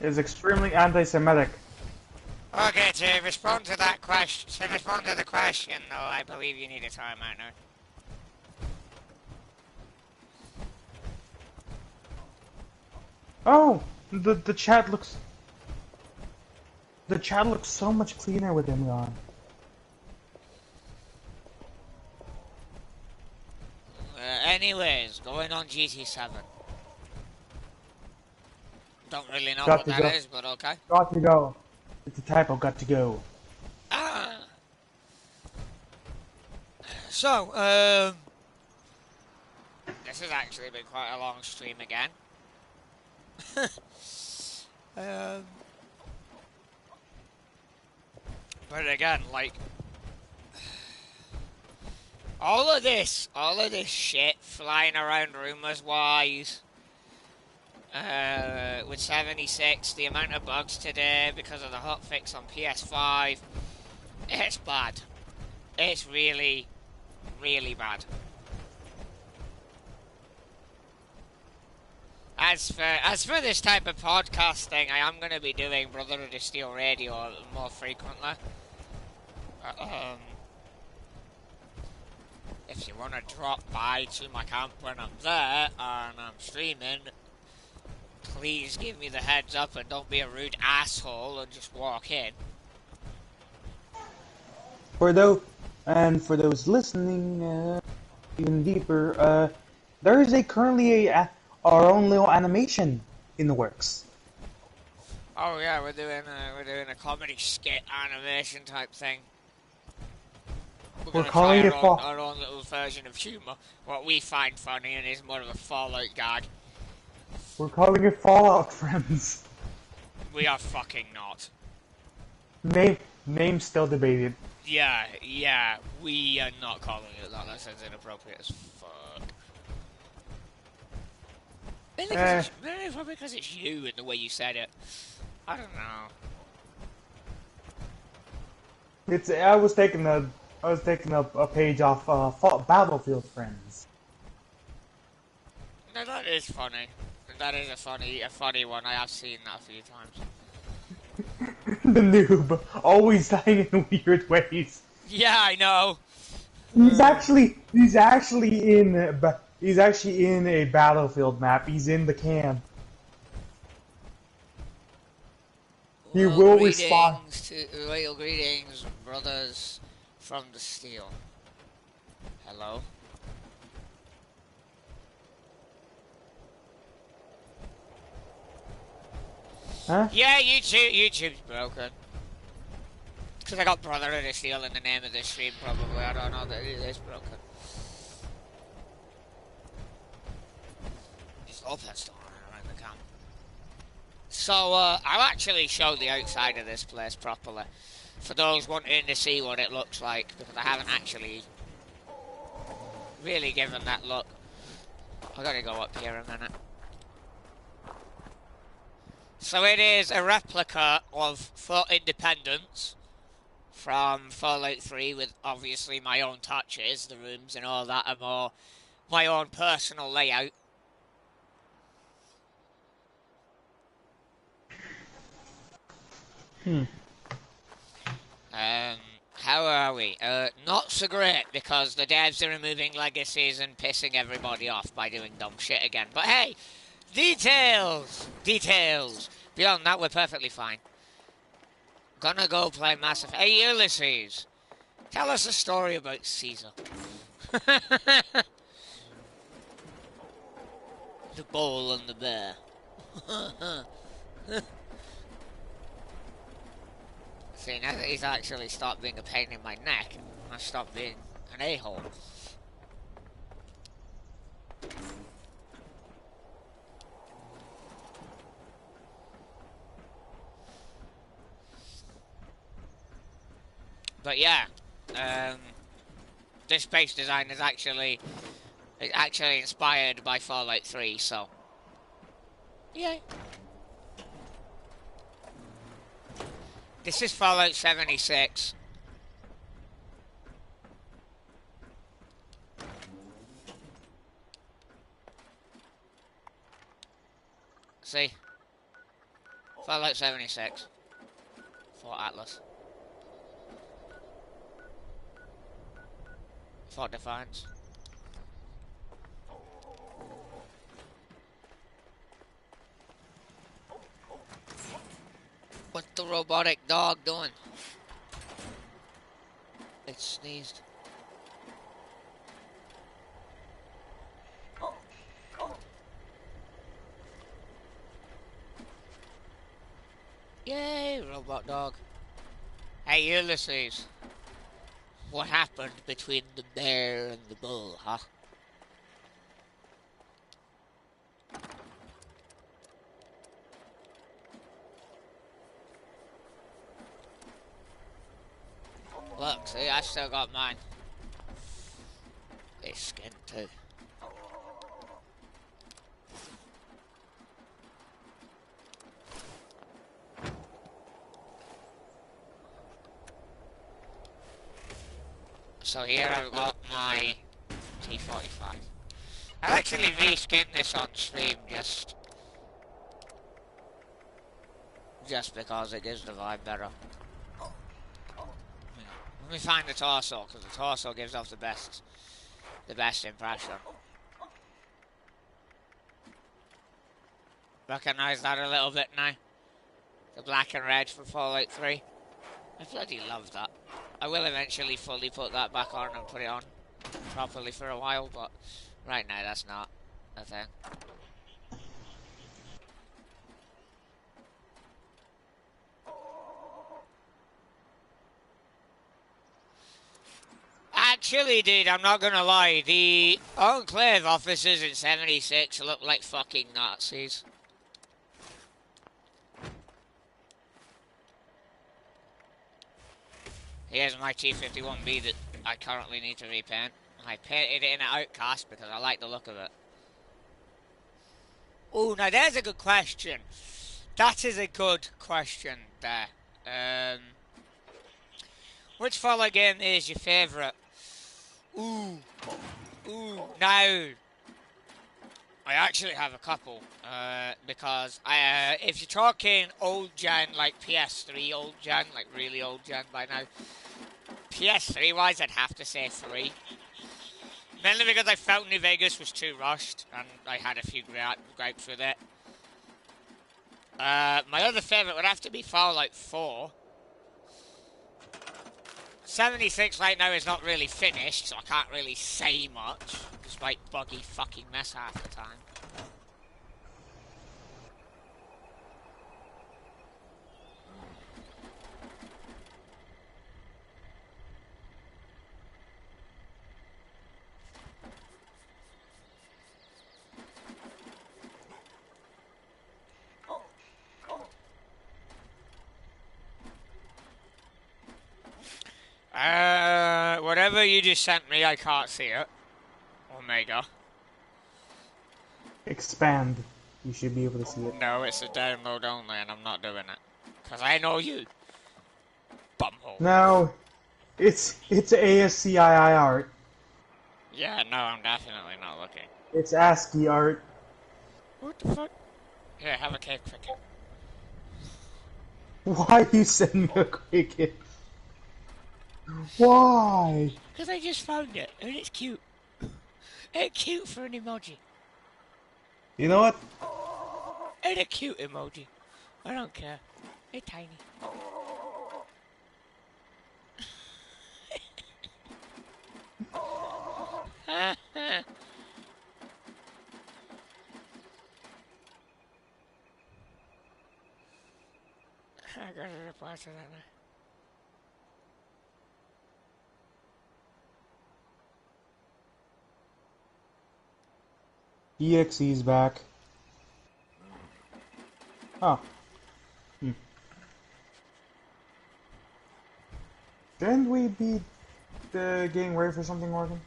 [SPEAKER 3] Is extremely anti-Semitic.
[SPEAKER 2] Okay, to respond to that question, though, I believe you need a timeout now.
[SPEAKER 3] Oh, the chat looks so much cleaner with him gone.
[SPEAKER 2] Anyways, going on GT7. Don't really know what that is, but okay.
[SPEAKER 3] Got to go. It's a typo. Got to go.
[SPEAKER 2] So, this has actually been quite a long stream again. But again, like, all of this shit flying around rumors-wise, with 76, the amount of bugs today because of the hotfix on PS5, it's bad. It's really, really bad. As for this type of podcasting, I am going to be doing Brotherhood of Steel Radio more frequently. If you want to drop by to my camp when I'm there and I'm streaming, please give me the heads up and don't be a rude asshole and just walk in.
[SPEAKER 3] For those listening even deeper, there is currently our own little animation in the works.
[SPEAKER 2] Oh yeah, we're doing a comedy skit animation type thing. We're calling it our own little version of humour, what we find funny, and is more of a Fallout gag.
[SPEAKER 3] We're calling it Fallout Friends.
[SPEAKER 2] We are fucking not.
[SPEAKER 3] Name still debated.
[SPEAKER 2] Yeah, we are not calling it that. That sounds inappropriate as fuck. Maybe probably because it's you and the way you said it. I don't know.
[SPEAKER 3] I was taking a page off Battlefield Friends.
[SPEAKER 2] No, that is funny. That is a funny one. I have seen that a few times.
[SPEAKER 3] The noob, always dying in weird ways.
[SPEAKER 2] Yeah, I know.
[SPEAKER 3] He's actually in a battlefield map. He's in the can. He
[SPEAKER 2] Well,
[SPEAKER 3] will respond.
[SPEAKER 2] greetings, brothers from the steel. Hello.
[SPEAKER 3] Huh?
[SPEAKER 2] Yeah, YouTube's broken. Because I got Brotherhood of Steel in the name of this stream, probably. I don't know that it is broken. Just open store around the camp. So, I'll actually show the outside of this place properly. For those wanting to see what it looks like, because I haven't actually really given that look. I gotta go up here a minute. So it is a replica of Fort Independence from Fallout 3 with obviously my own touches. The rooms and all that are more my own personal layout. How are we? Not so great, because the devs are removing legacies and pissing everybody off by doing dumb shit again. But hey, details! Details! Beyond that, we're perfectly fine. Gonna go play Mass Effect. Hey, Ulysses! Tell us a story about Caesar. The bull and the bear. See, now that he's actually stopped being a pain in my neck, I stopped being an a-hole. But yeah, this base design is actually inspired by Fallout 3, so yay. This is Fallout 76. See? Fallout 76. Fort Atlas. Fort Defiance. What's the robotic dog doing? It sneezed. Yay, robot dog. Hey, Ulysses. What happened between the bear and the bull, huh? Look, see, I still got mine. It's skin too. So here I've got my T45. I actually reskinned this on stream just because it gives the vibe better. Let me find the torso, because the torso gives off the best impression. Recognize that a little bit now? The black and red from Fallout 3. I bloody love that. I will eventually fully put that back on and put it on properly for a while, but right now that's not a thing. Actually, dude, I'm not gonna lie. The Enclave officers in 76 look like fucking Nazis. Here's my T-51B that I currently need to repaint. I painted it in an Outcast because I like the look of it. Oh, now there's a good question. That is a good question there. Which Fallout game is your favourite? Ooh. Now. I actually have a couple, because if you're talking old gen, like PS3 old gen, like really old gen by now, PS3 wise, I'd have to say 3. Mainly because I felt New Vegas was too rushed, and I had a few gripes with it. My other favourite would have to be Fallout 4. 76 right now is not really finished, so I can't really say much, despite buggy fucking mess half the time. Whatever you just sent me, I can't see it. Omega.
[SPEAKER 3] Expand. You should be able to see it.
[SPEAKER 2] No, it's a download only, and I'm not doing it. Because I know you. Bumhole.
[SPEAKER 3] No, it's ASCII art.
[SPEAKER 2] Yeah, no, I'm definitely not looking.
[SPEAKER 3] It's ASCII art.
[SPEAKER 2] What the fuck? Here, have a cake cricket.
[SPEAKER 3] Why you send me a cricket? Why?
[SPEAKER 2] Because I just found it, and it's cute. It's cute for an emoji.
[SPEAKER 3] You know what?
[SPEAKER 2] It's a cute emoji. I don't care. It's tiny. I gotta reply to that now.
[SPEAKER 3] EXE's back. Oh. Shouldn't we be getting ready for something, Morgan?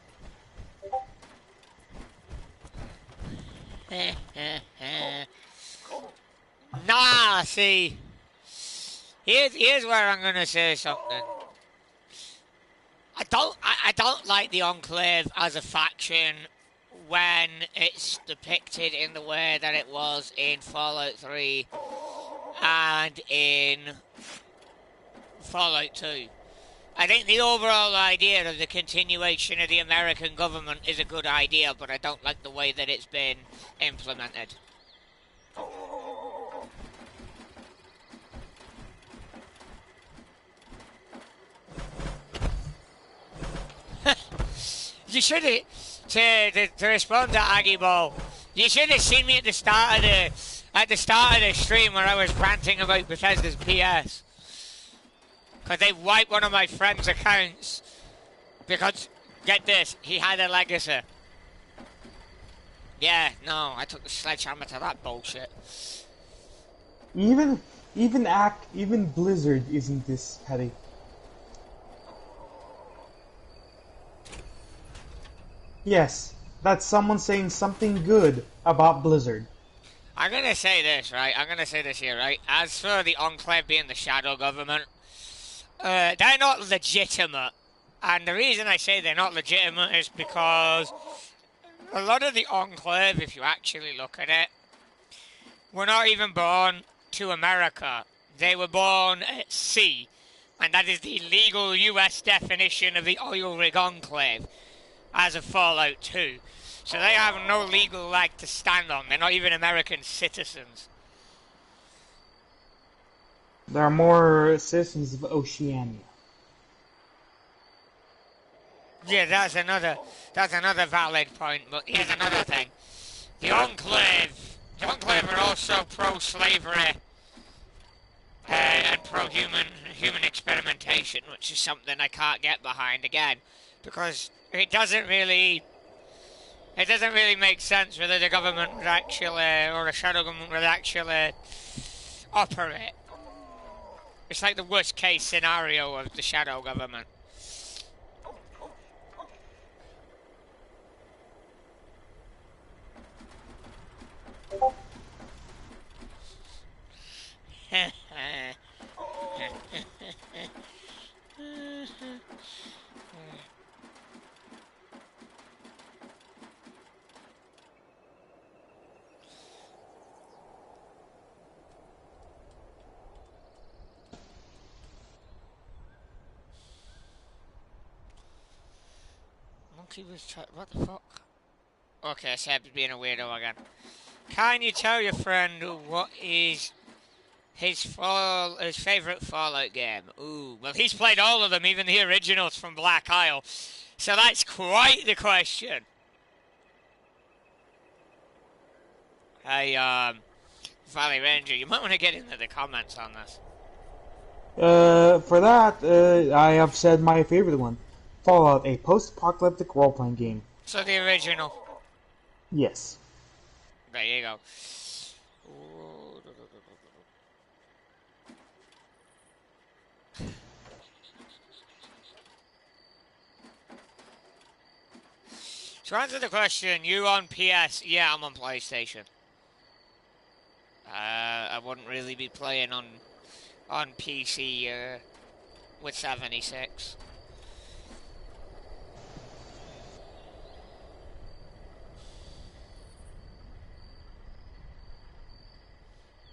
[SPEAKER 2] Nah, see. Here's where I'm gonna say something. I don't like the Enclave as a faction when it's depicted in the way that it was in Fallout 3 and in Fallout 2. I think the overall idea of the continuation of the American government is a good idea, but I don't like the way that it's been implemented. You should have, to respond to Aggie Ball, you should have seen me at the start of the stream where I was ranting about Bethesda's PS. Because they wiped one of my friend's accounts because, get this, he had a legacy. Yeah, no, I took the sledgehammer to that bullshit.
[SPEAKER 3] Even Blizzard isn't this petty. Yes, that's someone saying something good about Blizzard.
[SPEAKER 2] I'm gonna say this, right? I'm gonna say this here, right? As for the Enclave being the shadow government, they're not legitimate. And the reason I say they're not legitimate is because a lot of the Enclave, if you actually look at it, were not even born to America. They were born at sea. And that is the legal US definition of the oil rig Enclave as of Fallout 2. So they have no legal leg to stand on. They're not even American citizens.
[SPEAKER 3] There are more citizens of Oceania.
[SPEAKER 2] Yeah, that's another valid point, but here's another thing. The Enclave are also pro-slavery and pro-human experimentation, which is something I can't get behind again, because it doesn't really make sense whether the government would actually, or the shadow government would actually operate. It's like the worst case scenario of the shadow government. Monkey was what the fuck? Okay, Seb's being a weirdo again. Can you tell your friend what is his favourite Fallout game? Ooh, well he's played all of them, even the originals from Black Isle. So that's quite the question. Hey, Valley Ranger, you might want to get into the comments on this.
[SPEAKER 3] For that, I have said my favorite one. Fallout, a post-apocalyptic role-playing game.
[SPEAKER 2] So the original.
[SPEAKER 3] Yes.
[SPEAKER 2] There you go. To answer the question, you on PS? Yeah, I'm on PlayStation. I wouldn't really be playing on PC with 76.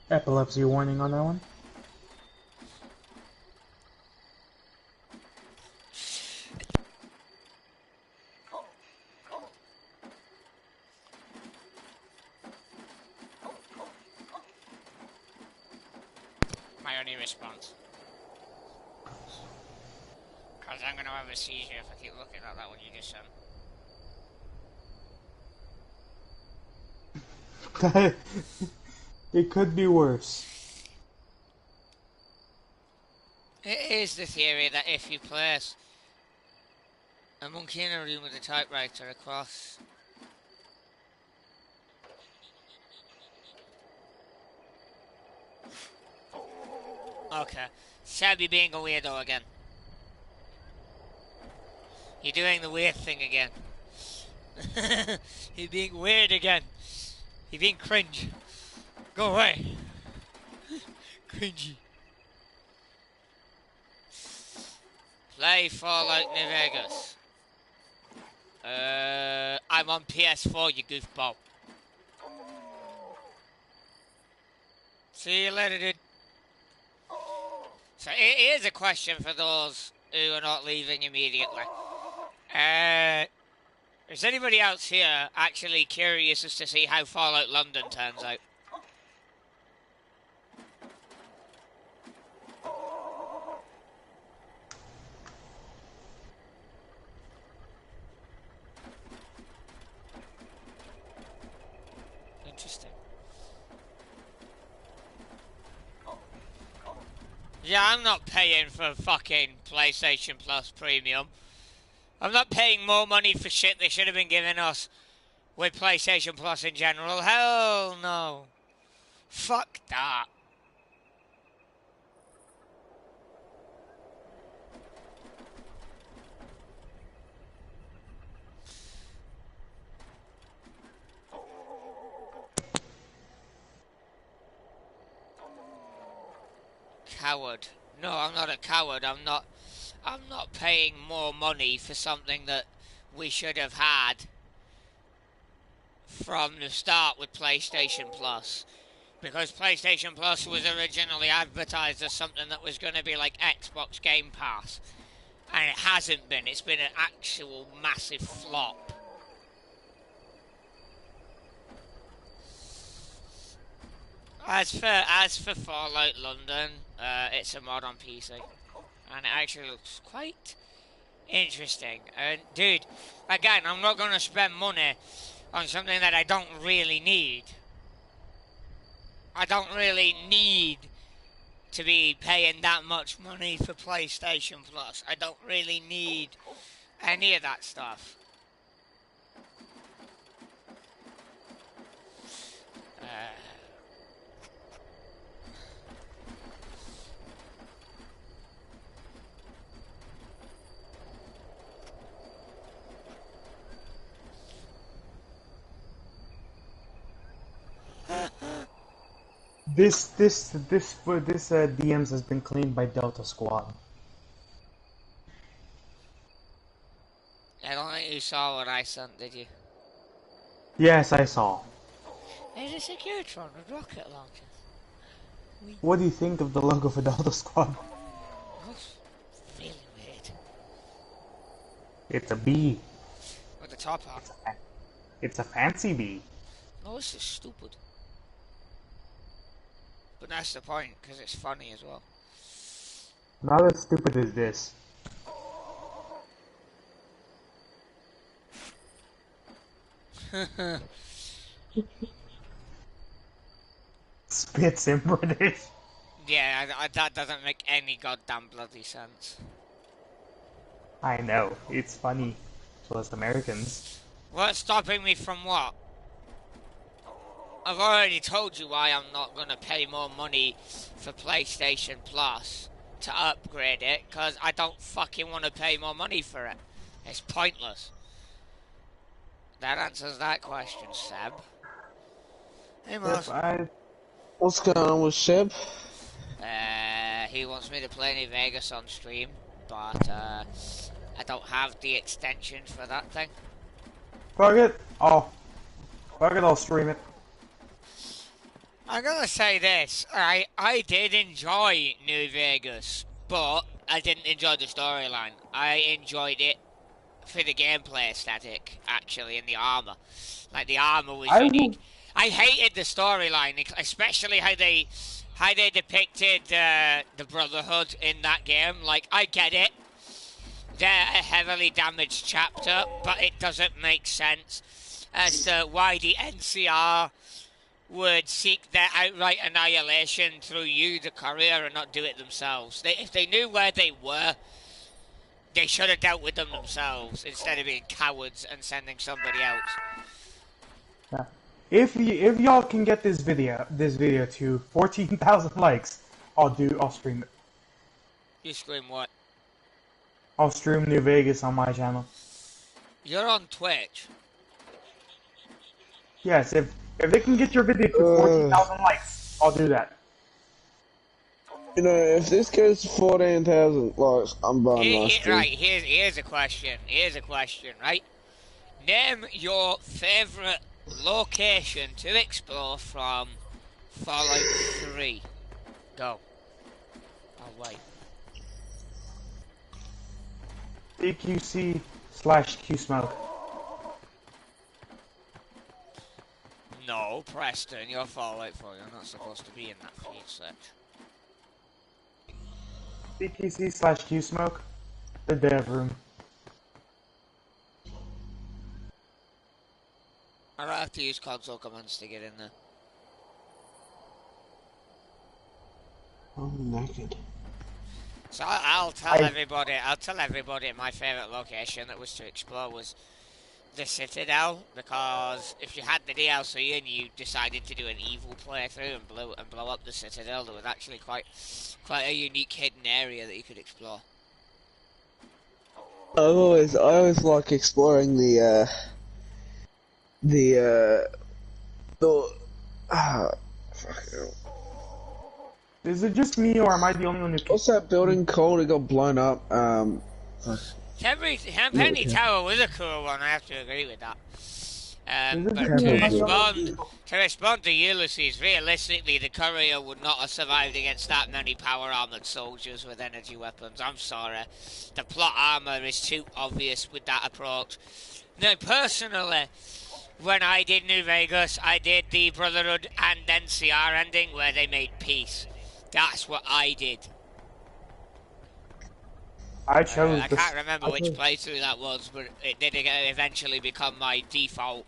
[SPEAKER 3] Epilepsy warning on that one.
[SPEAKER 2] My only response. Because I'm going to have a seizure if I keep looking at that one you just sent.
[SPEAKER 3] It could be worse.
[SPEAKER 2] It is the theory that if you place a monkey in a room with a typewriter across... Okay. Shabby being a weirdo again. You're doing the weird thing again. You're being weird again. You're being cringe. Go away. Cringy. Play Fallout New Vegas. I'm on PS4, you goofball. See you later, dude. So here's a question for those who are not leaving immediately. Is anybody else here actually curious as to see how Fallout London turns out? Interesting. Yeah, I'm not paying for fucking PlayStation Plus Premium. I'm not paying more money for shit they should have been giving us with PlayStation Plus in general. Hell no. Fuck that. Coward. No, I'm not a coward. I'm not paying more money for something that we should have had from the start with PlayStation Plus. Because PlayStation Plus was originally advertised as something that was going to be like Xbox Game Pass. And it hasn't been. It's been an actual massive flop. As for Fallout London, it's a mod on PC. And it actually looks quite interesting. And dude, again, I'm not going to spend money on something that I don't really need. I don't really need to be paying that much money for PlayStation Plus. I don't really need any of that stuff.
[SPEAKER 3] This DMs has been cleaned by Delta Squad.
[SPEAKER 2] I don't think you saw what I sent, did you?
[SPEAKER 3] Yes, I saw.
[SPEAKER 2] There's a Securitron with rocket launchers.
[SPEAKER 3] What do you think of the logo for Delta Squad?
[SPEAKER 2] Looks really weird.
[SPEAKER 3] It's a bee.
[SPEAKER 2] top hat.
[SPEAKER 3] It's a fancy bee.
[SPEAKER 2] No, this is stupid. But that's the point, because it's funny as well.
[SPEAKER 3] Not as stupid as this. Spits in British.
[SPEAKER 2] Yeah, that doesn't make any goddamn bloody sense.
[SPEAKER 3] I know, it's funny to us Americans.
[SPEAKER 2] What's stopping me from what? I've already told you why I'm not going to pay more money for PlayStation Plus to upgrade it, because I don't fucking want to pay more money for it. It's pointless. That answers that question, Seb. Hey, Mars.
[SPEAKER 6] What's going on with Seb?
[SPEAKER 2] He wants me to play New Vegas on stream, but I don't have the extension for that thing.
[SPEAKER 3] Fuck it, I'll stream it.
[SPEAKER 2] I'm gonna say this, I did enjoy New Vegas, but I didn't enjoy the storyline. I enjoyed it for the gameplay aesthetic, actually, and the armor. Like, the armor was unique. I hated the storyline, especially how they depicted the Brotherhood in that game. Like, I get it. They're a heavily damaged chapter, but it doesn't make sense as to why the NCR would seek their outright annihilation through you, the courier, and not do it themselves. If they knew where they were, they should have dealt with them themselves instead of being cowards and sending somebody else.
[SPEAKER 3] Yeah. If y'all can get this video to 14,000 likes, I'll stream it.
[SPEAKER 2] You stream what?
[SPEAKER 3] I'll stream New Vegas on my channel.
[SPEAKER 2] You're on Twitch.
[SPEAKER 3] Yes, if they can get your video to 14,000 likes, I'll do that.
[SPEAKER 6] You know, if this goes to 14,000 likes, I'm buying my stream.
[SPEAKER 2] Right, here's a question. Right? Name your favourite location to explore from Fallout 3. Go. I'll wait.
[SPEAKER 3] EQC/QSmoke.
[SPEAKER 2] No, Preston, you're Fallout 4. You're not supposed to be in that feed search.
[SPEAKER 3] EQC/QSmoke. The dev room.
[SPEAKER 2] I don't have to use console commands to get in there.
[SPEAKER 6] I'm naked.
[SPEAKER 2] So I'll tell everybody my favourite location that was to explore was the Citadel, because if you had the DLC and you decided to do an evil playthrough and blow up the Citadel, there was actually quite a unique hidden area that you could explore.
[SPEAKER 6] I always like exploring the fuck it.
[SPEAKER 3] Is it just me, or am I the only one who?
[SPEAKER 6] What's that building called? It got blown up.
[SPEAKER 2] Penny Tower was a cool one. I have to agree with that. But to respond to Ulysses, realistically, the courier would not have survived against that many power-armoured soldiers with energy weapons. I'm sorry. The plot armour is too obvious with that approach. Now, personally, when I did New Vegas, I did the Brotherhood and NCR ending where they made peace. That's what I did.
[SPEAKER 3] I chose.
[SPEAKER 2] I can't remember which playthrough that was, but it did eventually become my default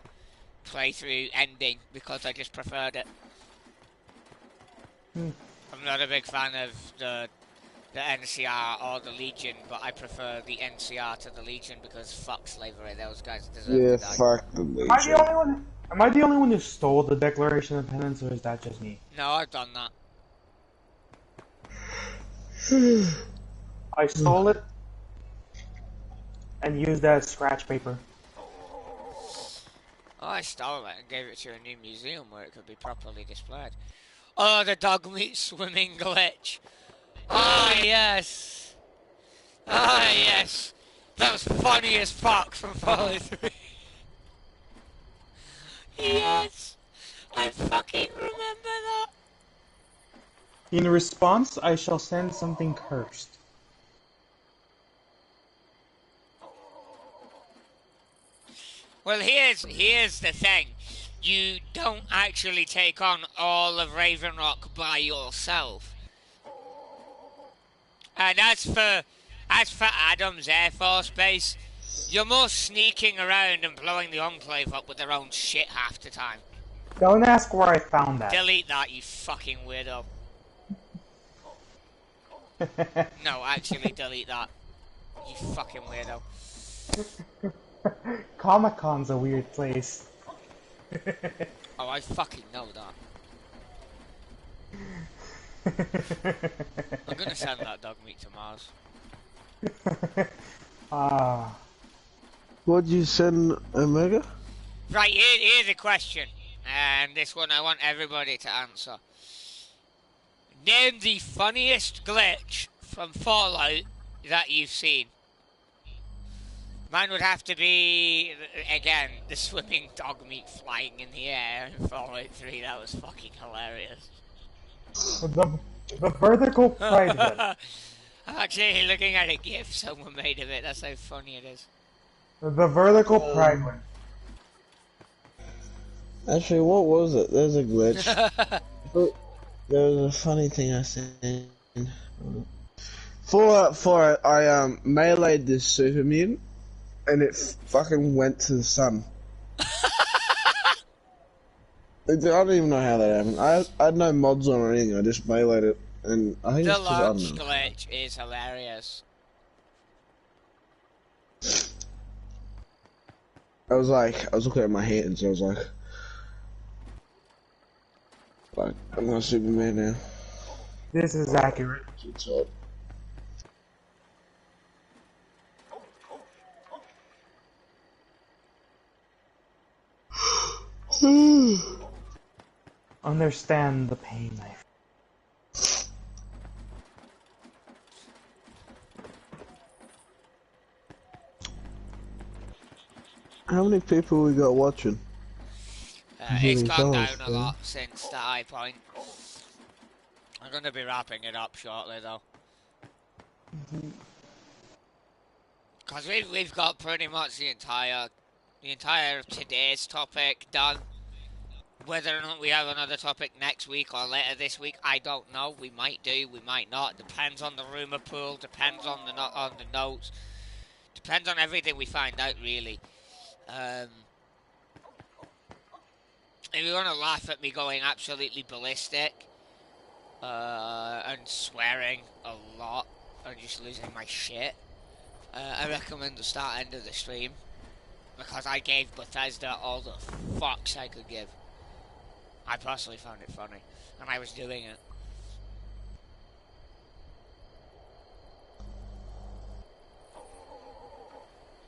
[SPEAKER 2] playthrough ending because I just preferred it. I'm not a big fan of the NCR or the Legion, but I prefer the NCR to the Legion because fuck slavery. Those guys deserve to die.
[SPEAKER 6] Fuck the Legion.
[SPEAKER 3] Am I the only one who stole the Declaration of Independence, or is that just me?
[SPEAKER 2] No, I've done that.
[SPEAKER 3] I stole it and used that as scratch paper.
[SPEAKER 2] Oh, I stole it and gave it to a new museum where it could be properly displayed. Oh, the dog meat swimming glitch. Ah, yes. Ah, yes. That was funny as fuck from Fallout 3. Yes. I fucking remember that.
[SPEAKER 3] In response, I shall send something cursed.
[SPEAKER 2] Well, here's the thing. You don't actually take on all of Raven Rock by yourself. And as for Adams Air Force Base, you're more sneaking around and blowing the Enclave up with their own shit half the time.
[SPEAKER 3] Don't ask where I found that.
[SPEAKER 2] Delete that, you fucking weirdo. No, actually delete that. You fucking weirdo.
[SPEAKER 3] Comic-Con's a weird place.
[SPEAKER 2] Oh, I fucking know that. I'm gonna send that dog meat to Mars.
[SPEAKER 6] What'd you send, Omega?
[SPEAKER 2] Right, here's a question. And this one I want everybody to answer. Name the funniest glitch from Fallout that you've seen. Mine would have to be, again, the swimming dog meat flying in the air in Fallout 3. That was fucking hilarious.
[SPEAKER 3] The vertical pride hood.
[SPEAKER 2] I'm actually looking at a GIF someone made of it. That's how funny it is.
[SPEAKER 3] The vertical pride hood.
[SPEAKER 6] Actually, what was it? There's a glitch. There was a funny thing I said. For I meleeed this super mutant, and it fucking went to the sun. I don't even know how that happened. I had no mods on or anything. I just meleeed it, and I think
[SPEAKER 2] The
[SPEAKER 6] it's just
[SPEAKER 2] launch glitch is hilarious.
[SPEAKER 6] I was looking at my hands, and I was like, I'm not Superman now.
[SPEAKER 3] This is accurate.
[SPEAKER 6] It's hot.
[SPEAKER 3] Understand the pain I feel.
[SPEAKER 6] How many people we got watching?
[SPEAKER 2] It's gone down
[SPEAKER 6] fellas,
[SPEAKER 2] a lot since the high point. I'm going to be wrapping it up shortly though. Because we've got pretty much the entire today's topic done. Whether or not we have another topic next week or later this week, I don't know. We might do, we might not. Depends on the rumour pool, depends on the notes, depends on everything we find out really. If you want to laugh at me going absolutely ballistic and swearing a lot and just losing my shit, I recommend the start end of the stream because I gave Bethesda all the fucks I could give. I personally found it funny and I was doing it.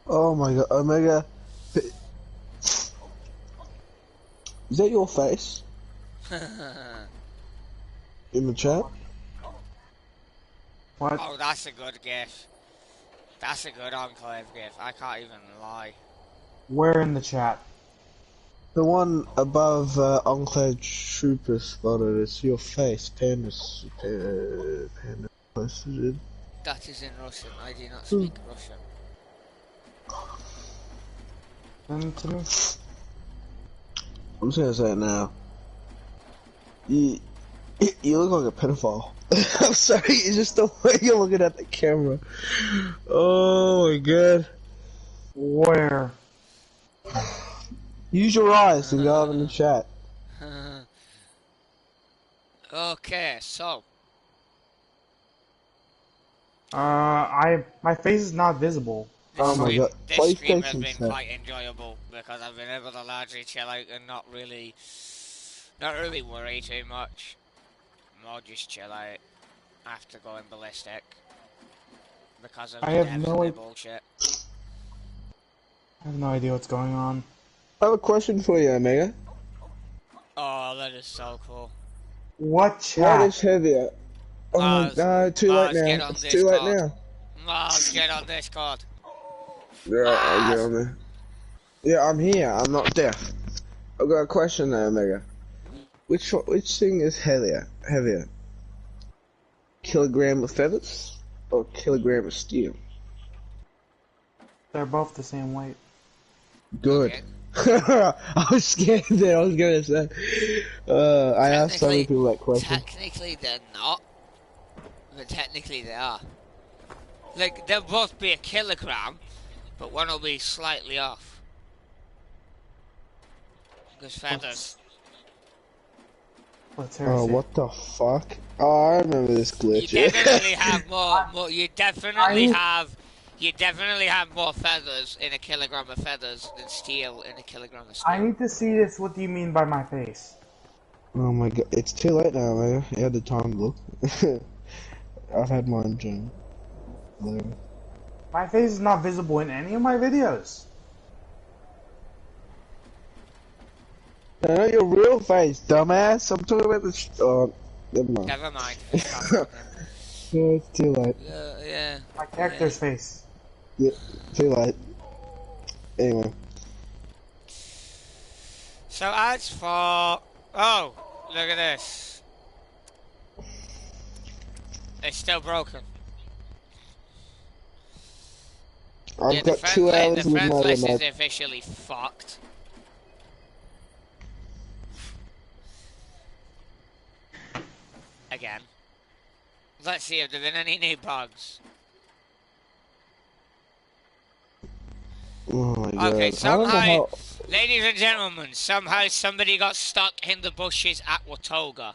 [SPEAKER 6] Oh my god, Omega. Is that your face? In the chat?
[SPEAKER 3] What?
[SPEAKER 2] Oh, that's a good gif. That's a good Enclave gif. I can't even lie.
[SPEAKER 3] Where in the chat?
[SPEAKER 6] The one above Enclave Trooper spotted. It's your face. Panda posted it.
[SPEAKER 2] That is in Russian. I do not speak Russian.
[SPEAKER 3] Send it to me.
[SPEAKER 6] I'm just gonna say it now. You look like a pedophile. I'm sorry, it's just the way you're looking at the camera. Oh my god.
[SPEAKER 3] Where?
[SPEAKER 6] Use your eyes and go out in the chat.
[SPEAKER 2] Okay, so.
[SPEAKER 3] My face is not visible.
[SPEAKER 6] Oh my god.
[SPEAKER 2] This stream has
[SPEAKER 6] PlayStation
[SPEAKER 2] been
[SPEAKER 6] chat.
[SPEAKER 2] quite enjoyable because I've been able to largely chill out and not really worry too much. More just chill out after going ballistic because of
[SPEAKER 3] I have no idea.
[SPEAKER 2] bullshit.
[SPEAKER 3] I have no idea what's going on.
[SPEAKER 6] I have a question for you, Omega.
[SPEAKER 2] Oh, that is so cool.
[SPEAKER 3] What
[SPEAKER 6] What
[SPEAKER 3] chat?
[SPEAKER 6] is heavier? Oh
[SPEAKER 2] Mars,
[SPEAKER 6] no, too late
[SPEAKER 2] Mars, get
[SPEAKER 6] now.
[SPEAKER 2] on
[SPEAKER 6] It's
[SPEAKER 2] this
[SPEAKER 6] too late
[SPEAKER 2] card.
[SPEAKER 6] now.
[SPEAKER 2] Mars, get on Discord.
[SPEAKER 6] Yeah, I'll get on there. Yeah, I'm here. I'm not deaf. I've got a question though, Omega. Which thing is heavier? Kilogram of feathers or kilogram of steel?
[SPEAKER 3] They're both the same weight.
[SPEAKER 6] Good.
[SPEAKER 2] Okay.
[SPEAKER 6] I was scared that I was gonna say. I asked so many people that question.
[SPEAKER 2] Technically, they're not. But technically, they are. Like, they'll both be a kilogram, but one will be slightly off. Because feathers.
[SPEAKER 3] Let's
[SPEAKER 6] Oh, what the fuck? Oh, I remember this glitch.
[SPEAKER 2] You definitely have more. You definitely have more feathers in a kilogram of feathers than steel in a kilogram of steel.
[SPEAKER 3] I need to see this. What do you mean by my face?
[SPEAKER 6] Oh my god, it's too late now, man. I had the time to look. I've had mine, Jim. Whatever.
[SPEAKER 3] My face is not visible in any of my videos.
[SPEAKER 6] No, not your real face, dumbass. I'm talking about the. Oh, never mind.
[SPEAKER 2] Never mind.
[SPEAKER 6] No, it's too late.
[SPEAKER 2] Yeah.
[SPEAKER 3] My character's face.
[SPEAKER 6] Yeah, too late. Anyway.
[SPEAKER 2] So as for... Oh, look at this. It's still broken.
[SPEAKER 6] I've got 2 hours
[SPEAKER 2] the
[SPEAKER 6] with
[SPEAKER 2] friends
[SPEAKER 6] my
[SPEAKER 2] list is
[SPEAKER 6] remote.
[SPEAKER 2] officially fucked. Again. Let's see if there have been any new bugs.
[SPEAKER 6] Oh my god.
[SPEAKER 2] Okay,
[SPEAKER 6] I don't know
[SPEAKER 2] somehow,
[SPEAKER 6] how...
[SPEAKER 2] ladies and gentlemen, somehow somebody got stuck in the bushes at Watoga.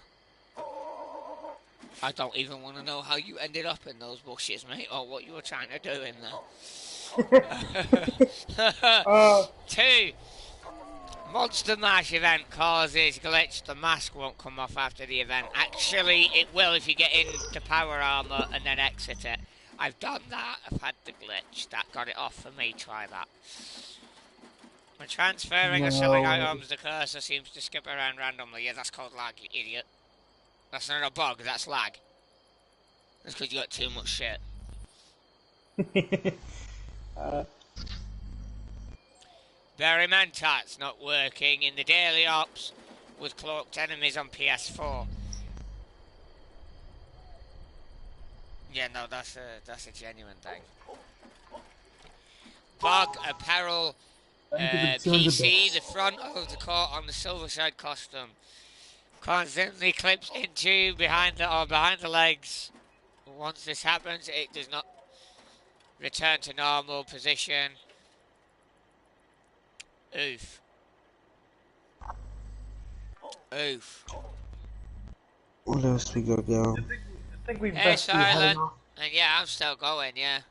[SPEAKER 2] I don't even want to know how you ended up in those bushes, mate, or what you were trying to do in there. 2. Monster Mash event causes glitch. The mask won't come off after the event. Actually, it will if you get into power armor and then exit it. I've done that. I've had the glitch. That got it off for me. Try that. When transferring or selling items, the cursor seems to skip around randomly. Yeah, that's called lag, you idiot. That's not a bug, that's lag. That's because you got too much shit. Berry Mentat's not working in the daily ops with cloaked enemies on PS4. Yeah, no, that's a genuine thing. Bug apparel PC, the front of the coat on the Silverside costume constantly clips into behind the legs. Once this happens, it does not return to normal position. Oof. Oof.
[SPEAKER 6] What else we got going?
[SPEAKER 3] I think we
[SPEAKER 2] Hey,
[SPEAKER 3] best be heading
[SPEAKER 2] Silent.
[SPEAKER 3] off.
[SPEAKER 2] And yeah, I'm still going, yeah.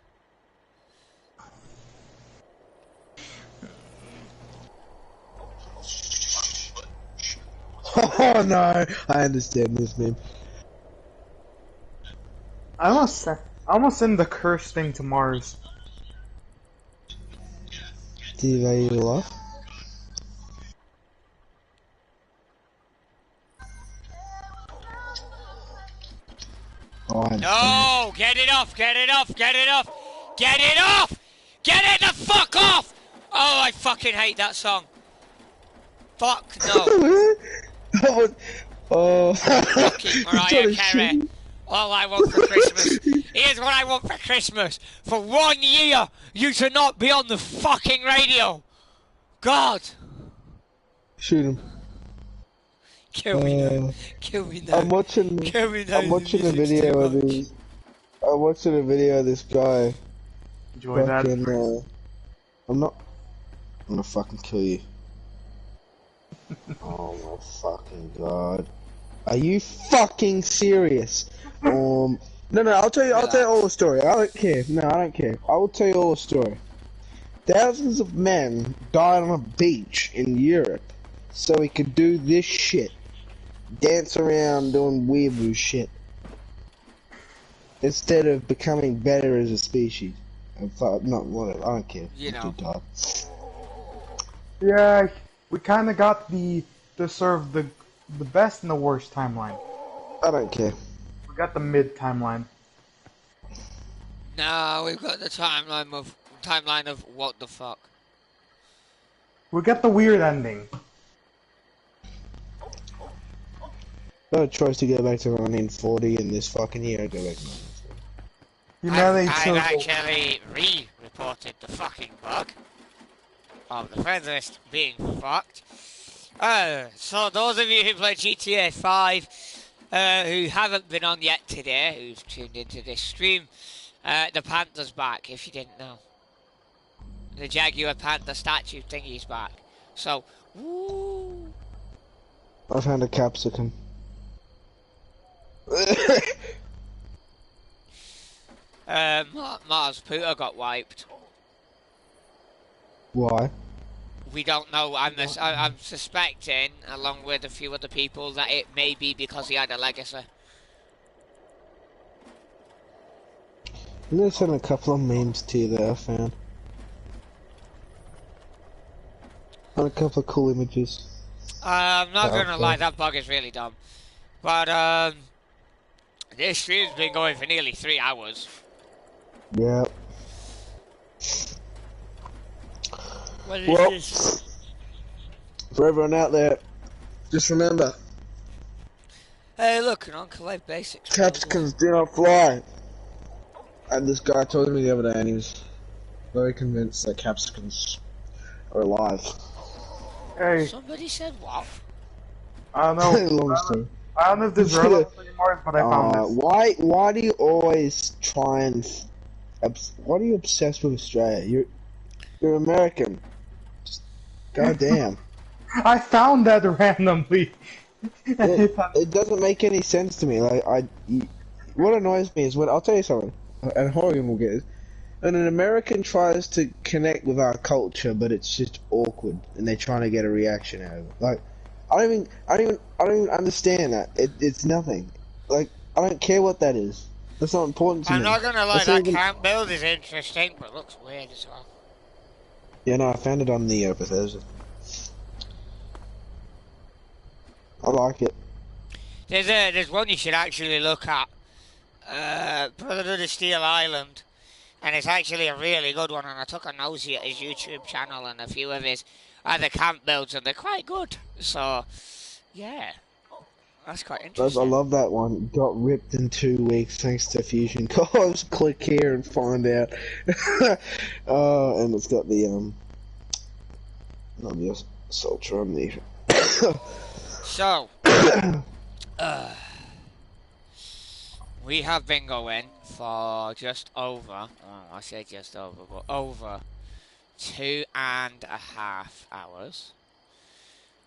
[SPEAKER 6] Oh no, I understand this, man.
[SPEAKER 3] I almost send the curse thing to Mars.
[SPEAKER 6] Did they laugh? Oh, I understand.
[SPEAKER 2] No! Get it off! Get it off! Get it off! Get it off! Get it the fuck off! Oh, I fucking hate that song. Fuck no.
[SPEAKER 6] Oh,
[SPEAKER 2] Fucking Mariah Carey. All I want for Christmas. Here's what I want for Christmas. For 1 year, you should not be on the fucking radio. God.
[SPEAKER 6] Shoot him.
[SPEAKER 2] Kill me now. Kill me now.
[SPEAKER 6] I'm watching.
[SPEAKER 2] Kill me now.
[SPEAKER 6] I'm watching a video of this. I'm watching a video of this guy.
[SPEAKER 3] Enjoy that.
[SPEAKER 6] I'm gonna fucking kill you. Oh my fucking god. Are you fucking serious? No, I'll tell you all the story. I don't care. No, I don't care. I will tell you all the story. Thousands of men died on a beach in Europe so he could do this shit. Dance around doing weeaboo shit. Instead of becoming better as a species. Not whatever, I don't care.
[SPEAKER 2] You know.
[SPEAKER 3] Yeah, we kind of got the best and the worst timeline.
[SPEAKER 6] I don't care.
[SPEAKER 3] We got the mid timeline.
[SPEAKER 2] No, we've got the timeline of what the fuck.
[SPEAKER 3] We got the weird ending.
[SPEAKER 6] No choice to go back to 1940 in this fucking year. I go back to 1940.
[SPEAKER 3] You know they
[SPEAKER 2] I've
[SPEAKER 3] chose.
[SPEAKER 2] actually re-reported the fucking bug. of the friends list being fucked. So those of you who play GTA 5, who haven't been on yet today, who've tuned into this stream, the Panther's back, if you didn't know. The Jaguar Panther statue thingy's back. So, woo!
[SPEAKER 6] I found a capsicum.
[SPEAKER 2] Mars Puta got wiped.
[SPEAKER 6] Why?
[SPEAKER 2] We don't know. I'm suspecting, along with a few other people, that it may be because he had a legacy.
[SPEAKER 6] I'm gonna send a couple of memes to you that I found. And a couple of cool images.
[SPEAKER 2] I'm not gonna lie, that bug is really dumb. But, this stream's been going for nearly 3 hours.
[SPEAKER 6] Yeah.
[SPEAKER 2] What is
[SPEAKER 6] Well,
[SPEAKER 2] this?
[SPEAKER 6] for everyone out there, just remember,
[SPEAKER 2] Hey, look, an Uncle Life Basics.
[SPEAKER 6] capsicums do not fly. And this guy told me the other day, and he was very convinced that capsicums are alive.
[SPEAKER 3] Hey,
[SPEAKER 2] Somebody said what?
[SPEAKER 3] I don't know.
[SPEAKER 6] Long story.
[SPEAKER 3] I don't know if this is relevant anymore, but I found this.
[SPEAKER 6] Why do you always try and why are you obsessed with Australia? You're American. Just goddamn.
[SPEAKER 3] I found that randomly.
[SPEAKER 6] It doesn't make any sense to me. What annoys me is when I'll tell you something, and Horrigan will get it. When an American tries to connect with our culture, but it's just awkward, and they're trying to get a reaction out of it. Like, I don't even understand that. It's nothing. Like, I don't care what that is. That's not important to me.
[SPEAKER 2] I'm not gonna lie,
[SPEAKER 6] That's
[SPEAKER 2] that
[SPEAKER 6] even...
[SPEAKER 2] camp build is interesting, but it looks weird as well.
[SPEAKER 6] Yeah, no, I found it on the Bethesda. I like it.
[SPEAKER 2] There's one you should actually look at. Brotherhood of Steel Island. And it's actually a really good one, and I took a nosy at his YouTube channel and a few of his other camp builds, and they're quite good. So, yeah. That's quite interesting.
[SPEAKER 6] I love that one. Got ripped in 2 weeks thanks to Fusion Cores. Click here and find out. And it's got the not the Sultron, the
[SPEAKER 2] So, we have been going for just over, I say just over, but over 2.5 hours.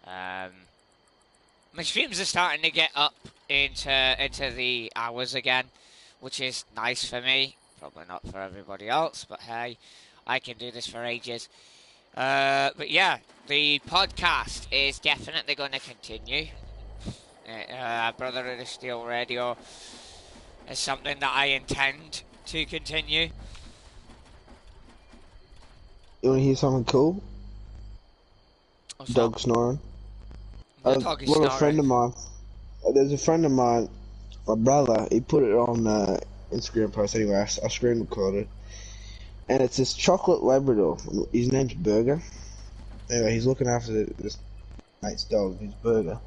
[SPEAKER 2] My streams are starting to get up into the hours again, which is nice for me. Probably not for everybody else, but hey, I can do this for ages. But yeah, the podcast is definitely going to continue. Brotherhood of Steel Radio is something that I intend to continue.
[SPEAKER 6] You want to hear something cool?
[SPEAKER 2] What's
[SPEAKER 6] Dog
[SPEAKER 2] that?
[SPEAKER 6] snoring.
[SPEAKER 2] The dog is snoring.
[SPEAKER 6] A friend of mine. There's a friend of mine, my brother. He put it on Instagram post. Anyway, I screen recorded it, and it's this chocolate Labrador. His name's Burger. Anyway, he's looking after this mate's dog, his Burger.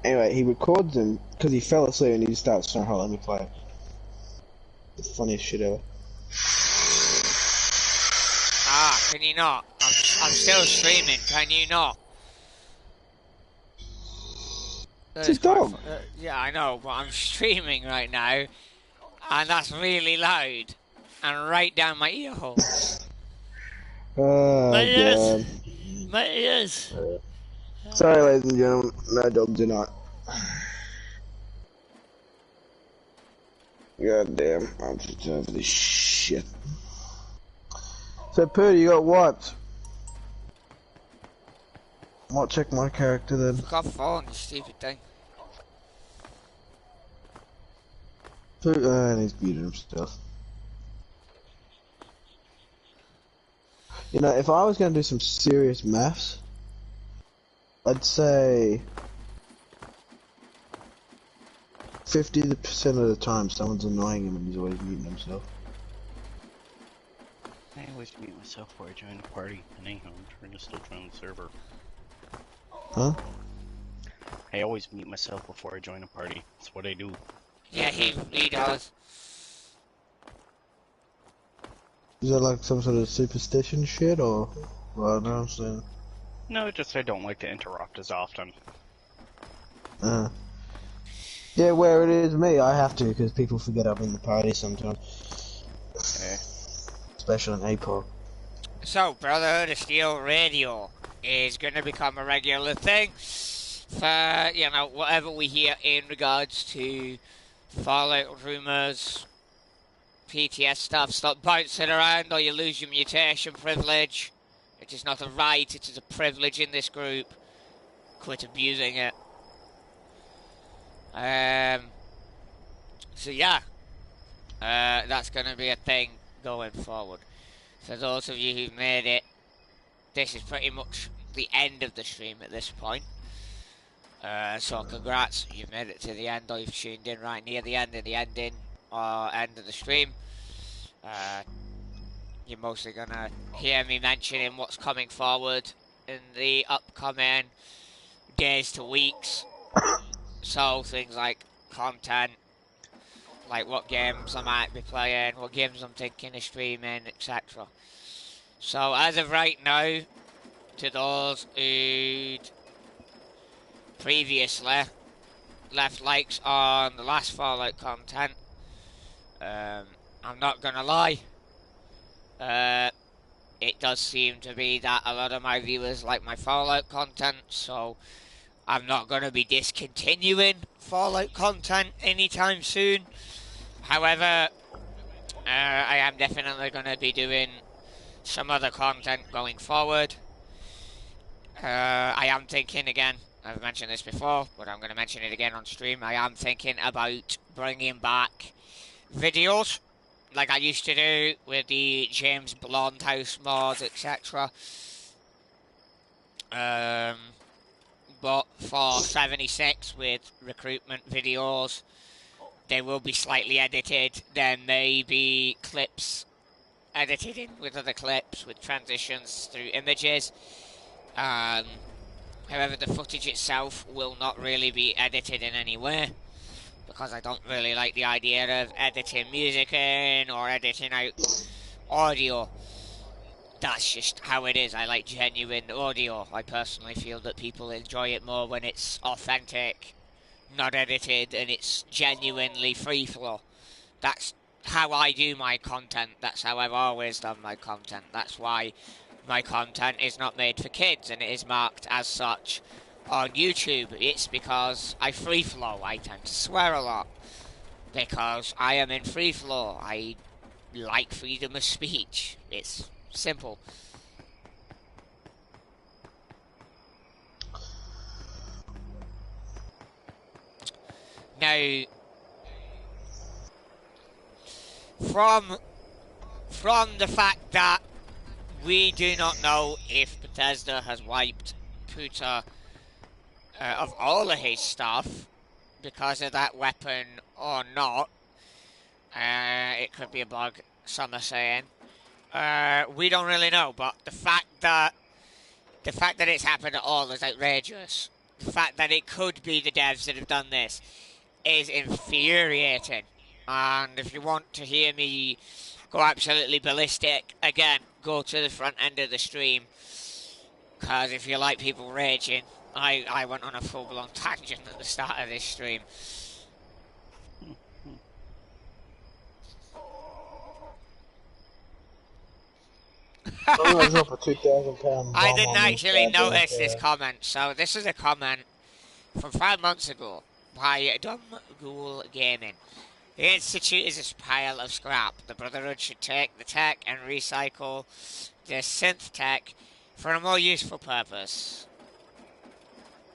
[SPEAKER 6] Anyway, he records him because he fell asleep and he just starts snoring. Hold on, let me play it. The funniest shit ever.
[SPEAKER 2] Can you not? I'm still streaming. Can you not?
[SPEAKER 6] It's his dog.
[SPEAKER 2] Yeah, I know, but I'm streaming right now, and that's really loud and right down my ear hole.
[SPEAKER 6] Oh,
[SPEAKER 2] My ears.
[SPEAKER 6] God.
[SPEAKER 2] My ears.
[SPEAKER 6] Sorry, ladies and gentlemen. No, dog, do not. God damn, I'm just over this shit. So, Purdy, you got wiped. Might check my character then.
[SPEAKER 2] Fuck off phone, you stupid thing.
[SPEAKER 6] And he's muted himself. You know, if I was going to do some serious maths, I'd say 50% of the time someone's annoying him and he's always muting himself.
[SPEAKER 1] I always mute myself before I join a party, and anyhow, I'm trying to still join the server.
[SPEAKER 6] Huh?
[SPEAKER 1] I always mute myself before I join a party. That's what I do.
[SPEAKER 2] Yeah, he does.
[SPEAKER 6] Is that like some sort of superstition shit, or Well, I don't understand.
[SPEAKER 1] No, just I don't like to interrupt as often.
[SPEAKER 6] Yeah, where it is me, I have to, because people forget I'm in the party sometimes.
[SPEAKER 1] Okay.
[SPEAKER 6] Especially in April.
[SPEAKER 2] So, Brotherhood of Steel Radio is going to become a regular thing for, you know, whatever we hear in regards to Fallout rumours, PTS stuff. Stop bouncing around or you lose your mutation privilege. It is not a right, it is a privilege in this group. Quit abusing it. So yeah, that's going to be a thing going forward. For those of you who've made it, this is pretty much the end of the stream at this point. So congrats, you've made it to the end, or you've tuned in right near the end of the ending or end of the stream. You're mostly going to hear me mentioning what's coming forward in the upcoming days to weeks. So things like content, like what games I might be playing, what games I'm thinking of streaming, etc. So as of right now, to those who'd previously left likes on the last Fallout content, I'm not gonna lie, it does seem to be that a lot of my viewers like my Fallout content, so I'm not gonna be discontinuing Fallout content anytime soon. However, I am definitely gonna be doing some other content going forward. I am thinking again, I've mentioned this before, but I'm going to mention it again on stream. I am thinking about bringing back videos like I used to do with the James Blonde House mods, etc. But for 76 with recruitment videos, they will be slightly edited. There may be clips edited in with other clips, with transitions through images. However, the footage itself will not really be edited in any way, because I don't really like the idea of editing music in or editing out audio. That's just how it is. I like genuine audio. I personally feel that people enjoy it more when it's authentic, not edited, and it's genuinely free flow. That's how I do my content. That's how I've always done my content. That's why my content is not made for kids, and it is marked as such on YouTube. It's because I free flow. I tend to swear a lot because I am in free flow. I like freedom of speech. It's simple. Now, from the fact that we do not know if Bethesda has wiped Puta of all of his stuff because of that weapon or not. It could be a bug, some are saying. We don't really know, but the fact that it's happened at all is outrageous. The fact that it could be the devs that have done this is infuriating. And if you want to hear me go absolutely ballistic, again, go to the front end of the stream. Because if you like people raging, I went on a full-blown tangent at the start of this stream. I didn't actually notice this comment, so this is a comment from 5 months ago by Dumb Ghoul Gaming. The Institute is a pile of scrap. The Brotherhood should take the tech and recycle the synth tech for a more useful purpose.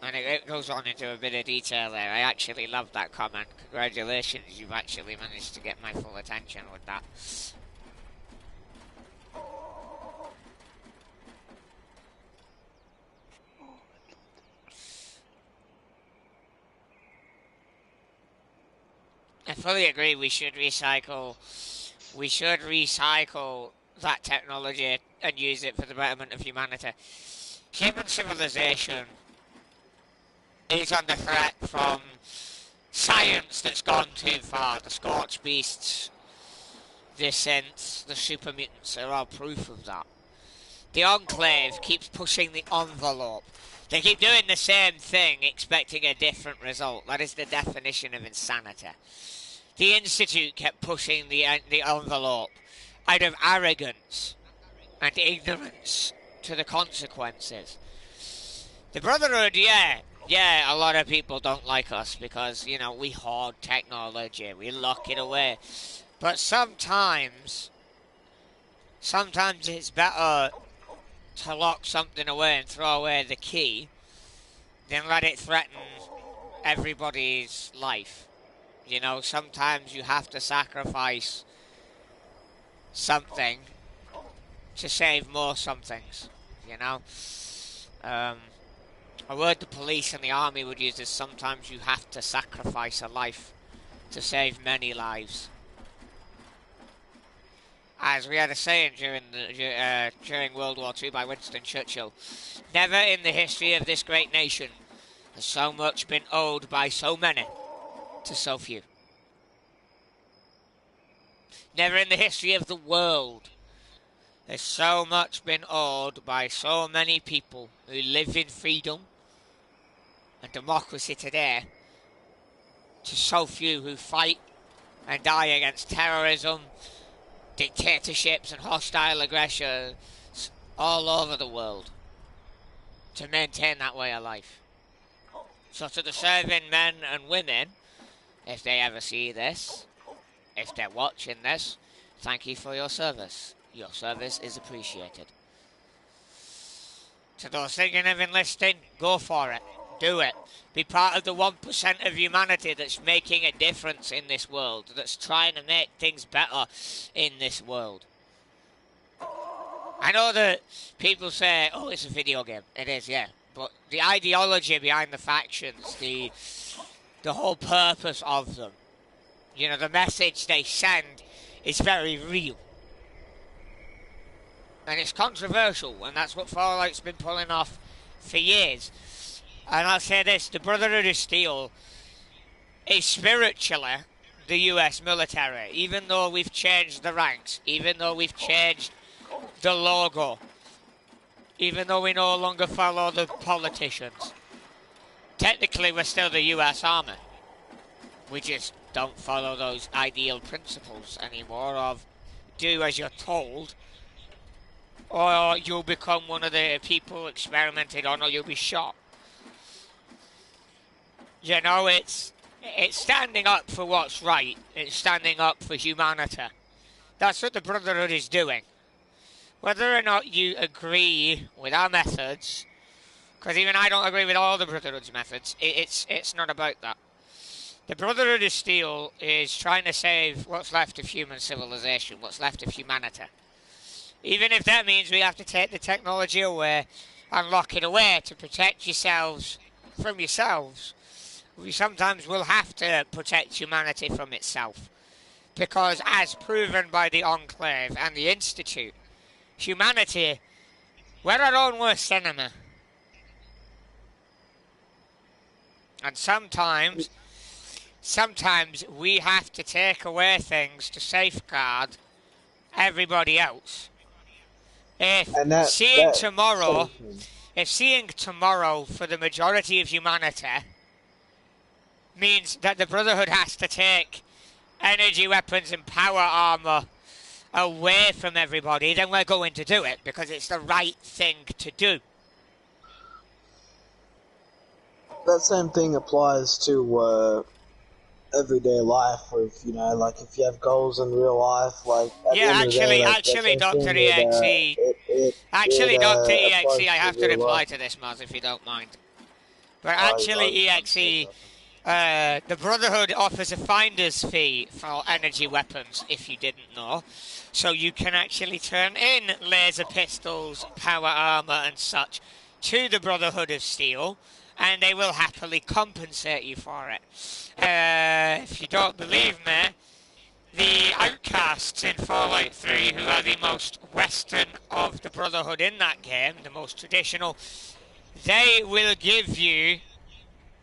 [SPEAKER 2] And it goes on into a bit of detail there. I actually love that comment. Congratulations, you've actually managed to get my full attention with that. I fully agree. We should recycle that technology and use it for the betterment of humanity. Human civilization is under threat from science that's gone too far. The Scorch Beasts, the synths, the super mutants are all proof of that. the Enclave keeps pushing the envelope. They keep doing the same thing, expecting a different result. That is the definition of insanity. The Institute kept pushing the envelope out of arrogance and ignorance to the consequences. The Brotherhood, yeah, a lot of people don't like us because, you know, we hoard technology, we lock it away. But sometimes it's better to lock something away and throw away the key than let it threaten everybody's life. You know, sometimes you have to sacrifice something to save more somethings, you know. A word the police and the army would use is sometimes you have to sacrifice a life to save many lives. As we had a saying during World War II by Winston Churchill, never in the history of this great nation has so much been owed by so many to so few. Never in the history of the world has so much been owed by so many people who live in freedom and democracy today to so few who fight and die against terrorism, dictatorships and hostile aggressions all over the world to maintain that way of life. So to the serving men and women, if they ever see this, if they're watching this, thank you for your service. Your service is appreciated. To those thinking of enlisting, go for it. Do it. Be part of the 1% of humanity that's making a difference in this world, that's trying to make things better in this world. I know that people say, oh, it's a video game. It is, yeah. But the ideology behind the factions, the whole purpose of them, you know, the message they send is very real. And it's controversial, and that's what Fallout's been pulling off for years. And I'll say this, the Brotherhood of Steel is spiritually the US military, even though we've changed the ranks, even though we've changed the logo, even though we no longer follow the politicians. Technically, we're still the US Army. We just don't follow those ideal principles anymore of do as you're told, or you'll become one of the people experimented on, or you'll be shot. You know, it's standing up for what's right. It's standing up for humanity. That's what the Brotherhood is doing. Whether or not you agree with our methods, because even I don't agree with all the Brotherhood's methods, it's not about that. The Brotherhood of Steel is trying to save what's left of human civilization, what's left of humanity. Even if that means we have to take the technology away and lock it away to protect yourselves from yourselves. We sometimes will have to protect humanity from itself. Because as proven by the Enclave and the Institute, humanity, we're our own worst enemy. And sometimes we have to take away things to safeguard everybody else. If seeing tomorrow for the majority of humanity means that the Brotherhood has to take energy weapons and power armor away from everybody, then we're going to do it because it's the right thing to do.
[SPEAKER 6] That same thing applies to everyday life, where if you have goals in real life, like
[SPEAKER 2] Dr. EXE, I have to reply to this, Maz, if you don't mind. But EXE, the Brotherhood offers a finder's fee for energy weapons, if you didn't know. So you can actually turn in laser pistols, power armor and such to the Brotherhood of Steel, and they will happily compensate you for it. If you don't believe me, the outcasts in Fallout 3, who are the most Western of the Brotherhood in that game, the most traditional, they will give you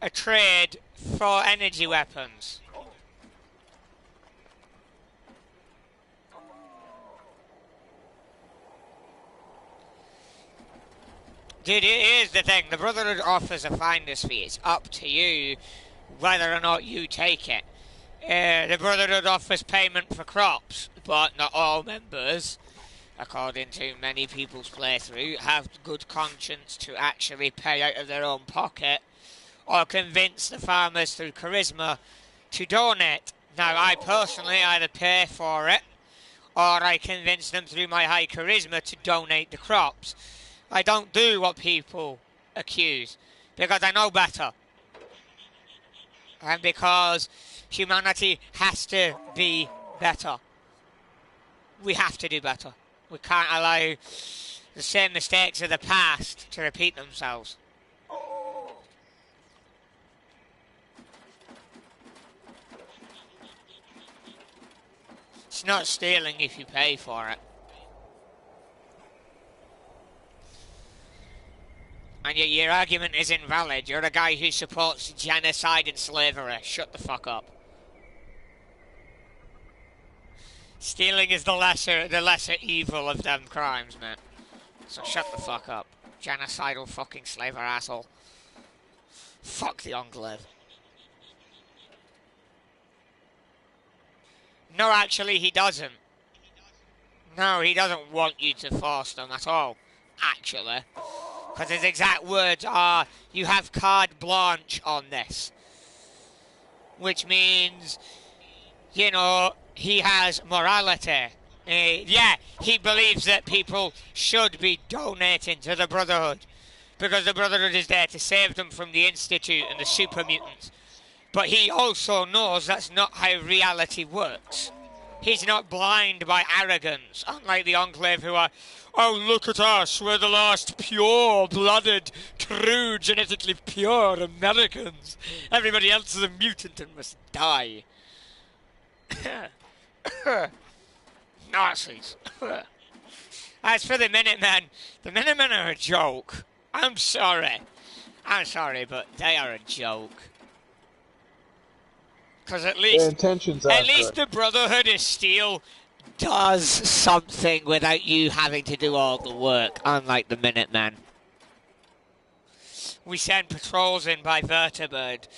[SPEAKER 2] a trade for energy weapons. Dude, here's the thing. The Brotherhood offers a finder's fee. It's up to you whether or not you take it. The Brotherhood offers payment for crops, but not all members, according to many people's playthrough, have good conscience to actually pay out of their own pocket or convince the farmers through charisma to donate. Now, I personally either pay for it or I convince them through my high charisma to donate the crops. I don't do what people accuse because I know better. And because humanity has to be better. We have to do better. We can't allow the same mistakes of the past to repeat themselves. It's not stealing if you pay for it. And yet your argument is invalid. You're a guy who supports genocide and slavery. Shut the fuck up. Stealing is the lesser evil of them crimes, mate. So shut the fuck up. Genocidal fucking slaver asshole. Fuck the Enclave. No, actually, he doesn't. No, he doesn't want you to force them at all. Actually. Because his exact words are, you have carte blanche on this. Which means, you know, he has morality. Yeah, he believes that people should be donating to the Brotherhood. Because the Brotherhood is there to save them from the Institute and the super mutants. But he also knows that's not how reality works. He's not blind by arrogance, unlike the Enclave who are, oh, look at us, we're the last pure-blooded, true, genetically pure Americans. Everybody else is a mutant and must die. Nazis. As for the Minutemen are a joke. I'm sorry, but they are a joke. Because at least the Brotherhood of Steel does something without you having to do all the work, unlike the Minutemen. We send patrols in by vertibird,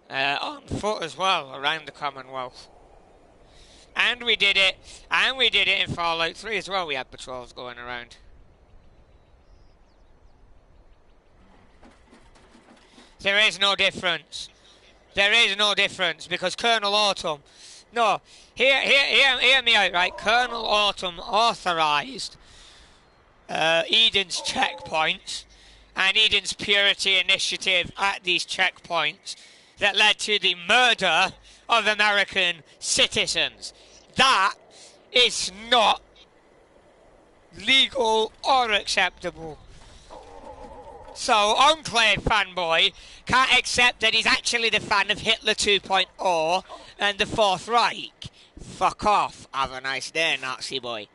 [SPEAKER 2] on foot as well, around the Commonwealth. And we did it in Fallout 3 as well, we had patrols going around. There is no difference. There is no difference, because Colonel Autumn... No, hear me out, right? Colonel Autumn authorised Eden's checkpoints and Eden's Purity Initiative at these checkpoints that led to the murder of American citizens. That is not legal or acceptable. So, Enclave fanboy can't accept that he's actually the fan of Hitler 2.0 and the Fourth Reich. Fuck off. Have a nice day, Nazi boy.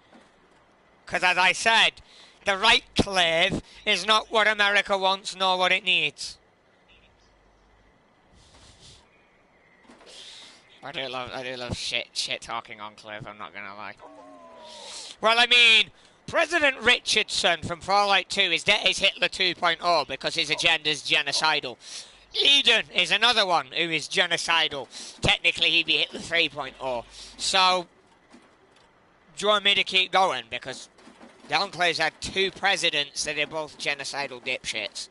[SPEAKER 2] Because as I said, the right clave is not what America wants nor what it needs. I do love shit talking Enclave, I'm not gonna lie. Well, I mean, President Richardson from Fallout 2 is Hitler 2.0 because his agenda's genocidal. Eden is another one who is genocidal. Technically, he'd be Hitler 3.0. So, do you want me to keep going? Because the Enclave's had two presidents that are both genocidal dipshits.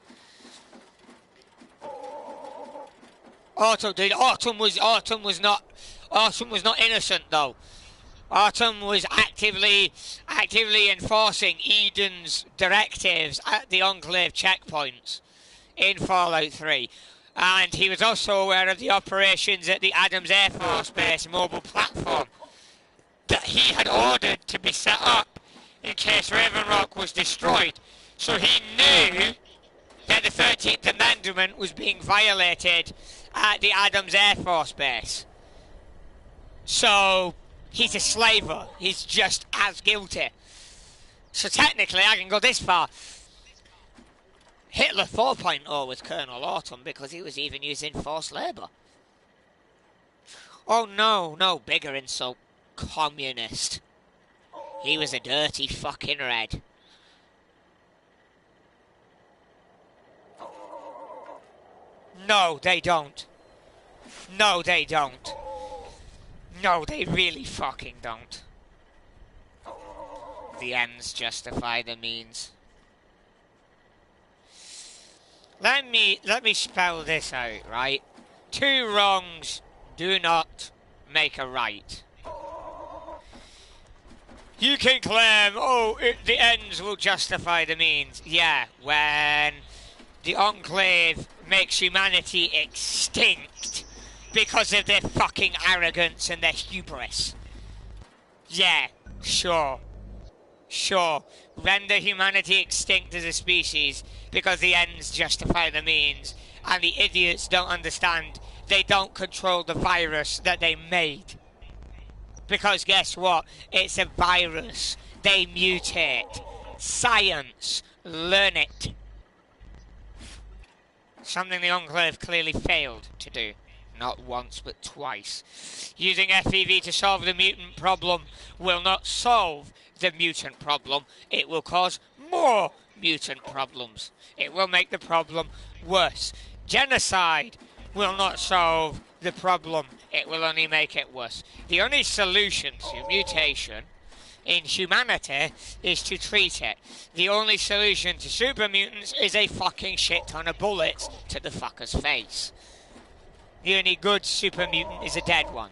[SPEAKER 2] Autumn was not innocent though. Autumn was actively enforcing Eden's directives at the Enclave checkpoints in Fallout 3. And he was also aware of the operations at the Adams Air Force Base mobile platform that he had ordered to be set up in case Raven Rock was destroyed. So he knew that the 13th Amendment was being violated at the Adams Air Force Base. So he's a slaver. He's just as guilty. So technically, I can go this far. Hitler 4.0 was Colonel Autumn because he was even using forced labour. Oh no, bigger insult. Communist. He was a dirty fucking red. No, they don't. No, they don't. No, they really fucking don't. The ends justify the means. Let me spell this out, right? 2 wrongs do not make a right. You can claim, oh, the ends will justify the means. Yeah, when the Enclave makes humanity extinct because of their fucking arrogance and their hubris. Yeah, sure. Sure, render humanity extinct as a species because the ends justify the means, and the idiots don't understand they don't control the virus that they made. Because guess what? It's a virus. They mutate. Science. Learn it. Something the Enclave clearly failed to do. Not once, but twice. Using FEV to solve the mutant problem will not solve the mutant problem. It will cause more mutant problems. It will make the problem worse. Genocide will not solve the problem. It will only make it worse. The only solution to mutation in humanity is to treat it. The only solution to super mutants is a fucking shit ton of bullets to the fucker's face. The only good super mutant is a dead one.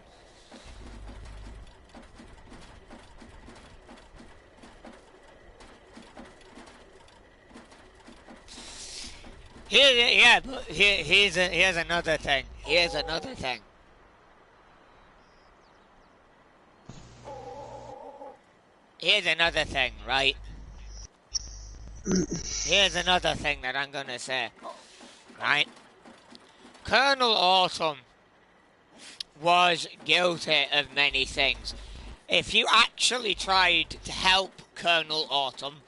[SPEAKER 2] Here's another thing. Here's another thing. Here's another thing, right? Here's another thing that I'm gonna say, right? Colonel Autumn was guilty of many things. If you actually tried to help Colonel Autumn,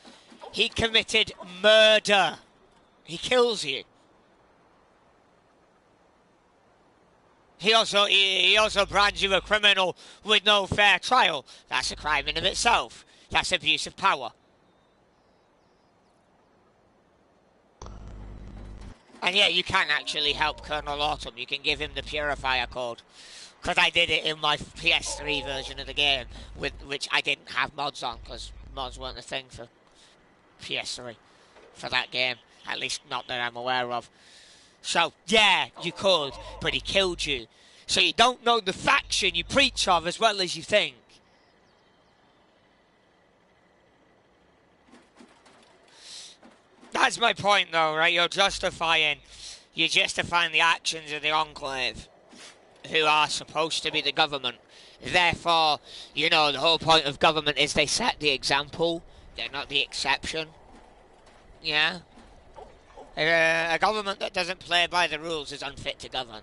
[SPEAKER 2] he committed murder. He kills you. He also brands you a criminal with no fair trial. That's a crime in of itself. That's abuse of power. And yeah, you can actually help Colonel Autumn. You can give him the Purifier code. Because I did it in my PS3 version of the game, which I didn't have mods on, because mods weren't a thing for PS3 for that game. At least not that I'm aware of. So, yeah, you could, but he killed you. So you don't know the faction you preach of as well as you think. That's my point, though, right? You're justifying the actions of the Enclave, who are supposed to be the government. Therefore, you know, the whole point of government is they set the example. They're not the exception. Yeah? A government that doesn't play by the rules is unfit to govern.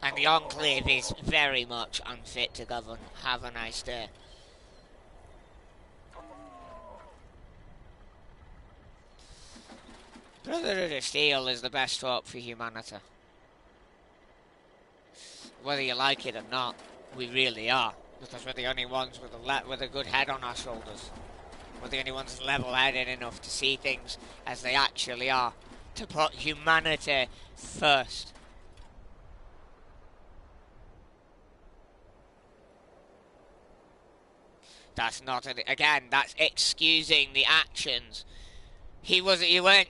[SPEAKER 2] And the Enclave is very much unfit to govern. Have a nice day. Brotherhood of Steel is the best hope for humanity. Whether you like it or not, we really are. Because we're the only ones with a good head on our shoulders. We're the only ones level-headed enough to see things as they actually are. To put humanity first. That's not, again, that's excusing the actions. You weren't,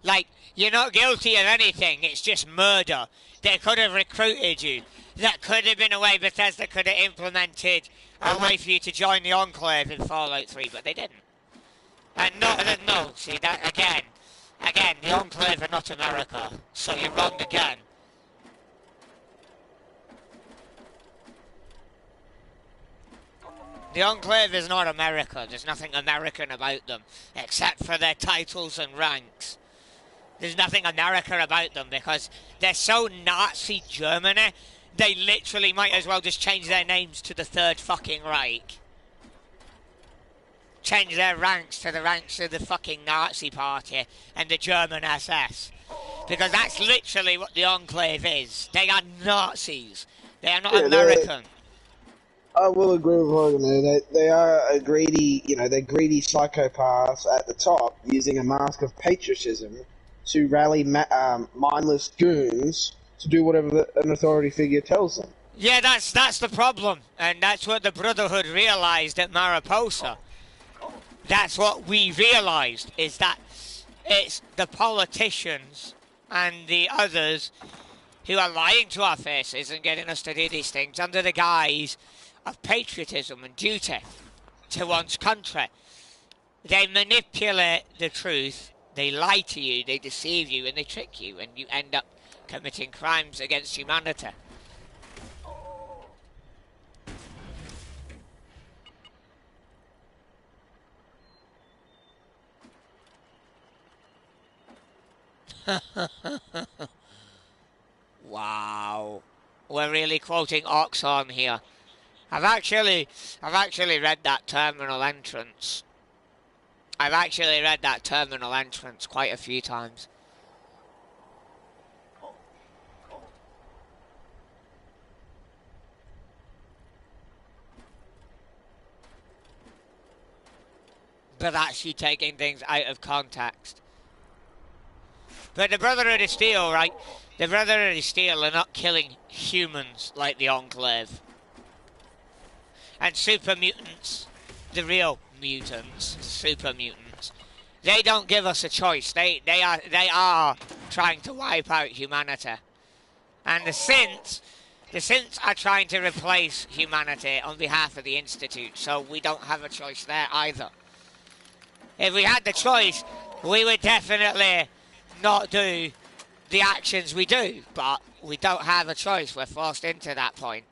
[SPEAKER 2] like, you're not guilty of anything, it's just murder. They could have recruited you. That could have been a way Bethesda could have implemented a way for you to join the Enclave in Fallout 3, but they didn't. And no, see, that, again, the Enclave are not America, so you're wrong again. The Enclave is not America. There's nothing American about them, except for their titles and ranks. There's nothing American about them because they're so Nazi Germany, they literally might as well just change their names to the Third fucking Reich. Change their ranks to the ranks of the fucking Nazi Party and the German SS. Because that's literally what the Enclave is. They are Nazis. They are not American.
[SPEAKER 6] I will agree with Horrigan there. They are a greedy, they're greedy psychopaths at the top, using a mask of patriotism to rally mindless goons to do whatever an authority figure tells them.
[SPEAKER 2] Yeah, that's the problem, and that's what the Brotherhood realised at Mariposa. That's what we realised, is that it's the politicians and the others who are lying to our faces and getting us to do these things under the guise of patriotism and duty to one's country. They manipulate the truth, they lie to you, they deceive you, and they trick you, and you end up committing crimes against humanity. Wow, we're really quoting Oxhorn here. I've actually read that terminal entrance. I've actually read that terminal entrance quite a few times. But that's you taking things out of context. But the Brotherhood of Steel, right? The Brotherhood of Steel are not killing humans like the Enclave. And super mutants, the real mutants, super mutants, they don't give us a choice. They are trying to wipe out humanity. And the synths are trying to replace humanity on behalf of the Institute, so we don't have a choice there either. If we had the choice, we would definitely not do the actions we do, but we don't have a choice. We're forced into that point.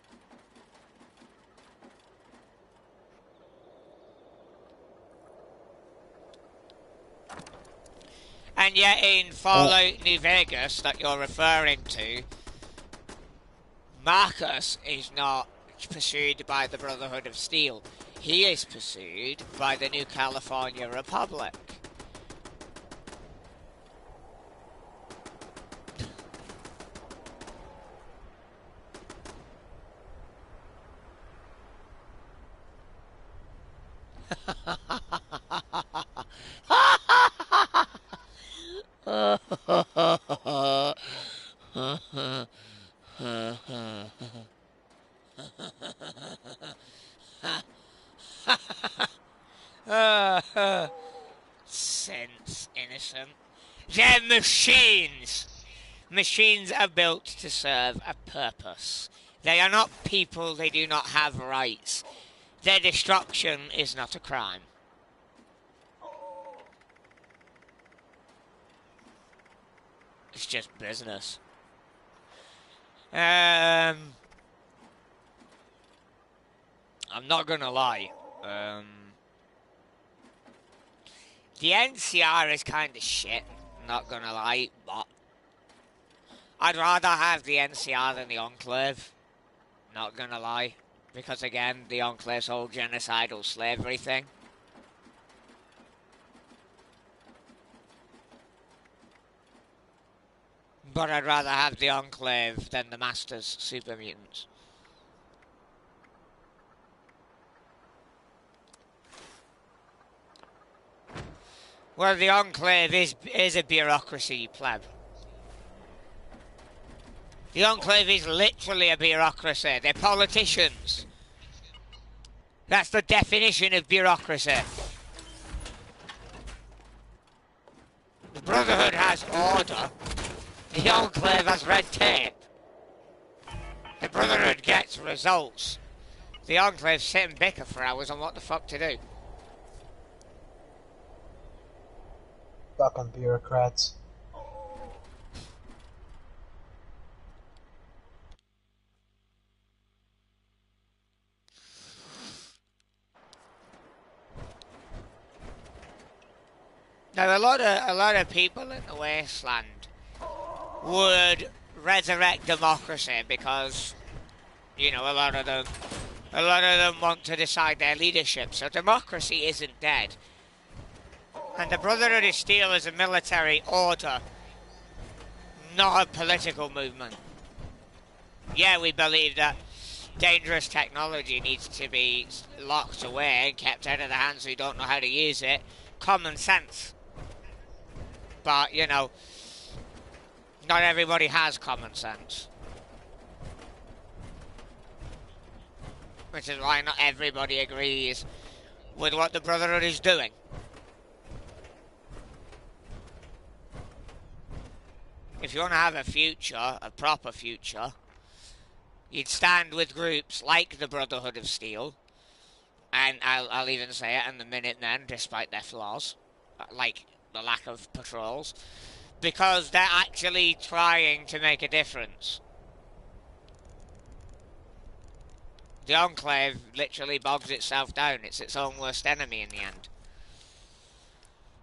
[SPEAKER 2] And yet in Fallout New Vegas that you're referring to, Marcus is not pursued by the Brotherhood of Steel. He is pursued by the New California Republic. Sense innocent. They're machines. Machines are built to serve a purpose. They are not people, they do not have rights. Their destruction is not a crime. It's just business. I'm not gonna lie. The NCR is kind of shit, not gonna lie, but I'd rather have the NCR than the Enclave, not gonna lie, because again, the Enclave's whole genocidal slavery thing. But I'd rather have the Enclave than the Masters super mutants. Well, the Enclave is a bureaucracy, you pleb. The Enclave is literally a bureaucracy. They're politicians. That's the definition of bureaucracy. The Brotherhood has order. The Enclave has red tape. The Brotherhood gets results. The Enclave sit and bicker for hours on what the fuck to do.
[SPEAKER 3] Fucking bureaucrats.
[SPEAKER 2] Now, a lot of people in the wasteland would resurrect democracy because, you know, a lot of them want to decide their leadership. So democracy isn't dead. And the Brotherhood of Steel is a military order, not a political movement. Yeah, we believe that dangerous technology needs to be locked away and kept out of the hands who don't know how to use it. Common sense. But, you know, Not everybody has common sense. Which is why not everybody agrees with what the Brotherhood is doing. If you want to have a future, a proper future, you'd stand with groups like the Brotherhood of Steel, and I'll even say it in the Minutemen, despite their flaws, like the lack of patrols, because they're actually trying to make a difference. The Enclave literally bogs itself down. It's its own worst enemy in the end.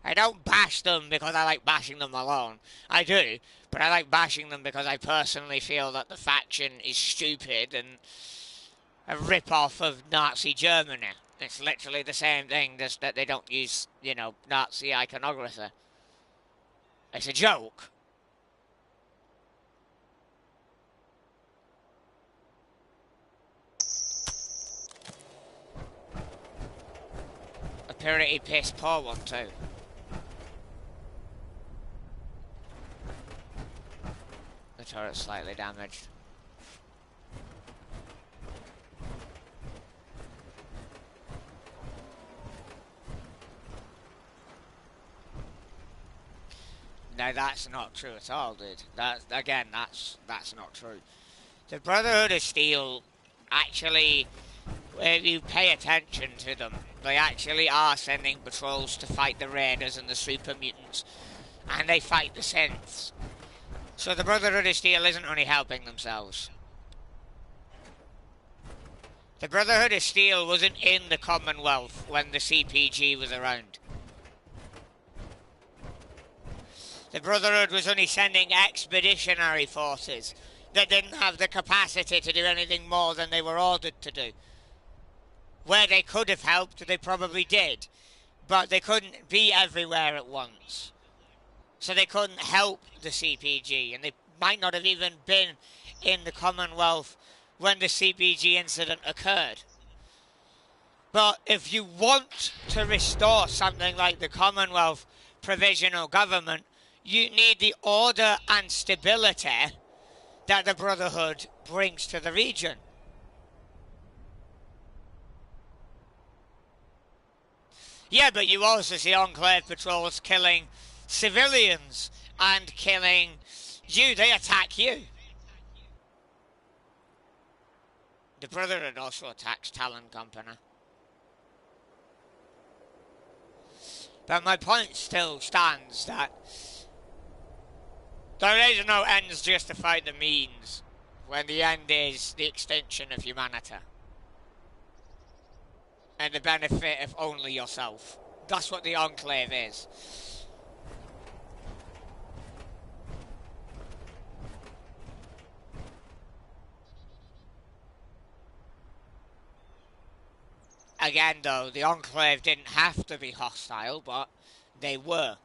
[SPEAKER 2] I don't bash them because I like bashing them alone. I do, but I like bashing them because I personally feel that the faction is stupid and a rip-off of Nazi Germany. It's literally the same thing, just that they don't use, you know, Nazi iconography. It's a joke. A pretty piss poor one too. The turret's slightly damaged. No, that's not true at all, dude. That's not true. The Brotherhood of Steel actually, if you pay attention to them, they actually are sending patrols to fight the Raiders and the Super Mutants, and they fight the Synths. So the Brotherhood of Steel isn't only helping themselves. The Brotherhood of Steel wasn't in the Commonwealth when the CPG was around. The Brotherhood was only sending expeditionary forces that didn't have the capacity to do anything more than they were ordered to do. Where they could have helped, they probably did, but they couldn't be everywhere at once. So they couldn't help the CPG, and they might not have even been in the Commonwealth when the CPG incident occurred. But if you want to restore something like the Commonwealth Provisional Government, you need the order and stability that the Brotherhood brings to the region. Yeah, but you also see Enclave patrols killing civilians and killing you. They attack you. The Brotherhood also attacks Talon Company. But my point still stands that there is no ends justify the means when the end is the extinction of humanity and the benefit of only yourself. That's what the Enclave is. Again though, the Enclave didn't have to be hostile, but they were.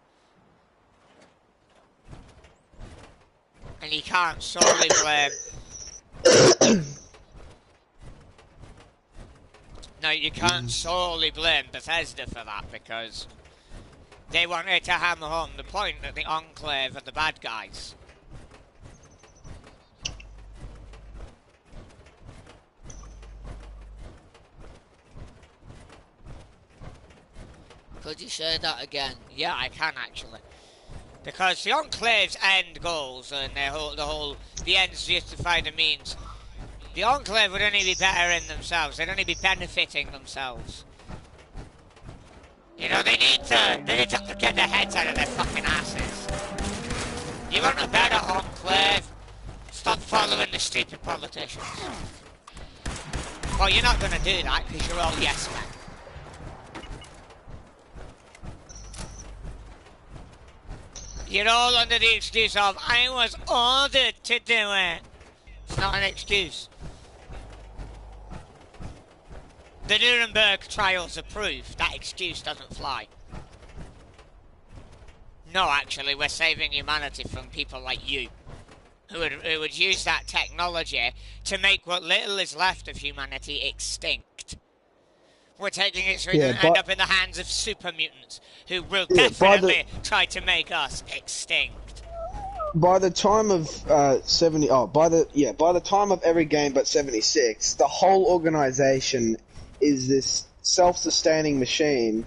[SPEAKER 2] And you can't solely blame... No, you can't solely blame Bethesda for that, because they wanted to hammer home the point that the Enclave are the bad guys. Could you say that again? Yeah, I can actually. Because the Enclave's end goals and the ends justify the means. The Enclave would only be better in themselves. They'd only be benefiting themselves. You know, they need to get their heads out of their fucking asses. You want a better Enclave? Stop following the stupid politicians. Well, you're not going to do that because you're all yes men. You're all under the excuse of, I was ordered to do it. It's not an excuse. The Nuremberg trials are proof. That excuse doesn't fly. No, actually, we're saving humanity from people like you, who would use that technology to make what little is left of humanity extinct. We're taking it so it doesn't end up in the hands of super mutants, who will definitely try to make us extinct.
[SPEAKER 6] by the time of 70, by the time of every game but 76, the whole organization is this self-sustaining machine,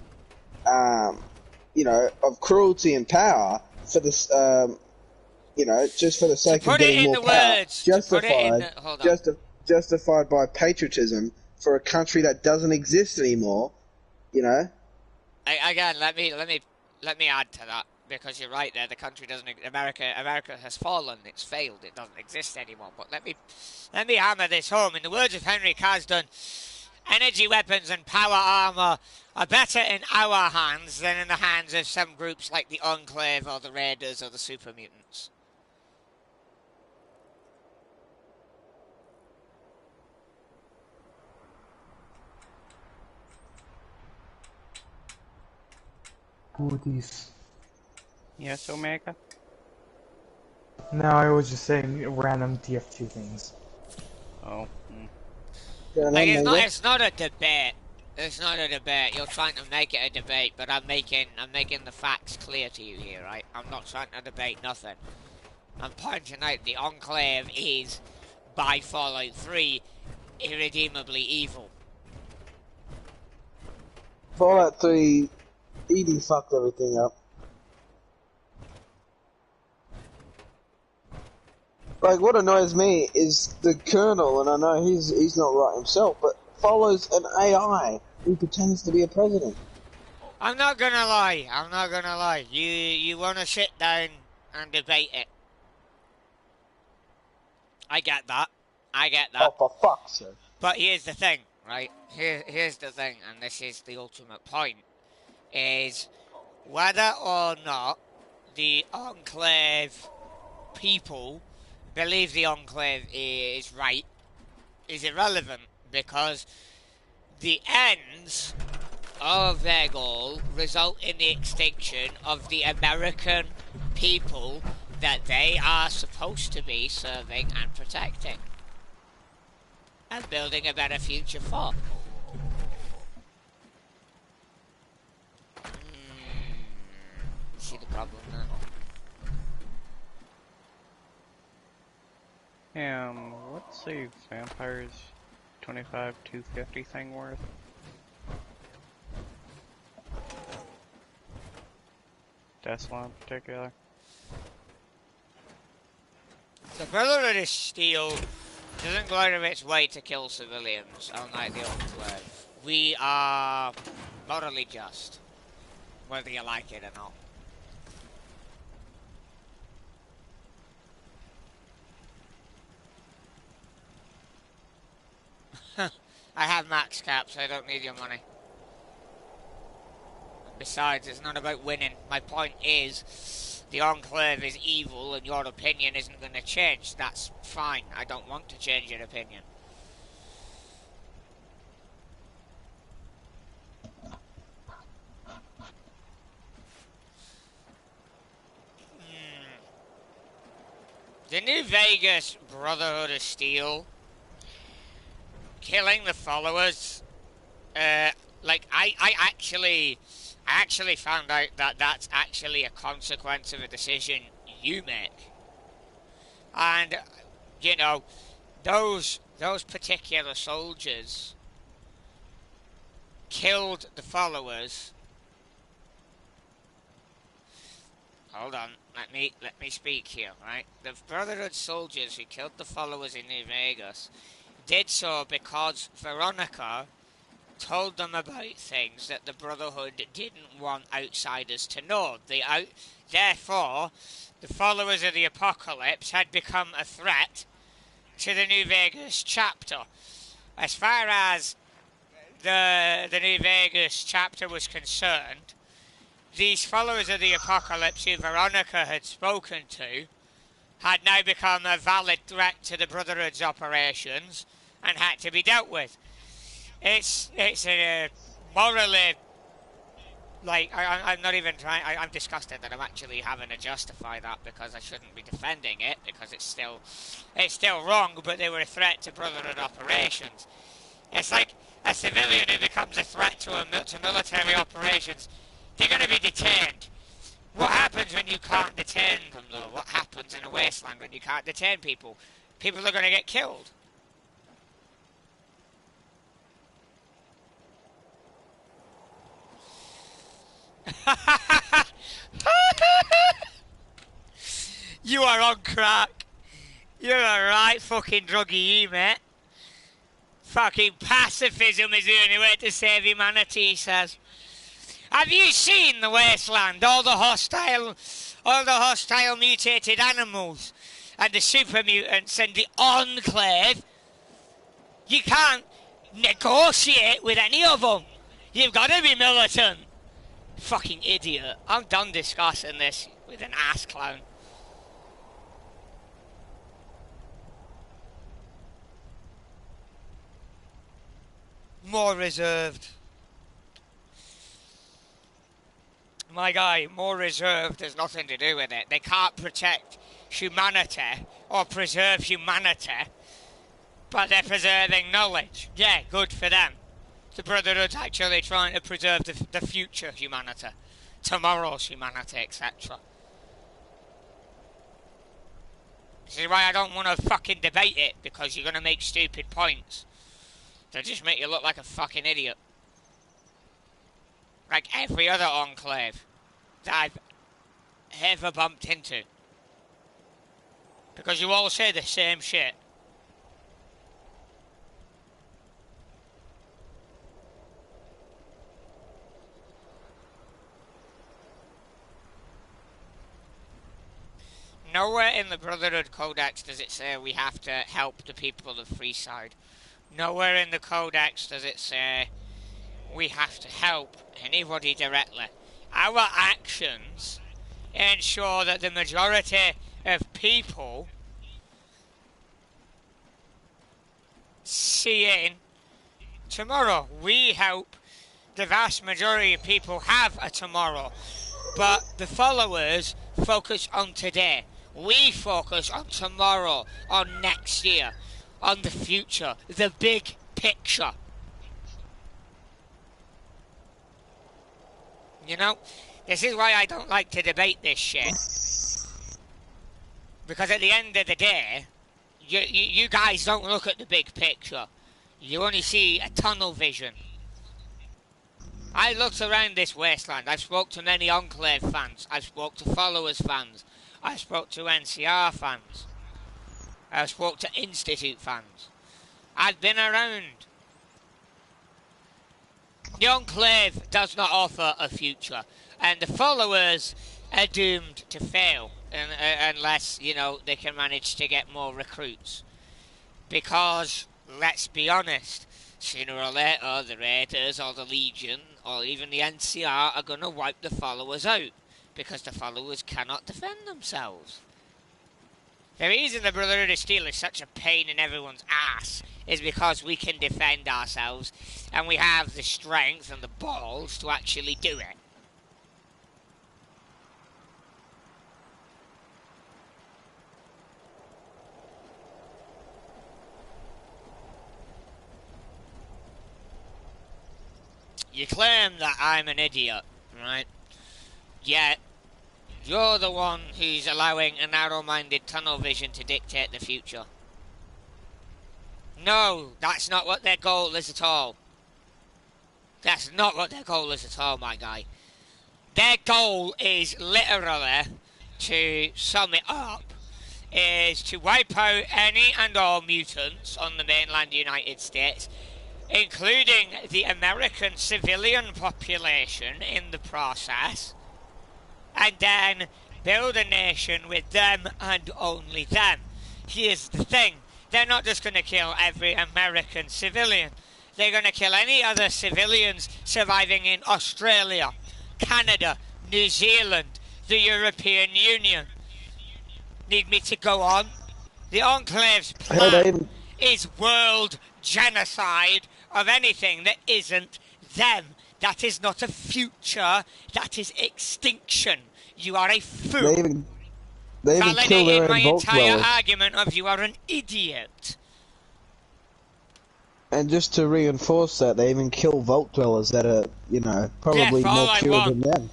[SPEAKER 6] of cruelty and power for this, just for the sake of getting more power, justified by patriotism for a country that doesn't exist anymore,
[SPEAKER 2] Again, let me add to that, because you're right there. The country doesn't. America has fallen. It's failed. It doesn't exist anymore. But let me hammer this home. In the words of Henry Casdon, energy weapons and power armor are better in our hands than in the hands of some groups like the Enclave or the Raiders or the Super Mutants.
[SPEAKER 3] Booties.
[SPEAKER 1] Yes, Omega?
[SPEAKER 3] No, I was just saying random TF2 things.
[SPEAKER 1] Oh.
[SPEAKER 2] Like, it's not a debate. It's not a debate. You're trying to make it a debate, but I'm making the facts clear to you here, right? I'm not trying to debate nothing. I'm pointing out the Enclave is, by Fallout 3, irredeemably evil.
[SPEAKER 6] Fallout 3, Edie fucked everything up. Like, what annoys me is the Colonel, and I know he's not right himself, but follows an AI who pretends to be a president.
[SPEAKER 2] I'm not gonna lie. You wanna sit down and debate it. I get that.
[SPEAKER 6] Oh, for fuck's sake.
[SPEAKER 2] But here's the thing, right? Here's the thing, and this is the ultimate point, is whether or not the Enclave people believe the Enclave is right is irrelevant, because the ends of their goal result in the extinction of the American people that they are supposed to be serving and protecting and building a better future for. See the problem now?
[SPEAKER 1] What's a vampire's 25-250 thing worth? Tesla in particular.
[SPEAKER 2] The Brotherhood of Steel doesn't go out of its way to kill civilians, unlike the Enclave. We are morally just, whether you like it or not. I have max caps, I don't need your money. Besides, it's not about winning. My point is, the Enclave is evil and your opinion isn't going to change. That's fine. I don't want to change your opinion. The New Vegas Brotherhood of Steel killing the followers, like, I actually found out that that's actually a consequence of a decision you make. And, you know, those particular soldiers killed the followers. Hold on, let me speak here, right? The Brotherhood soldiers who killed the followers in New Vegas did so because Veronica told them about things that the Brotherhood didn't want outsiders to know. Therefore, the followers of the Apocalypse had become a threat to the New Vegas chapter. As far as the New Vegas chapter was concerned, these followers of the Apocalypse who Veronica had spoken to had now become a valid threat to the Brotherhood's operations and had to be dealt with. It's a morally, like, I'm not even trying, I'm disgusted that I'm actually having to justify that, because I shouldn't be defending it, because it's still wrong, but they were a threat to Brotherhood operations. It's like a civilian who becomes a threat to military operations. They're going to be detained. What happens when you can't detain them, though? What happens in a wasteland when you can't detain people? People are going to get killed. You are on crack. You're a right fucking druggy, mate. Fucking pacifism is the only way to save humanity, he says. Have you seen the wasteland? All the hostile mutated animals and the super mutants and the enclave. You can't negotiate with any of them. You've got to be militant. Fucking idiot. I'm done discussing this with an ass clown. More reserved. My guy, more reserved has nothing to do with it. They can't protect humanity or preserve humanity, but they're preserving knowledge. Yeah, good for them. The Brotherhood's actually trying to preserve the future humanity, tomorrow's humanity, etc. This is why I don't want to fucking debate it, because you're going to make stupid points. They'll just make you look like a fucking idiot. Like every other enclave that I've ever bumped into. Because you all say the same shit. Nowhere in the Brotherhood Codex does it say we have to help the people of Freeside. Nowhere in the Codex does it say we have to help anybody directly. Our actions ensure that the majority of people see in tomorrow. We help the vast majority of people have a tomorrow. But the followers focus on today. We focus on tomorrow, on next year, on the future, the big picture. You know, this is why I don't like to debate this shit. Because at the end of the day, you guys don't look at the big picture. You only see a tunnel vision. I looked around this wasteland. I've spoke to many Enclave fans. I've spoke to Followers fans. I spoke to NCR fans. I spoke to Institute fans. I've been around. The Enclave does not offer a future, and the Followers are doomed to fail unless, you know, they can manage to get more recruits. Because, let's be honest, sooner or later the Raiders or the Legion or even the NCR are going to wipe the Followers out, because the Followers cannot defend themselves. The reason the Brotherhood of Steel is such a pain in everyone's ass is because we can defend ourselves and we have the strength and the balls to actually do it. You claim that I'm an idiot, right? Yet, you're the one who's allowing a narrow-minded tunnel vision to dictate the future. No, that's not what their goal is at all. That's not what their goal is at all, my guy. Their goal is literally, to sum it up, is to wipe out any and all mutants on the mainland United States, including the American civilian population in the process, and then build a nation with them and only them. Here's the thing. They're not just going to kill every American civilian. They're going to kill any other civilians surviving in Australia, Canada, New Zealand, the European Union. Need me to go on? The Enclave's plan is world genocide of anything that isn't them. That is not a future, that is extinction. You are a fool.
[SPEAKER 6] They even kill their own
[SPEAKER 2] my
[SPEAKER 6] vault
[SPEAKER 2] entire
[SPEAKER 6] dwellers.
[SPEAKER 2] argument of you are an idiot.
[SPEAKER 6] And just to reinforce that, they even kill vault dwellers that are, you know, probably more pure than them.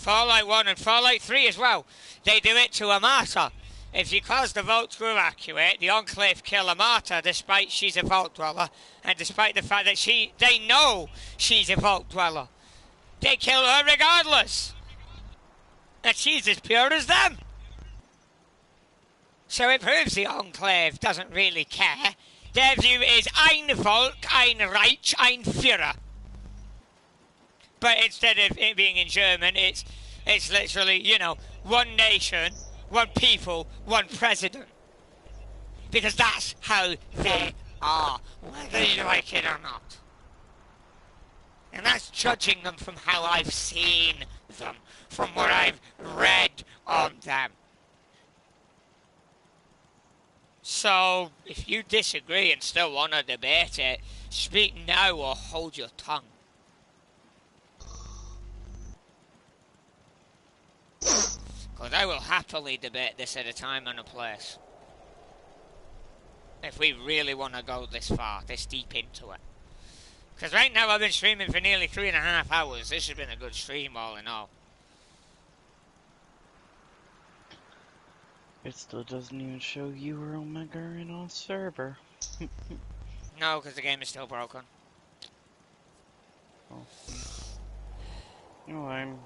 [SPEAKER 2] Fallout 1 and Fallout 3 as well. They do it to a martyr. If you cause the vote to evacuate, the Enclave kill a martyr despite she's a vault dweller, and despite the fact that they know she's a vault dweller. They kill her regardless. And she's as pure as them. So it proves the Enclave doesn't really care. Their view is ein Volk, ein Reich, ein Führer. But instead of it being in German, it's literally, you know, one nation, one people, one president. Because that's how they are, whether you like it or not. And that's judging them from how I've seen them, from what I've read on them. So, if you disagree and still want to debate it, speak now or hold your tongue. Because I will happily debate this at a time and a place. If we really want to go this far, this deep into it. Because right now I've been streaming for nearly 3.5 hours. This has been a good stream all in all.
[SPEAKER 1] It still doesn't even show you or Omega in on server.
[SPEAKER 2] No, because the game is still broken.
[SPEAKER 1] Oh. No, I'm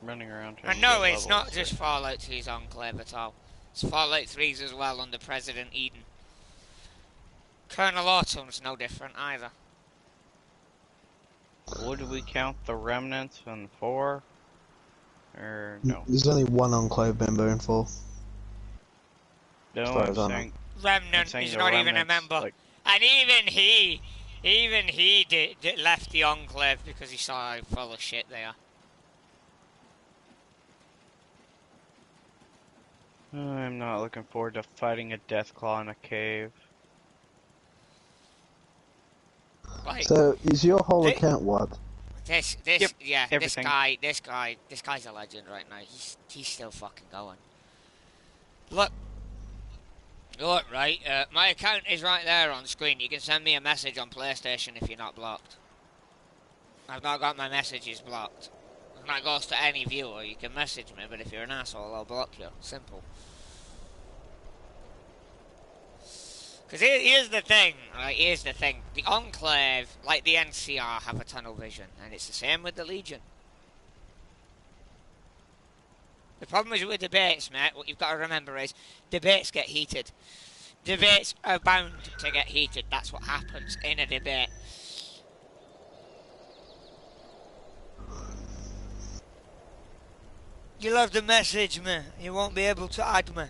[SPEAKER 1] running around trying
[SPEAKER 2] And
[SPEAKER 1] to
[SPEAKER 2] no,
[SPEAKER 1] get
[SPEAKER 2] it's
[SPEAKER 1] levels,
[SPEAKER 2] not just Fallout 3's Enclave at all. It's Fallout 3's as well under President Eden. Colonel Autumn's no different either.
[SPEAKER 1] Would we count the remnants in 4? Or no?
[SPEAKER 6] There's only one Enclave member in 4.
[SPEAKER 1] No,
[SPEAKER 6] As far
[SPEAKER 1] I'm
[SPEAKER 6] as I know.
[SPEAKER 1] saying,
[SPEAKER 2] Remnant,
[SPEAKER 1] saying
[SPEAKER 2] he's
[SPEAKER 1] the
[SPEAKER 2] not even a
[SPEAKER 1] remnants,
[SPEAKER 2] member.
[SPEAKER 1] like-
[SPEAKER 2] And even he left the Enclave because he saw how full of shit they are.
[SPEAKER 1] I'm not looking forward to fighting a Deathclaw in a cave.
[SPEAKER 2] Like,
[SPEAKER 6] So, is your whole
[SPEAKER 2] They-
[SPEAKER 6] account what?
[SPEAKER 2] This
[SPEAKER 1] everything.
[SPEAKER 2] this guy's a legend right now. He's still fucking going. Look, right, my account is right there on the screen. You can send me a message on PlayStation if you're not blocked. I've not got my messages blocked. And that goes to any viewer. You can message me, but if you're an asshole, I'll block you. Simple. Because here's the thing, right, here's the thing. The Enclave, like the NCR, have a tunnel vision, and it's the same with the Legion. The problem is with debates, mate, what you've got to remember is, debates get heated. Debates are bound to get heated, that's what happens in a debate. You'll have to message me, you won't be able to add me.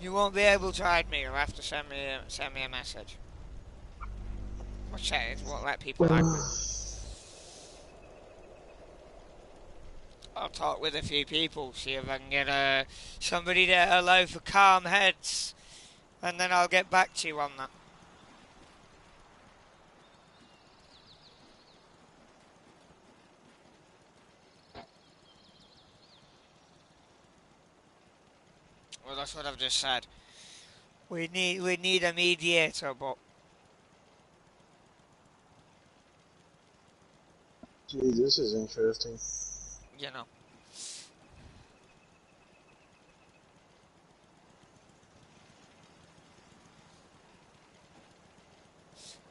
[SPEAKER 2] You won't be able to add me. You'll have to send me a message. What's that? It won't let people add me. I'll talk with a few people, see if I can get somebody to allow for calm heads, and then I'll get back to you on that. Well, that's what I've just said. We need a mediator, but
[SPEAKER 6] Gee, this is interesting.
[SPEAKER 2] you know.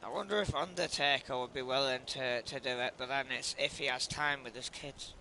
[SPEAKER 2] I wonder if Undertaker would be willing to do it, but then it's if he has time with his kids.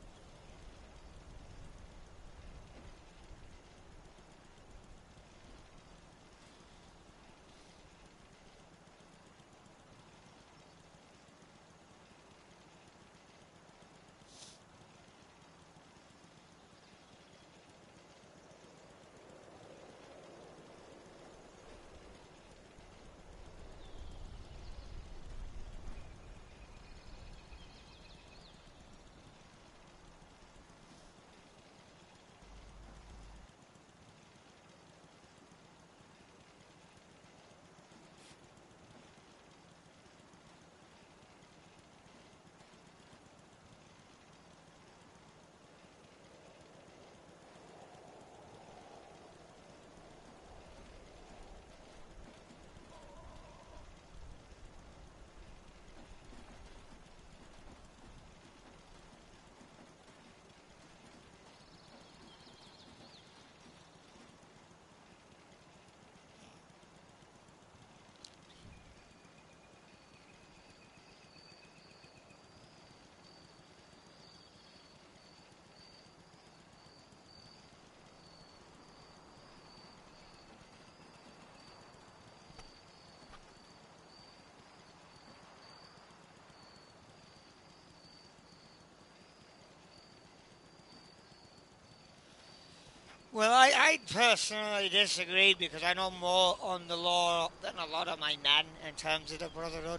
[SPEAKER 2] Well, I personally disagree because I know more on the law than a lot of my men in terms of the Brotherhood.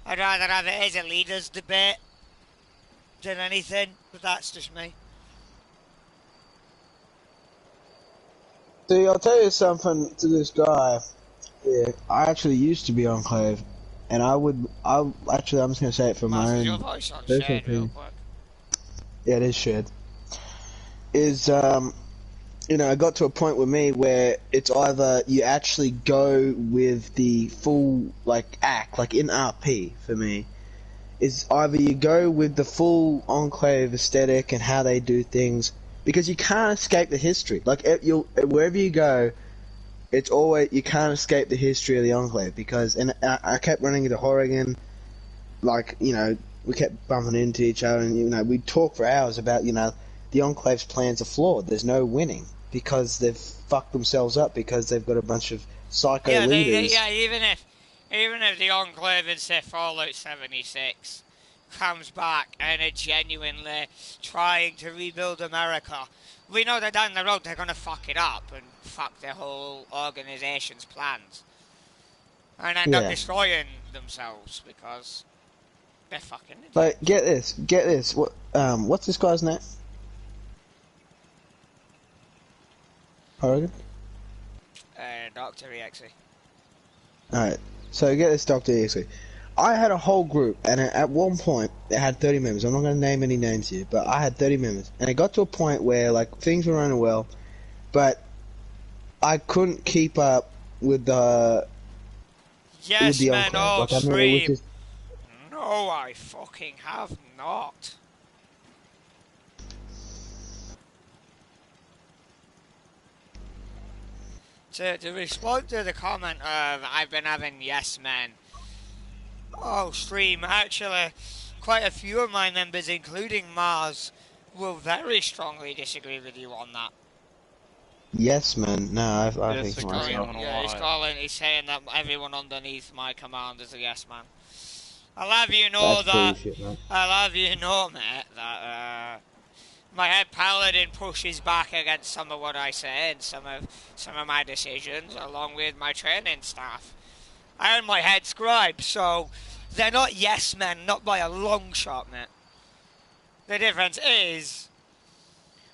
[SPEAKER 2] I'd rather have it as a leaders' debate than anything, but that's just me.
[SPEAKER 6] See, I'll tell you something to this guy. Yeah, I actually used to be Enclave, and I'm just gonna say it for my
[SPEAKER 2] Master,
[SPEAKER 6] own
[SPEAKER 2] your voice on
[SPEAKER 6] personal
[SPEAKER 2] shared real
[SPEAKER 6] opinion.
[SPEAKER 2] quick.
[SPEAKER 6] Yeah, it is shared. I got to a point with me where it's either you actually go with the full, act, in RP, for me, is either you go with the full Enclave aesthetic and how they do things, because you can't escape the history. Wherever you go, it's always, you can't escape the history of the Enclave, because, and I kept running into Horrigan, we kept bumping into each other, and, we'd talk for hours about, the Enclave's plans are flawed. There's no winning because they've fucked themselves up because they've got a bunch of psycho leaders.
[SPEAKER 2] Even if the Enclave in say Fallout 76 comes back and are genuinely trying to rebuild America, we know that down the road they're gonna fuck it up and fuck their whole organization's plans and end up destroying themselves because they're fucking idiots.
[SPEAKER 6] Like, get this. What's this guy's name? Horrigan?
[SPEAKER 2] Dr. EXE.
[SPEAKER 6] Alright, so get this, Dr. EXE. I had a whole group, and at one point, it had 30 members. I'm not going to name any names here, but I had 30 members. And it got to a point where, things were running well, but I couldn't keep up with the...
[SPEAKER 2] Yes,
[SPEAKER 6] with the
[SPEAKER 2] man,
[SPEAKER 6] Enclave.
[SPEAKER 2] stream. No, I fucking have not. To respond to the comment of I've been having yes men. Oh, stream, actually, quite a few of my members, including Mars, will very strongly disagree with you on that.
[SPEAKER 6] Yes, man. No, I think so.
[SPEAKER 2] He's saying that everyone underneath my command is a yes man. I'll have you know mate, that my head paladin pushes back against some of what I say and some of my decisions, along with my training staff. I am my head scribe, so they're not yes men, not by a long shot, mate. The difference is,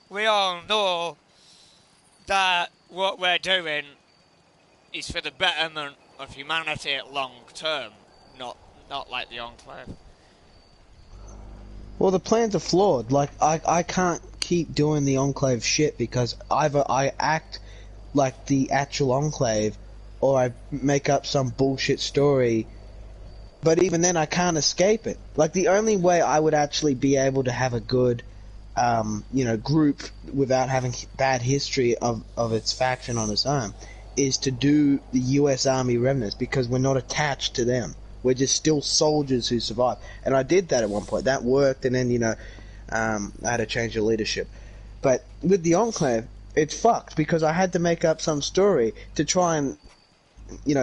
[SPEAKER 2] we all know that what we're doing is for the betterment of humanity long term, not like the Enclave.
[SPEAKER 6] Well, the plans are flawed. I can't keep doing the Enclave shit because either I act like the actual Enclave or I make up some bullshit story. But even then, I can't escape it. The only way I would actually be able to have a good, group without having bad history of its faction on its own is to do the U.S. Army remnants because we're not attached to them. We're just still soldiers who survive. And I did that at one point. That worked, and then, I had to change the leadership. But with the Enclave, it's fucked, because I had to make up some story to try and,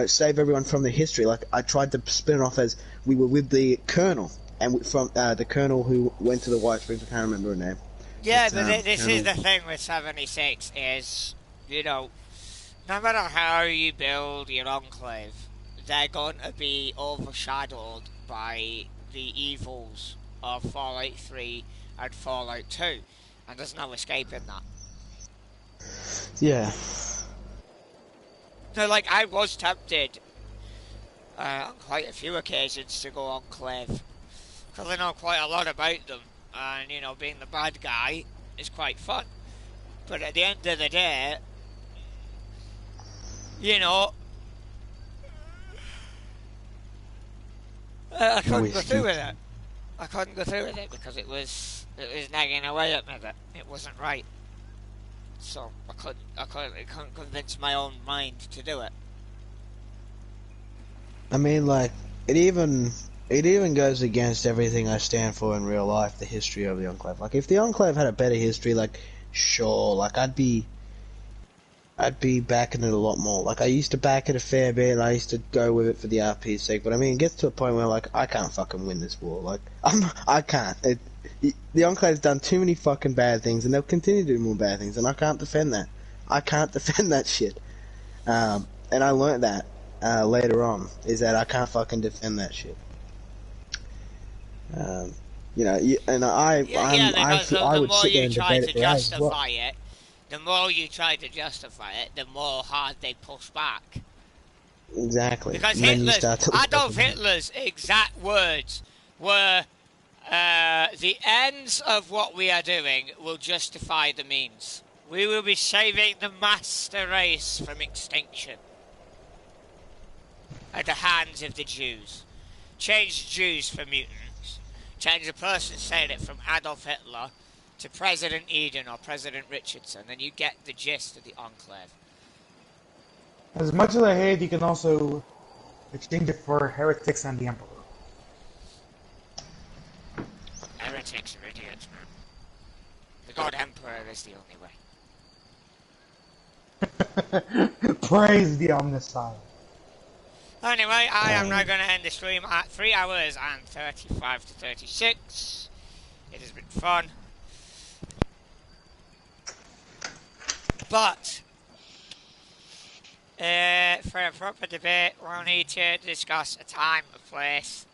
[SPEAKER 6] save everyone from the history. I tried to spin it off as we were with the Colonel, and from the Colonel who went to the White Springs, I can't remember her name.
[SPEAKER 2] Yeah, but this is the thing with 76, is, no matter how you build your Enclave, they're going to be overshadowed by the evils of Fallout 3 and Fallout 2, and there's no escaping that.
[SPEAKER 6] Yeah.
[SPEAKER 2] So, I was tempted on quite a few occasions to go Enclave, because I know quite a lot about them, and, being the bad guy is quite fun. But at the end of the day, I couldn't go through with it. I couldn't go through with it because it was nagging away at me that it wasn't right. So I couldn't convince my own mind to do it.
[SPEAKER 6] I mean, it even goes against everything I stand for in real life, the history of the Enclave. If the Enclave had a better history, sure, I'd be backing it a lot more. I used to back it a fair bit, and I used to go with it for the RP's sake, but it gets to a point where, I can't fucking win this war. I can't. The Enclave's done too many fucking bad things, and they'll continue to do more bad things, and I can't defend that. I can't defend that shit. And I learnt that later on, is that I can't fucking defend that shit. You know, and I would sit there and debate it for hours.
[SPEAKER 2] The more you try to justify it, the more hard they push back.
[SPEAKER 6] Exactly.
[SPEAKER 2] Because Adolf Hitler's exact words were, the ends of what we are doing will justify the means. We will be saving the master race from extinction at the hands of the Jews. Change Jews for mutants. Change the person saying it from Adolf Hitler to President Eden or President Richardson, and you get the gist of the Enclave.
[SPEAKER 3] As much as I hate, you can also exchange it for heretics and the Emperor.
[SPEAKER 2] Heretics are idiots, man. The God Emperor is the only way.
[SPEAKER 3] Praise the Omnicide.
[SPEAKER 2] Anyway, I am now going to end the stream at 3 hours and 35 to 36. It has been fun. But for a proper debate, we'll need to discuss a time, a place.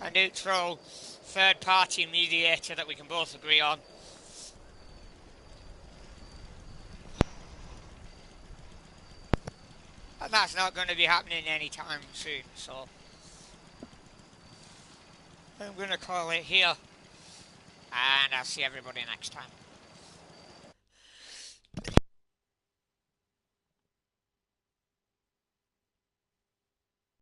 [SPEAKER 2] A neutral third-party mediator that we can both agree on. And that's not going to be happening anytime soon, so I'm going to call it here. And I'll see everybody next time.